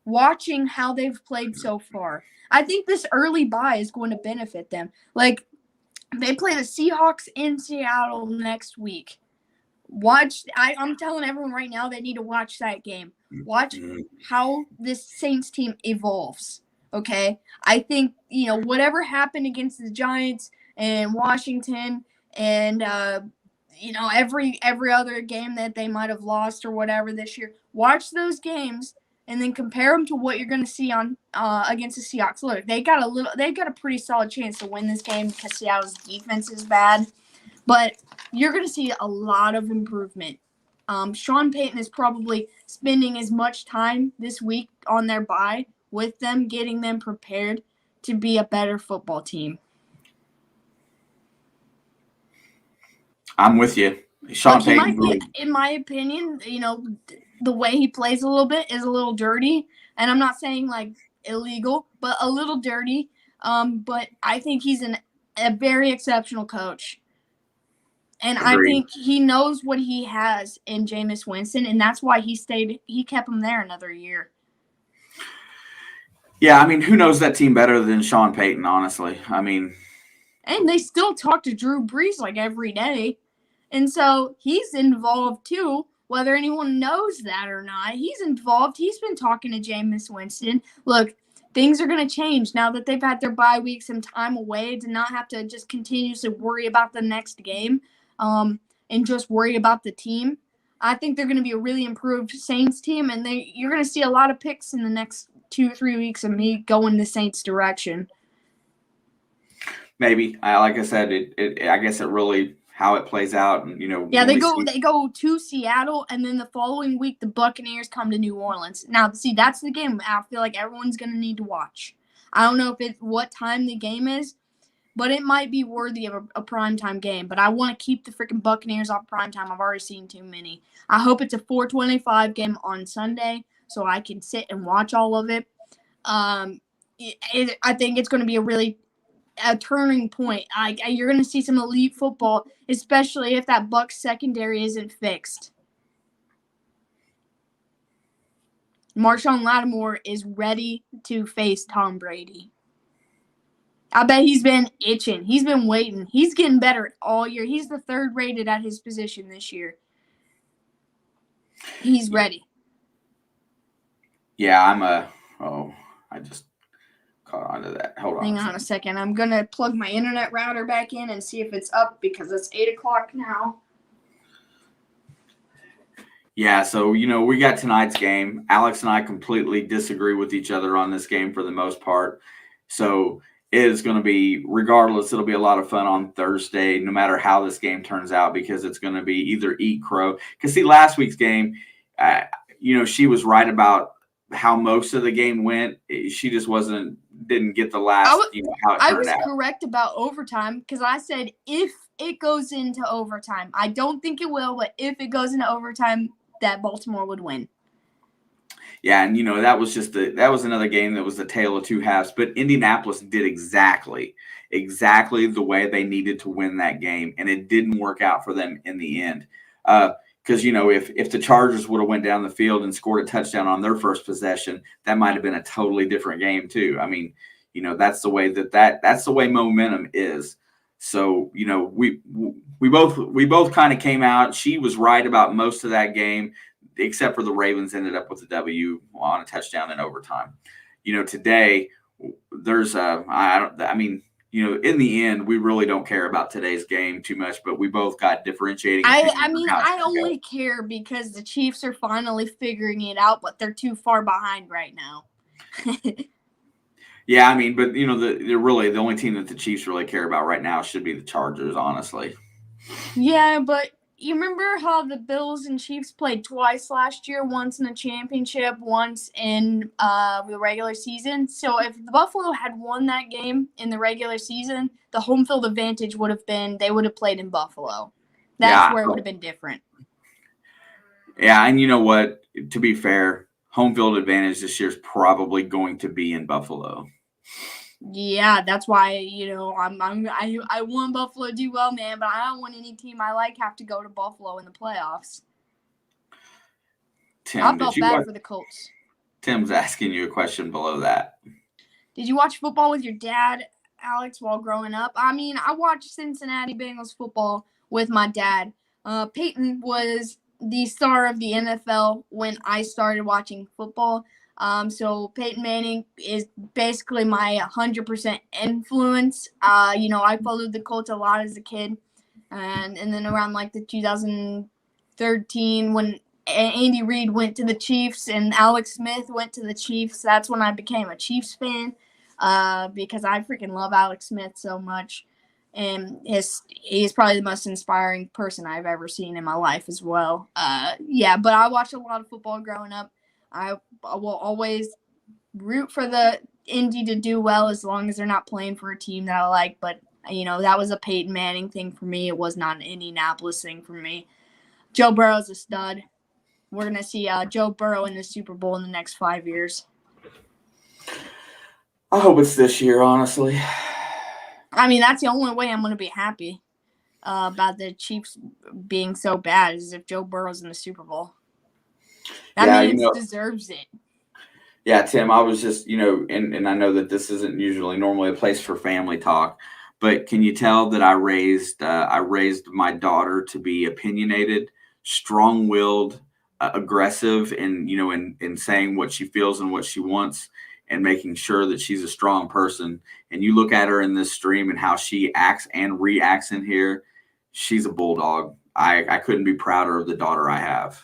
watching how they've played so far. I think this early bye is going to benefit them. Like, they play the Seahawks in Seattle next week. I'm telling everyone right now they need to watch that game. Watch how this Saints team evolves, okay? I think, whatever happened against the Giants and Washington and, every other game that they might have lost or whatever this year, watch those games and then compare them to what you're going to see on against the Seahawks. Look, they got a pretty solid chance to win this game because Seattle's defense is bad, but you're going to see a lot of improvement. Sean Payton is probably spending as much time this week on their bye with them, getting them prepared to be a better football team. I'm with you. Sean Payton, in my opinion, the way he plays a little bit is a little dirty, and I'm not saying like illegal, but a little dirty. But I think he's a very exceptional coach, and Agreed. I think he knows what he has in Jameis Winston, and that's why he kept him there another year. Yeah, I mean, who knows that team better than Sean Payton, honestly? I mean, and they still talk to Drew Brees like every day. And so he's involved too, whether anyone knows that or not. He's involved. He's been talking to Jameis Winston. Look, things are going to change now that they've had their bye week, some time away, to not have to just continuously worry about the next game and just worry about the team. I think they're going to be a really improved Saints team, and you're going to see a lot of picks in the next 2 or 3 weeks of me going the Saints' direction. Maybe. Like I said, I guess it really – how it plays out, and Yeah, they go to Seattle, and then the following week the Buccaneers come to New Orleans. Now, see, that's the game I feel like everyone's gonna need to watch. I don't know what time the game is, but it might be worthy of a primetime game. But I want to keep the freaking Buccaneers off primetime. I've already seen too many. I hope it's a 4:25 game on Sunday so I can sit and watch all of it. I think it's going to be a turning point. You're going to see some elite football, especially if that Bucs secondary isn't fixed. Marshawn Lattimore is ready to face Tom Brady. I bet he's been itching. He's been waiting. He's getting better all year. He's the third rated at his position this year. He's ready. Yeah, I just caught onto that. Hold on. Hang on a second. I'm going to plug my internet router back in and see if it's up because it's 8 o'clock now. Yeah, so, we got tonight's game. Alex and I completely disagree with each other on this game for the most part. So it is going to be, regardless, it'll be a lot of fun on Thursday, no matter how this game turns out, because it's going to be either eat crow. Because, see, last week's game, she was right about how most of the game went. She just didn't get the last, how it turned out. I was correct about overtime because I said if it goes into overtime. I don't think it will, but if it goes into overtime, that Baltimore would win. Yeah, and that was another game that was the tale of two halves. But Indianapolis did exactly the way they needed to win that game, and it didn't work out for them in the end. Because if the Chargers would have went down the field and scored a touchdown on their first possession, that might have been a totally different game too. I mean, that's the way that's the way momentum is. So we both kind of came out. She was right about most of that game, except for the Ravens ended up with a W on a touchdown in overtime. Today there's in the end, we really don't care about today's game too much, but we both got differentiating. I only care because the Chiefs are finally figuring it out, but they're too far behind right now. Yeah, but they're really the only team that the Chiefs really care about right now should be the Chargers, honestly. Yeah, but you remember how the Bills and Chiefs played twice last year, once in the championship, once in the regular season? So if the Buffalo had won that game in the regular season, the home field advantage would have been they would have played in Buffalo. That's where it would have been different. Yeah, and you know what? To be fair, home field advantage this year is probably going to be in Buffalo. Yeah, that's why, I want Buffalo to do well, man, but I don't want any team I like have to go to Buffalo in the playoffs. Tim, I felt bad for the Colts. Tim's asking you a question below that. Did you watch football with your dad, Alex, while growing up? I mean, I watched Cincinnati Bengals football with my dad. Peyton was the star of the NFL when I started watching football. So Peyton Manning is basically my 100% influence. I followed the Colts a lot as a kid. And then around like the 2013 when Andy Reid went to the Chiefs and Alex Smith went to the Chiefs, that's when I became a Chiefs fan because I freaking love Alex Smith so much. And he's probably the most inspiring person I've ever seen in my life as well. But I watched a lot of football growing up. I will always root for the Indy to do well as long as they're not playing for a team that I like. But, that was a Peyton Manning thing for me. It was not an Indianapolis thing for me. Joe Burrow's a stud. We're going to see Joe Burrow in the Super Bowl in the next 5 years. I hope it's this year, honestly. I mean, that's the only way I'm going to be happy about the Chiefs being so bad is if Joe Burrow's in the Super Bowl. That means deserves it. Yeah, Tim, I was just, and I know that this isn't usually normally a place for family talk, but can you tell that I raised my daughter to be opinionated, strong-willed, aggressive, and in saying what she feels and what she wants, and making sure that she's a strong person. And you look at her in this stream and how she acts and reacts in here, she's a bulldog. I couldn't be prouder of the daughter I have.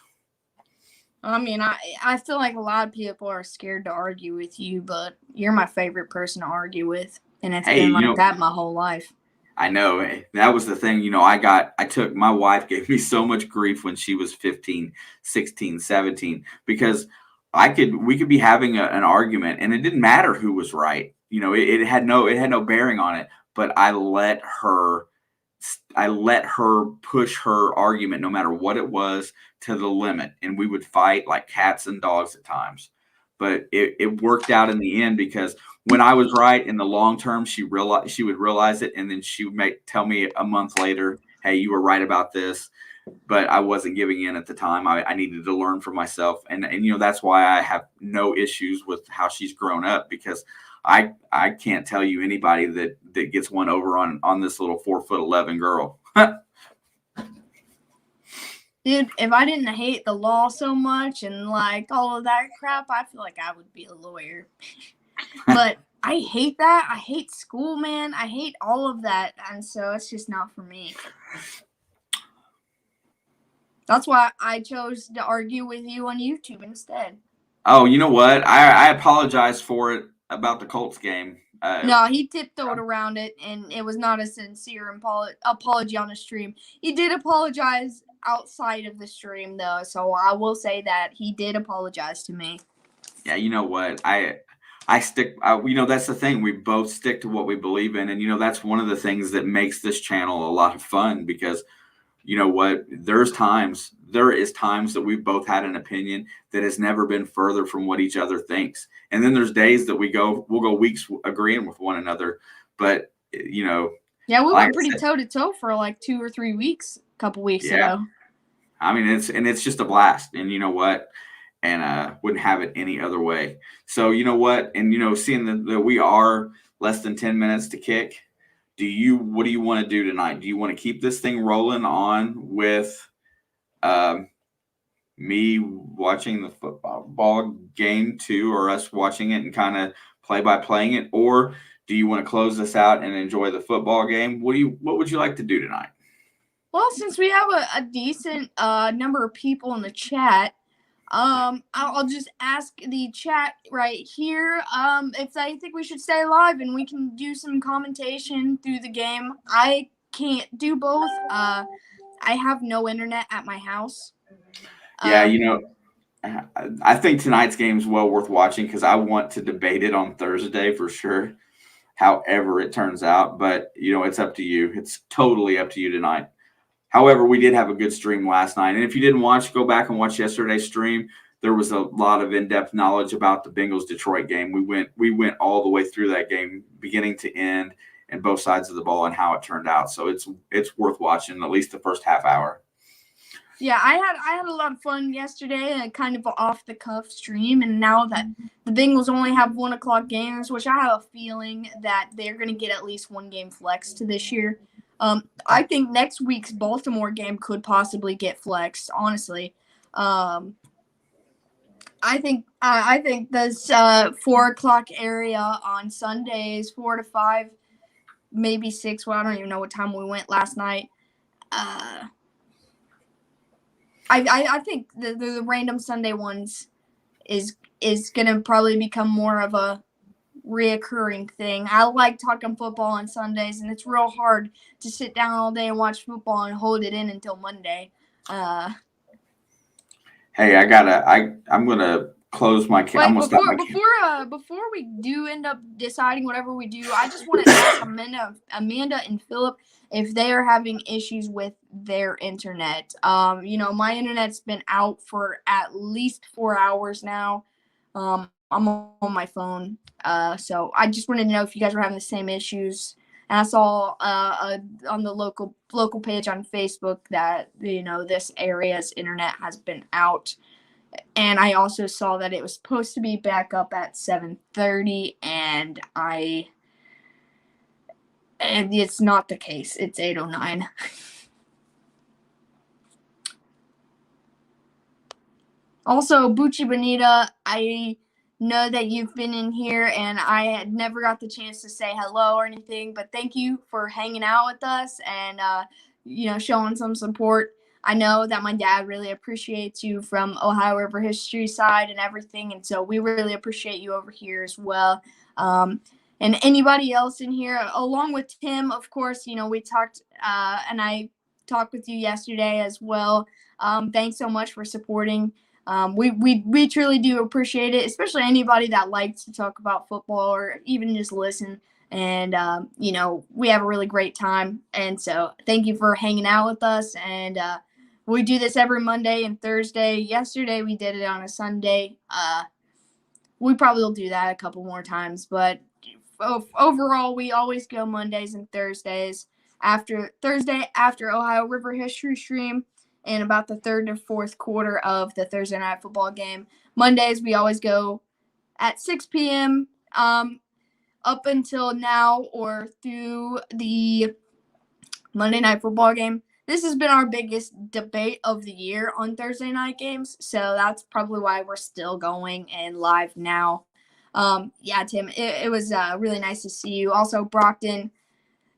I mean, I feel like a lot of people are scared to argue with you, but you're my favorite person to argue with, and it's been like that my whole life. I know. That was the thing. My wife gave me so much grief when she was 15, 16, 17, because we could be having an argument and it didn't matter who was right. It had no bearing on it, but I let her push her argument, no matter what it was, to the limit. And we would fight like cats and dogs at times. But it worked out in the end because when I was right in the long term, she would realize it. And then she would tell me a month later, hey, you were right about this. But I wasn't giving in at the time. I needed to learn for myself. And that's why I have no issues with how she's grown up, because I can't tell you anybody that gets one over on this little 4'11" girl. Dude, if I didn't hate the law so much and like all of that crap, I feel like I would be a lawyer. But I hate that. I hate school, man. I hate all of that. And so it's just not for me. That's why I chose to argue with you on YouTube instead. Oh, you know what? I apologize for it about the Colts game. No, he tiptoed around it, and it was not a sincere apology on the stream. He did apologize outside of the stream, though, so I will say that he did apologize to me. Yeah, you know what? I stick. That's the thing. We both stick to what we believe in, and that's one of the things that makes this channel a lot of fun, because you know what? There is times that we've both had an opinion that has never been further from what each other thinks. And then there's days that we'll go weeks agreeing with one another. But, Yeah, we went pretty toe-to-toe for like 2 or 3 weeks, a couple weeks ago. I mean, it's just a blast. And you know what? And wouldn't have it any other way. So, you know what? And, seeing that we are less than 10 minutes to kick, what do you want to do tonight? Do you want to keep this thing rolling on with me watching the football game too, or us watching it and kind of play by playing it? Or do you want to close this out and enjoy the football game? What would you like to do tonight? Well, since we have a decent number of people in the chat, I'll just ask the chat right here if they think we should stay live and we can do some commentation through the game. I can't do both. I have no internet at my house. Yeah, I think tonight's game is well worth watching because I want to debate it on Thursday for sure, however it turns out. But, it's up to you. It's totally up to you tonight. However, we did have a good stream last night. And if you didn't watch, go back and watch yesterday's stream. There was a lot of in-depth knowledge about the Bengals-Detroit game. We went all the way through that game, beginning to end, and both sides of the ball and how it turned out. So it's worth watching, at least the first half hour. Yeah, I had a lot of fun yesterday, and kind of off the cuff stream. And now that the Bengals only have 1:00 games, which I have a feeling that they're going to get at least one game flexed this year. I think next week's Baltimore game could possibly get flexed. Honestly, I think this 4:00 area on Sundays, 4 to 5, maybe 6. Well, I don't even know what time we went last night. I think the random Sunday ones is gonna probably become more of a reoccurring thing. I like talking football on Sundays, and it's real hard to sit down all day and watch football and hold it in until Monday. Hey, I'm gonna close my camera. Before we do end up deciding whatever we do, I just want to ask Amanda and Philip if they are having issues with their internet. My internet's been out for at least 4 hours now. I'm on my phone, so I just wanted to know if you guys were having the same issues. And I saw on the local page on Facebook that this area's internet has been out. And I also saw that it was supposed to be back up at 7:30, and it's not the case. It's 8:09. Also, Bucci Bonita, I know that you've been in here, and I had never got the chance to say hello or anything, but thank you for hanging out with us and showing some support. I know that my dad really appreciates you from Ohio River history side and everything, and so we really appreciate you over here as well. And anybody else in here, along with Tim, of course, we talked, and I talked with you yesterday as well. Thanks so much for supporting. We truly do appreciate it, especially anybody that likes to talk about football or even just listen. And, we have a really great time. And so thank you for hanging out with us. And we do this every Monday and Thursday. Yesterday we did it on a Sunday. We probably will do that a couple more times. But overall, we always go Mondays and Thursdays. After Ohio River history stream. And about the third to fourth quarter of the Thursday night football game. Mondays, we always go at 6 p.m. Up until now or through the Monday night football game. This has been our biggest debate of the year on Thursday night games, so that's probably why we're still going and live now. Tim, it was really nice to see you. Also, Brockton,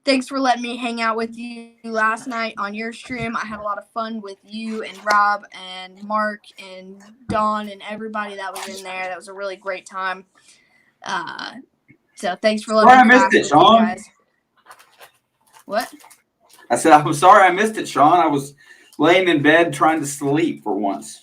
thanks for letting me hang out with you last night on your stream. I had a lot of fun with you and Rob and Mark and Dawn and everybody that was in there. That was a really great time. So thanks for letting me missed it, Sean. guys. What? I said, I'm sorry I missed it, Sean. I was laying in bed trying to sleep for once.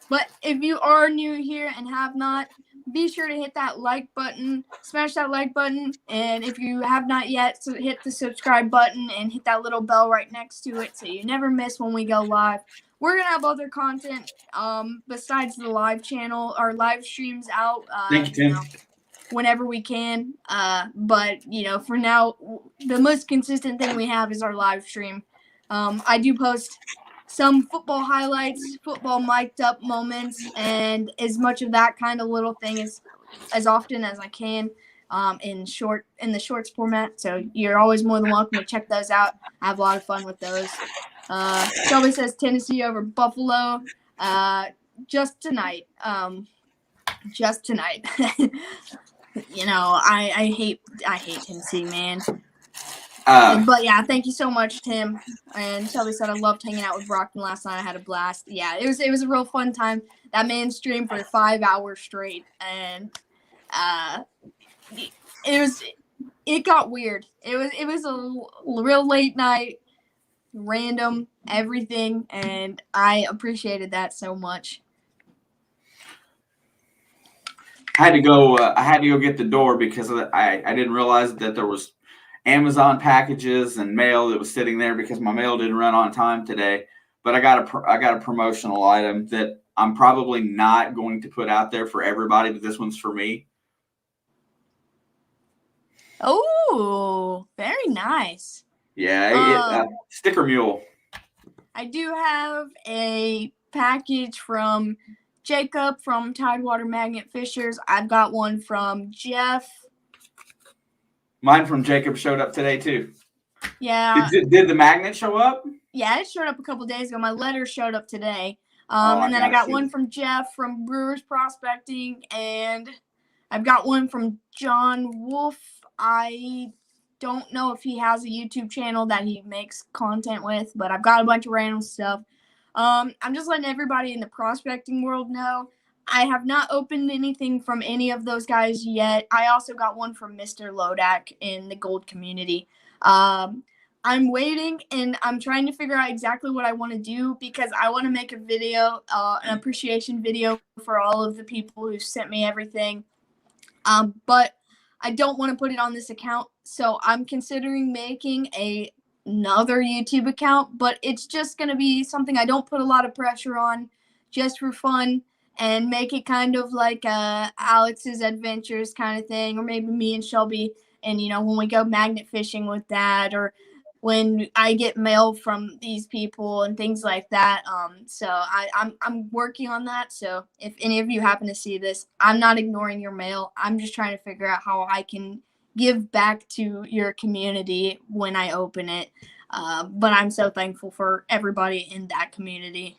But if you are new here and have not, be sure to hit that like button, smash that like button, and if you have not yet, so hit the subscribe button and hit that little bell right next to it so you never miss when we go live. We're going to have other content besides the live channel, our live streams out. Thank you, Tim. Whenever we can. But, for now, the most consistent thing we have is our live stream. I do post some football highlights, football mic'd up moments, and as much of that kind of little thing as often as I can in the shorts format. So you're always more than welcome to check those out. I have a lot of fun with those. Shelby says Tennessee over Buffalo. Just tonight. Just tonight. I hate Tennessee, man. But yeah, thank you so much, Tim. And Shelby said I loved hanging out with Brockton last night. I had a blast. Yeah, it was a real fun time. That man streamed for 5 hours straight, and it got weird. It was a real late night. random, everything, and I appreciated that so much. I had to go get the door because I didn't realize that there was Amazon packages and mail that was sitting there because my mail didn't run on time today. But I got a promotional item that I'm probably not going to put out there for everybody, but this one's for me. Oh, very nice. Yeah, Sticker Mule. I do have a package from Jacob from Tidewater Magnet Fishers. I've got one from Jeff. Mine from Jacob showed up today too. Yeah. Did the magnet show up? Yeah, it showed up a couple days ago. My letter showed up today. And then I got one from Jeff from Brewers Prospecting, and I've got one from John Wolf. I don't know if he has a YouTube channel that he makes content with, but I've got a bunch of random stuff. I'm just letting everybody in the prospecting world know I have not opened anything from any of those guys yet. I also got one from Mr. Lodak in the gold community. I'm waiting, and I'm trying to figure out exactly what I want to do because I want to make a video, an appreciation video for all of the people who sent me everything. But I don't want to put it on this account, so I'm considering making another YouTube account, but it's just going to be something I don't put a lot of pressure on, just for fun, and make it kind of like Alex's Adventures kind of thing, or maybe me and Shelby, and when we go magnet fishing with Dad, or when I get mail from these people and things like that. So I'm working on that. So if any of you happen to see this, I'm not ignoring your mail. I'm just trying to figure out how I can give back to your community when I open it. But I'm so thankful for everybody in that community.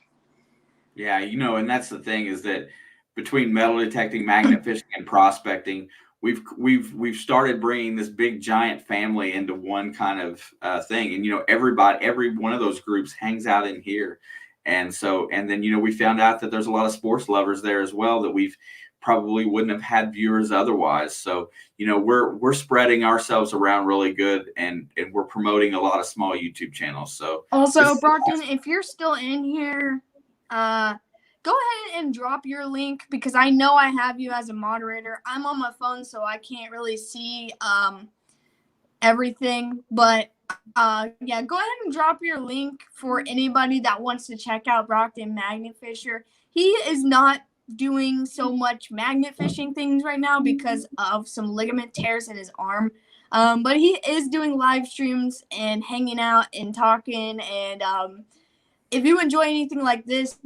Yeah, and that's the thing is that between metal detecting, magnet fishing, and prospecting, we've started bringing this big giant family into one kind of thing, and every one of those groups hangs out in here, and then we found out that there's a lot of sports lovers there as well that we've probably wouldn't have had viewers otherwise. So we're spreading ourselves around really good, and we're promoting a lot of small YouTube channels. So also, Brockton, if you're still in here, go ahead and drop your link because I know I have you as a moderator. I'm on my phone, so I can't really see everything. But yeah, go ahead and drop your link for anybody that wants to check out Brockton Magnet Fisher. He is not doing so much magnet fishing things right now because of some ligament tears in his arm. But he is doing live streams and hanging out and talking, and if you enjoy anything like this,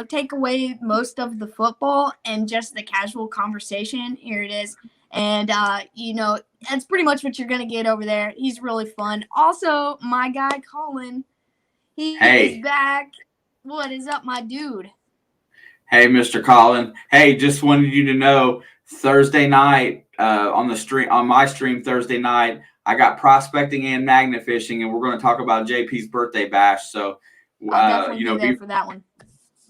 take away most of the football and just the casual conversation. Here it is. And, that's pretty much what you're going to get over there. He's really fun. Also, my guy, Colin, he is back. What is up, my dude? Hey, Mr. Colin. Hey, just wanted you to know Thursday night on my stream Thursday night, I got prospecting and magnet fishing, and we're going to talk about JP's birthday bash. So, I'll definitely be there for that one.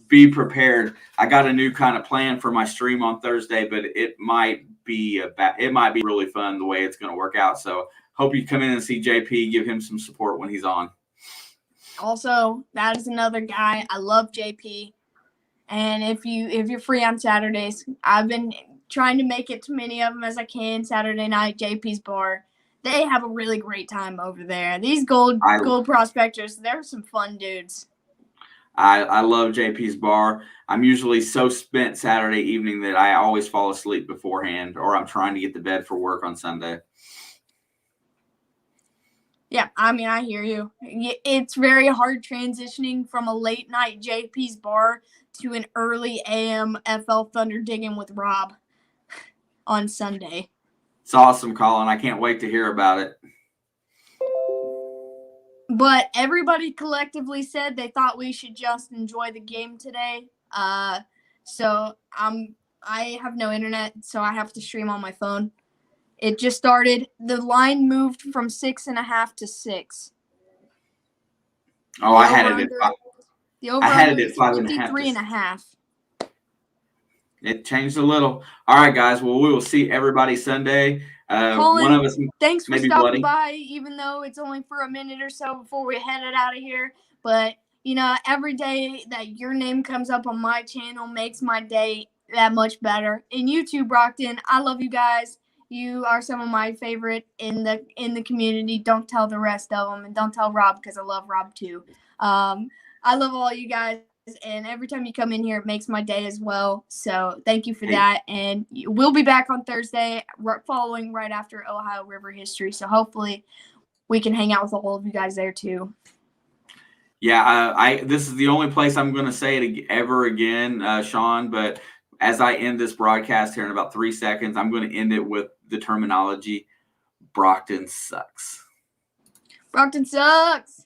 Be prepared. I got a new kind of plan for my stream on Thursday, but it might be really fun the way it's going to work out. So hope you come in and see JP, give him some support when he's on. Also, that is another guy. I love JP. And if you're free on Saturdays, I've been trying to make it to many of them as I can. Saturday night, JP's bar. They have a really great time over there. These gold prospectors, they're some fun dudes. I love JP's bar. I'm usually so spent Saturday evening that I always fall asleep beforehand, or I'm trying to get to bed for work on Sunday. Yeah, I hear you. It's very hard transitioning from a late night JP's bar to an early AM FL Thunder Digging with Rob on Sunday. It's awesome, Colin. I can't wait to hear about it. But everybody collectively said they thought we should just enjoy the game today. So I have no internet, so I have to stream on my phone. It just started. The line moved from 6.5 to 6. Oh, I had it at 5. The over under is 53.5. It changed a little. All right, guys. Well, we will see everybody Sunday. One of us thanks for may be stopping bloody. by, even though it's only for a minute or so before we head it out of here. But, you know, every day that your name comes up on my channel makes my day that much better. And you too, Brockton. I love you guys. You are some of my favorite in the community. Don't tell the rest of them, and don't tell Rob, because I love Rob too. I love all you guys, and every time you come in here, it makes my day as well. So thank you for that. And we'll be back on Thursday, following right after Ohio River history. So hopefully we can hang out with all of you guys there too. Yeah, this is the only place I'm going to say it ever again, Sean. But as I end this broadcast here in about 3 seconds, I'm going to end it with the terminology: Brockton sucks. Brockton sucks.